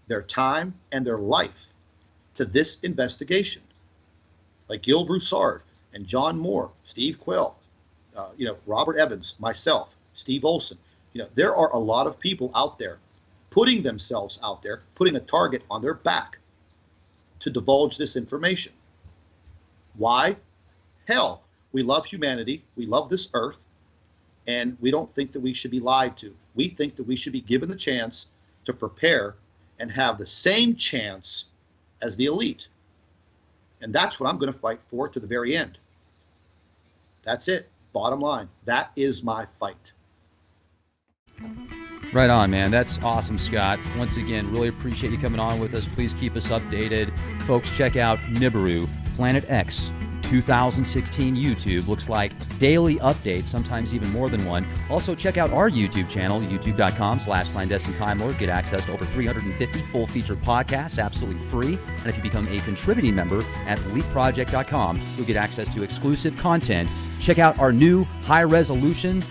their time and their life to this investigation, like Gil Broussard and John Moore, Steve Quill, Robert Evans, myself, Steve Olson. There are a lot of people out there putting themselves out there, putting a target on their back to divulge this information. Why? Hell, we love humanity, we love this earth, and we don't think that we should be lied to. We think that we should be given the chance to prepare and have the same chance as the elite. And that's what I'm going to fight for to the very end. That's it. Bottom line. That is my fight. Right on, man. That's awesome, Scott. Once again, really appreciate you coming on with us. Please keep us updated. Folks, check out Nibiru, Planet X 2016 YouTube. Looks like daily updates, sometimes even more than one. Also, check out our YouTube channel, youtube.com/clandestine time lord. Get access to over 350 full-featured podcasts, absolutely free. And if you become a contributing member at leapproject.com, you'll get access to exclusive content. Check out our new high-resolution,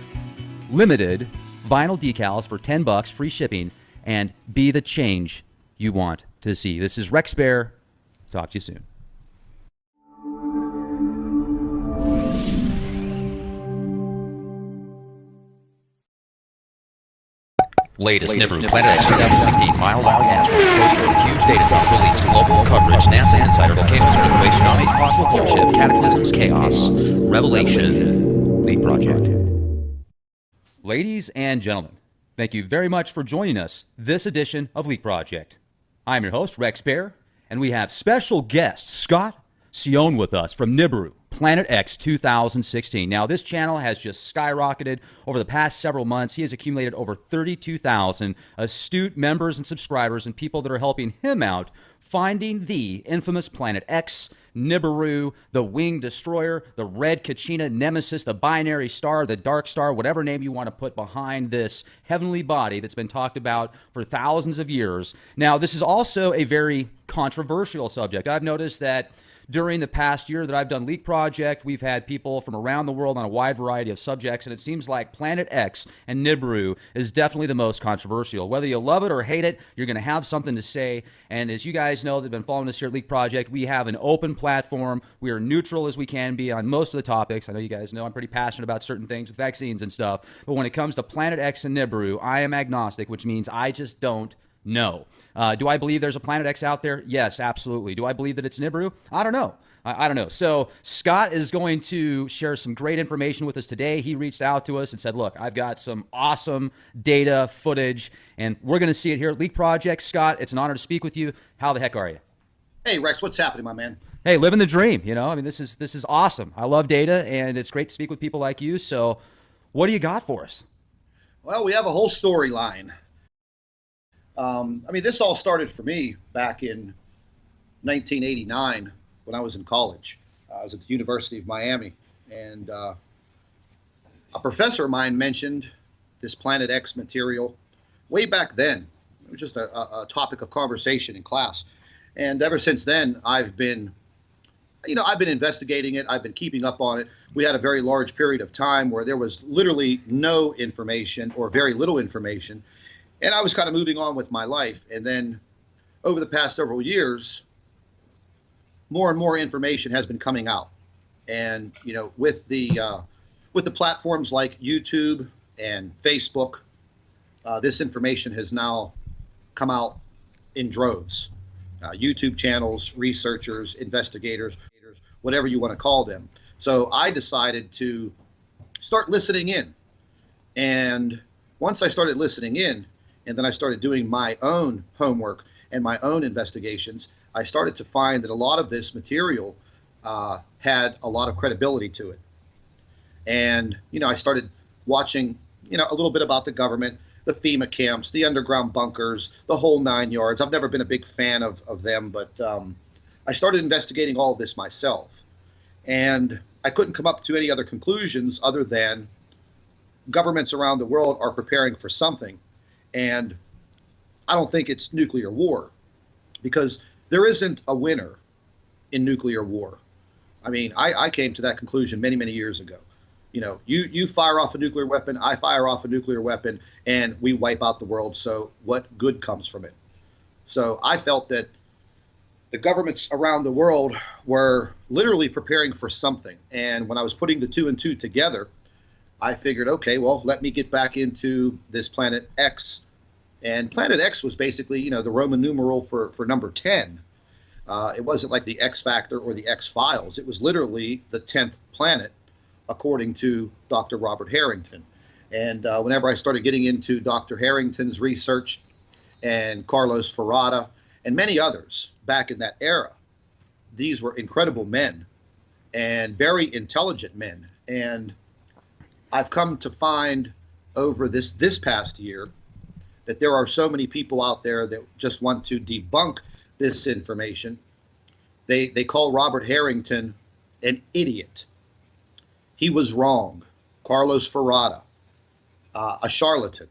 limited vinyl decals for $10, free shipping, and be the change you want to see. This is Rex Baer. Talk to you soon. Latest Nibiru Planet X 2016 Mile Valley asteroid poster with huge data dump released. Global coverage. NASA Insider. Volcanoes. Earthquakes. Tsunamis. Possible pole shift. Cataclysms. Chaos. Revelation. Leap Project. Ladies and gentlemen, thank you very much for joining us this edition of Leak Project. I'm your host, Rex Baer, and we have special guest Scott Sion with us from Nibiru, Planet X 2016. Now, this channel has just skyrocketed over the past several months. He has accumulated over 32,000 astute members and subscribers and people that are helping him out finding the infamous Planet X, Nibiru, the Winged Destroyer, the Red Kachina Nemesis, the Binary Star, the Dark Star, whatever name you want to put behind this heavenly body that's been talked about for thousands of years. Now, this is also a very controversial subject. I've noticed that during the past year that I've done Leak Project, we've had people from around the world on a wide variety of subjects, and it seems like Planet X and Nibiru is definitely the most controversial. Whether you love it or hate it, you're going to have something to say. And as you guys know that have been following us here at Leak Project, we have an open platform. We are neutral as we can be on most of the topics. I know you guys know I'm pretty passionate about certain things with vaccines and stuff. But when it comes to Planet X and Nibiru, I am agnostic, which means I just don't know. Do I believe there's a Planet X out there? Yes, absolutely. Do I believe that it's Nibiru? I don't know. I don't know. So Scott is going to share some great information with us today. He reached out to us and said, look, I've got some awesome data, footage, and we're going to see it here at Leak Project. Scott, it's an honor to speak with you. How the heck are you? Hey, Rex, what's happening, my man? Hey, living the dream. I mean, this is awesome. I love data, and it's great to speak with people like you. So what do you got for us? Well, we have a whole storyline. This all started for me back in 1989 when I was in college. I was at the University of Miami, and a professor of mine mentioned this Planet X material way back then. It was just a topic of conversation in class. And ever since then, I've been investigating it. I've been keeping up on it. We had a very large period of time where there was literally no information or very little information. And I was kind of moving on with my life. And then over the past several years, more and more information has been coming out. And, with the platforms like YouTube and Facebook, this information has now come out in droves. YouTube channels, researchers, investigators, whatever you want to call them. So I decided to start listening in. And once I started listening in, and then I started doing my own homework and my own investigations, I started to find that a lot of this material had a lot of credibility to it. And, I started watching, a little bit about the government, the FEMA camps, the underground bunkers, the whole 9 yards. I've never been a big fan of them, but I started investigating all of this myself. And I couldn't come up to any other conclusions other than governments around the world are preparing for something. And I don't think it's nuclear war, because there isn't a winner in nuclear war. I mean, I came to that conclusion many, many years ago. You fire off a nuclear weapon, I fire off a nuclear weapon, and we wipe out the world. So what good comes from it? So I felt that the governments around the world were literally preparing for something. And when I was putting the two and two together, I figured, okay, well, let me get back into this Planet X. And Planet X was basically, the Roman numeral for number 10. It wasn't like the X Factor or the X Files. It was literally the 10th planet, according to Dr. Robert Harrington. And whenever I started getting into Dr. Harrington's research and Carlos Ferrata and many others back in that era, these were incredible men and very intelligent men. And I've come to find over this past year that there are so many people out there that just want to debunk this information. They call Robert Harrington an idiot. He was wrong. Carlos Ferrata, a charlatan,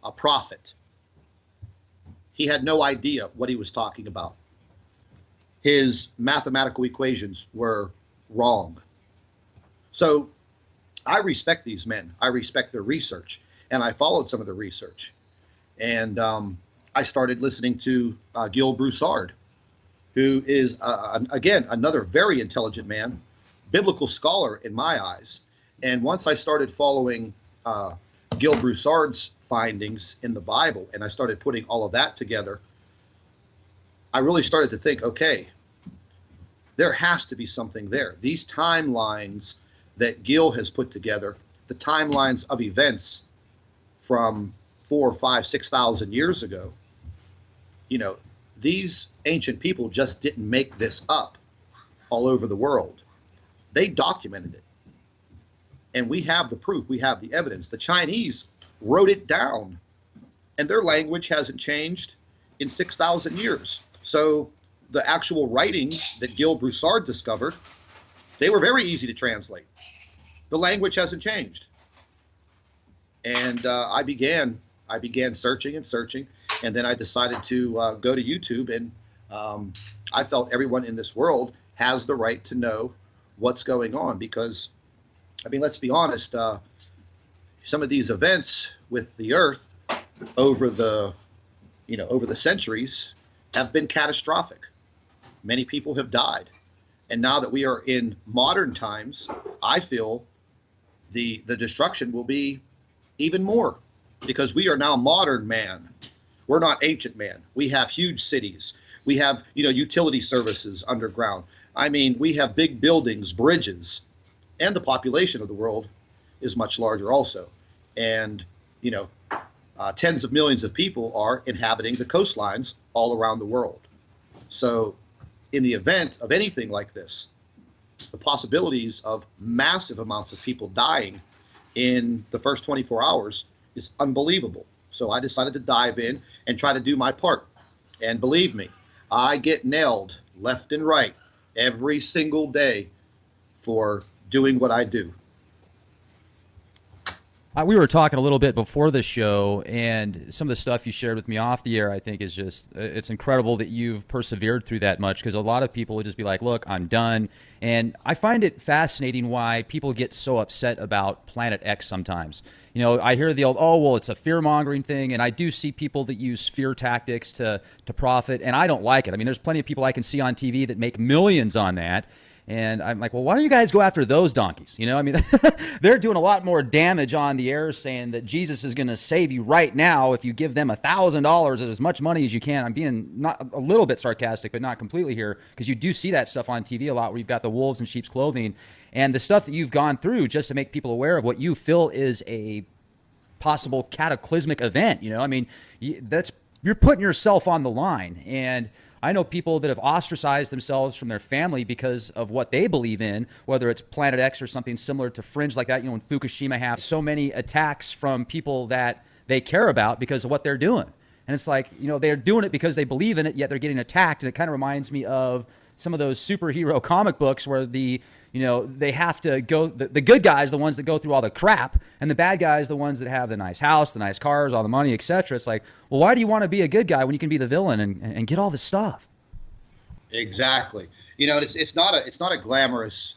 a prophet. He had no idea what he was talking about. His mathematical equations were wrong. So I respect these men. I respect their research, and I followed some of the research. And I started listening to Gil Broussard, who is, again, another very intelligent man, biblical scholar in my eyes. And once I started following Gil Broussard's findings in the Bible, and I started putting all of that together, I really started to think, okay, there has to be something there. These timelines that Gil has put together, the timelines of events from 4,000, 5,000, 6,000 years ago, these ancient people just didn't make this up all over the world. They documented it. And we have the proof. We have the evidence. The Chinese wrote it down, and their language hasn't changed in 6,000 years. So the actual writings that Gil Broussard discovered, they were very easy to translate. The language hasn't changed. And I began searching and searching, and then I decided to go to YouTube, and I felt everyone in this world has the right to know what's going on, because, I mean, let's be honest, some of these events with the Earth over the centuries have been catastrophic. Many people have died. And now that we are in modern times, I feel the destruction will be even more, because we are now modern man. We're not ancient man. We have huge cities. We have, utility services underground. I mean, we have big buildings, bridges, and the population of the world is much larger also. And, tens of millions of people are inhabiting the coastlines all around the world. So in the event of anything like this, the possibilities of massive amounts of people dying in the first 24 hours is unbelievable. So I decided to dive in and try to do my part. And believe me, I get nailed left and right every single day for doing what I do. We were talking a little bit before the show, and some of the stuff you shared with me off the air, I think, is just, it's incredible that you've persevered through that much, because a lot of people would just be like, look, I'm done. And I find it fascinating why people get so upset about Planet X sometimes. I hear the old, oh, well, it's a fear-mongering thing, and I do see people that use fear tactics to profit, and I don't like it. I mean, there's plenty of people I can see on TV that make millions on that. And I'm like, well, why don't you guys go after those donkeys? I mean, they're doing a lot more damage on the air, saying that Jesus is going to save you right now if you give them $1,000 as much money as you can. I'm being not a little bit sarcastic, but not completely here, because you do see that stuff on TV a lot, where you've got the wolves in sheep's clothing, and the stuff that you've gone through just to make people aware of what you feel is a possible cataclysmic event. You know, I mean, you're putting yourself on the line. And I know people that have ostracized themselves from their family because of what they believe in, whether it's Planet X or something similar to Fringe like that. You know, when Fukushima happened, so many attacks from people that they care about because of what they're doing. And it's like, you know, they're doing it because they believe in it, yet they're getting attacked. And it kind of reminds me of some of those superhero comic books where they have to go, the good guys, the ones that go through all the crap, and the bad guys, the ones that have the nice house, the nice cars, all the money, etc. It's like, well, why do you want to be a good guy when you can be the villain and get all this stuff? Exactly. You know, it's not a glamorous,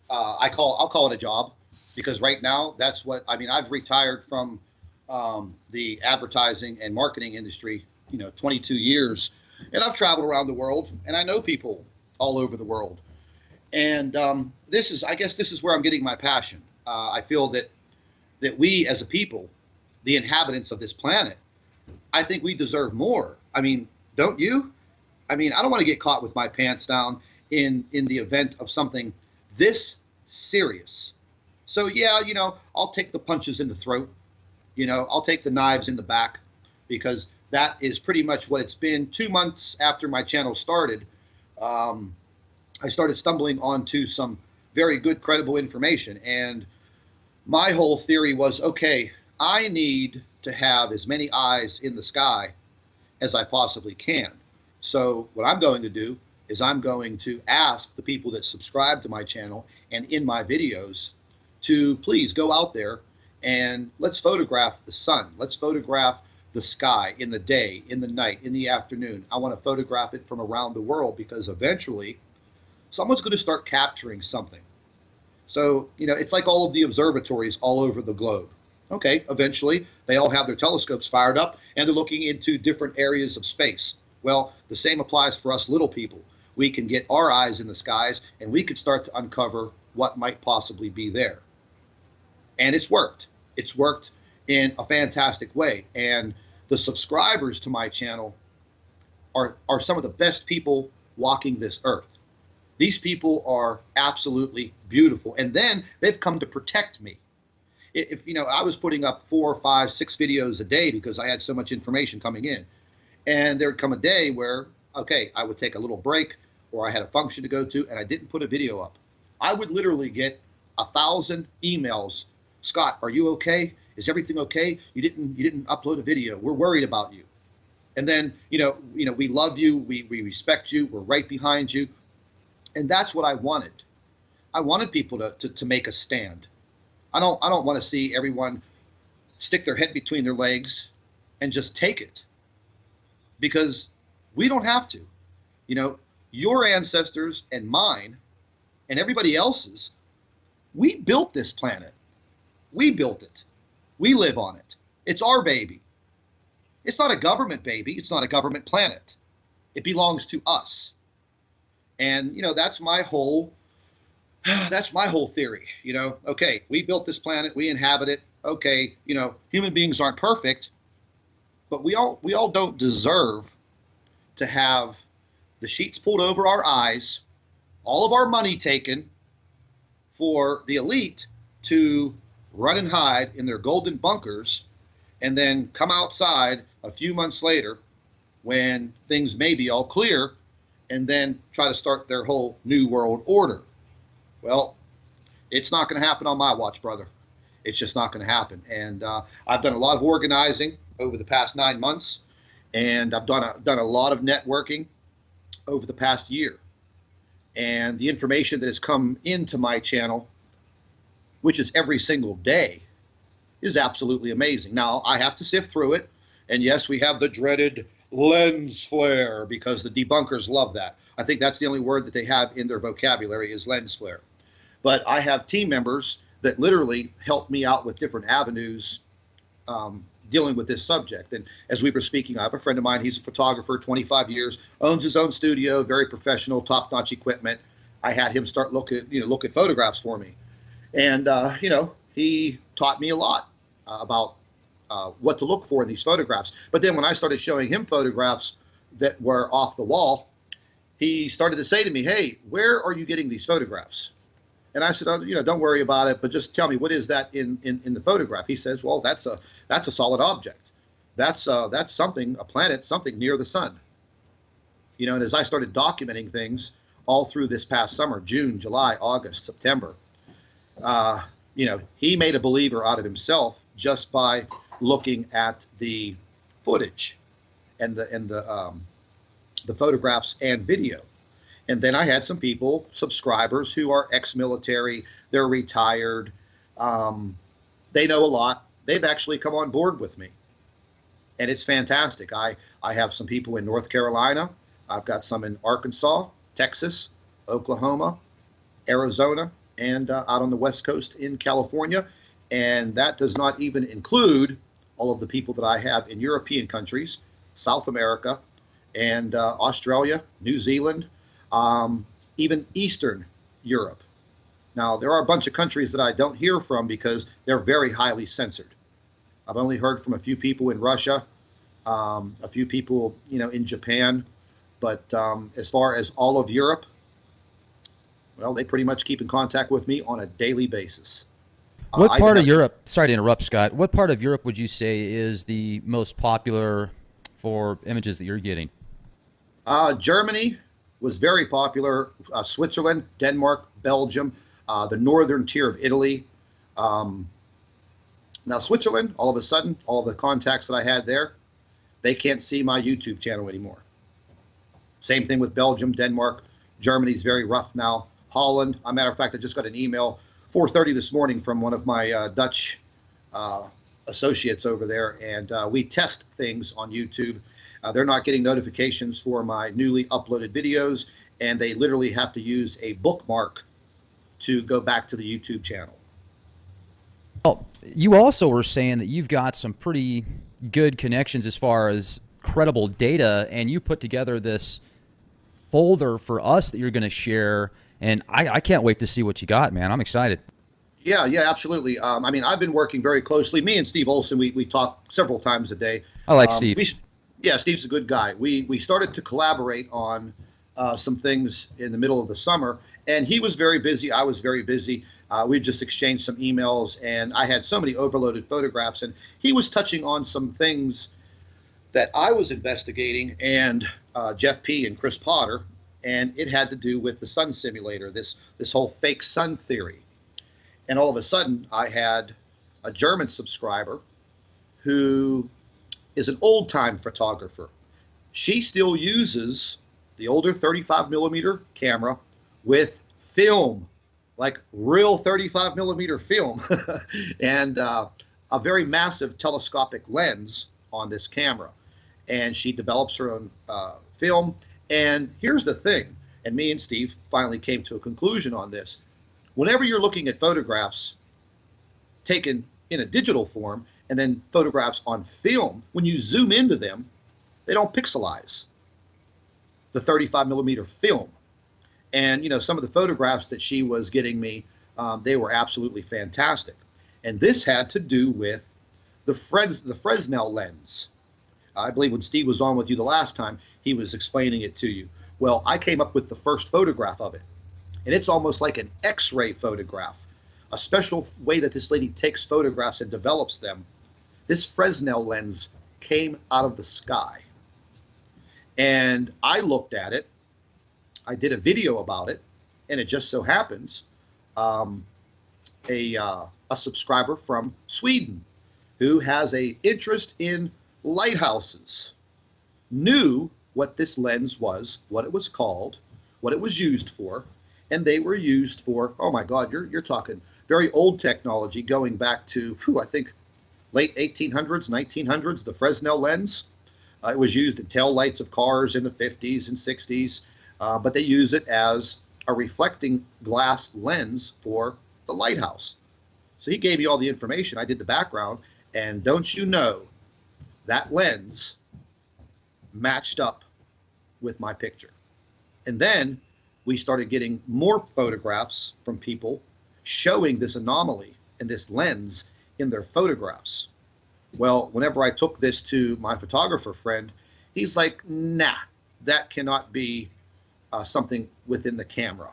I'll call it a job, because right now that's what, I mean, I've retired from the advertising and marketing industry, 22 years, and I've traveled around the world, and I know people all over the world. And I guess this is where I'm getting my passion. I feel that we as a people, the inhabitants of this planet, I think we deserve more. I mean, don't you? I mean, I don't want to get caught with my pants down in the event of something this serious. So yeah, I'll take the punches in the throat. I'll take the knives in the back, because that is pretty much what it's been. 2 months after my channel started, I started stumbling onto some very good, credible information. And my whole theory was, okay, I need to have as many eyes in the sky as I possibly can. So what I'm going to do is I'm going to ask the people that subscribe to my channel and in my videos to please go out there and let's photograph the sun. Let's photograph the sky in the day, in the night, in the afternoon. I want to photograph it from around the world, because eventually someone's going to start capturing something. So, it's like all of the observatories all over the globe. Okay, eventually they all have their telescopes fired up and they're looking into different areas of space. Well, the same applies for us little people. We can get our eyes in the skies and we could start to uncover what might possibly be there. And it's worked. It's worked in a fantastic way. And the subscribers to my channel are some of the best people walking this earth. These people are absolutely beautiful. And then they've come to protect me. If I was putting up 4, 5, 6 videos a day because I had so much information coming in. And there'd come a day where, okay, I would take a little break, or I had a function to go to and I didn't put a video up. I would literally get 1,000 emails. Scott, are you okay? Is everything okay? You didn't upload a video. We're worried about you. And then, we love you. We respect you. We're right behind you. And that's what I wanted. I wanted people to make a stand. I don't want to see everyone stick their head between their legs and just take it, because we don't have to. Your ancestors and mine and everybody else's, we built this planet. We built it. We live on it. It's our baby. It's not a government baby. It's not a government planet. It belongs to us. And, that's my whole theory. Okay, we built this planet. We inhabit it. Okay, human beings aren't perfect, but we all don't deserve to have the sheets pulled over our eyes, all of our money taken, for the elite to run and hide in their golden bunkers, and then come outside a few months later when things may be all clear, and then try to start their whole new world order. Well, it's not going to happen on my watch, brother. It's just not going to happen. And I've done a lot of organizing over the past 9 months, and I've done a lot of networking over the past year. And the information that has come into my channel, which is every single day, is absolutely amazing. Now, I have to sift through it. And yes, we have the dreaded lens flare, because the debunkers love that. I think that's the only word that they have in their vocabulary is lens flare. But I have team members that literally help me out with different avenues dealing with this subject. And as we were speaking, I have a friend of mine. He's a photographer, 25 years, owns his own studio, very professional, top-notch equipment. I had him start look at photographs for me. And, he taught me a lot about what to look for in these photographs. But then when I started showing him photographs that were off the wall, he started to say to me, hey, where are you getting these photographs? And I said, oh, don't worry about it, but just tell me, what is that in the photograph? He says, well, that's a solid object. That's something, a planet, something near the sun. And as I started documenting things all through this past summer, June, July, August, September, he made a believer out of himself just by looking at the footage and the photographs and video. And then I had some people, subscribers, who are ex-military. They're retired. They know a lot. They've actually come on board with me, and it's fantastic. I have some people in North Carolina. I've got some in Arkansas, Texas, Oklahoma, Arizona, and out on the West Coast in California. And that does not even include all of the people that I have in European countries, South America, and Australia, New Zealand, even Eastern Europe. Now, there are a bunch of countries that I don't hear from because they're very highly censored. I've only heard from a few people in Russia, a few people, in Japan. But as far as all of Europe, well, they pretty much keep in contact with me on a daily basis. What part of Europe, sorry to interrupt, Scott, what part of Europe would you say is the most popular for images that you're getting? Germany was very popular. Switzerland, Denmark, Belgium, the northern tier of Italy. Now, Switzerland, all of a sudden, all the contacts that I had there, they can't see my YouTube channel anymore. Same thing with Belgium, Denmark. Germany's very rough now. Holland, as a matter of fact, I just got an email 4:30 this morning from one of my Dutch associates over there, and we test things on YouTube. They're not getting notifications for my newly uploaded videos, and they literally have to use a bookmark to go back to the YouTube channel. Well, you also were saying that you've got some pretty good connections as far as credible data, and you put together this folder for us that you're going to share, and I can't wait to see what you got, man. I'm excited. Yeah, absolutely. I've been working very closely. Me and Steve Olson, we talk several times a day. I like Steve. Steve's a good guy. We started to collaborate on some things in the middle of the summer, and he was very busy. I was very busy. We just exchanged some emails, and I had so many overloaded photographs, and he was touching on some things that I was investigating, and Jeff P. and Chris Potter, and it had to do with the sun simulator, this whole fake sun theory. And all of a sudden, I had a German subscriber who is an old-time photographer. She still uses the older 35 millimeter camera with film, like real 35 millimeter film, and a very massive telescopic lens on this camera. And she develops her own film. And here's the thing, and me and Steve finally came to a conclusion on this. Whenever you're looking at photographs taken in a digital form and then photographs on film, when you zoom into them, they don't pixelize the 35 millimeter film. And some of the photographs that she was getting me, they were absolutely fantastic. And this had to do with the Fresnel lens. I believe when Steve was on with you the last time, he was explaining it to you. Well, I came up with the first photograph of it. And it's almost like an X-ray photograph, a special way that this lady takes photographs and develops them. This Fresnel lens came out of the sky. And I looked at it. I did a video about it. And it just so happens a subscriber from Sweden who has an interest in lighthouses knew what this lens was, what it was called, what it was used for, and they were used for, oh my God, you're talking very old technology going back to, I think, late 1800s, 1900s, the Fresnel lens. It was used in tail lights of cars in the 50s and 60s, but they use it as a reflecting glass lens for the lighthouse. So he gave me all the information. I did the background, and don't you know, that lens matched up with my picture. And then we started getting more photographs from people showing this anomaly and this lens in their photographs. Well, whenever I took this to my photographer friend, he's like, nah, that cannot be something within the camera.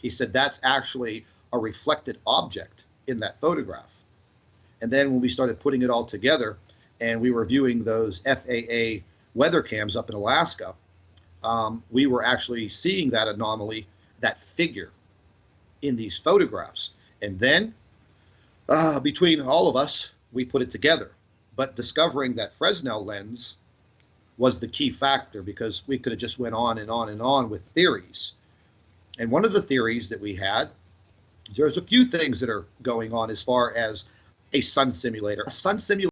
He said that's actually a reflected object in that photograph. And then when we started putting it all together and we were viewing those FAA weather cams up in Alaska, we were actually seeing that anomaly, that figure in these photographs. And then between all of us, we put it together. But discovering that Fresnel lens was the key factor, because we could have just went on and on and on with theories. And one of the theories that we had, there's a few things that are going on as far as a sun simulator. A sun simulator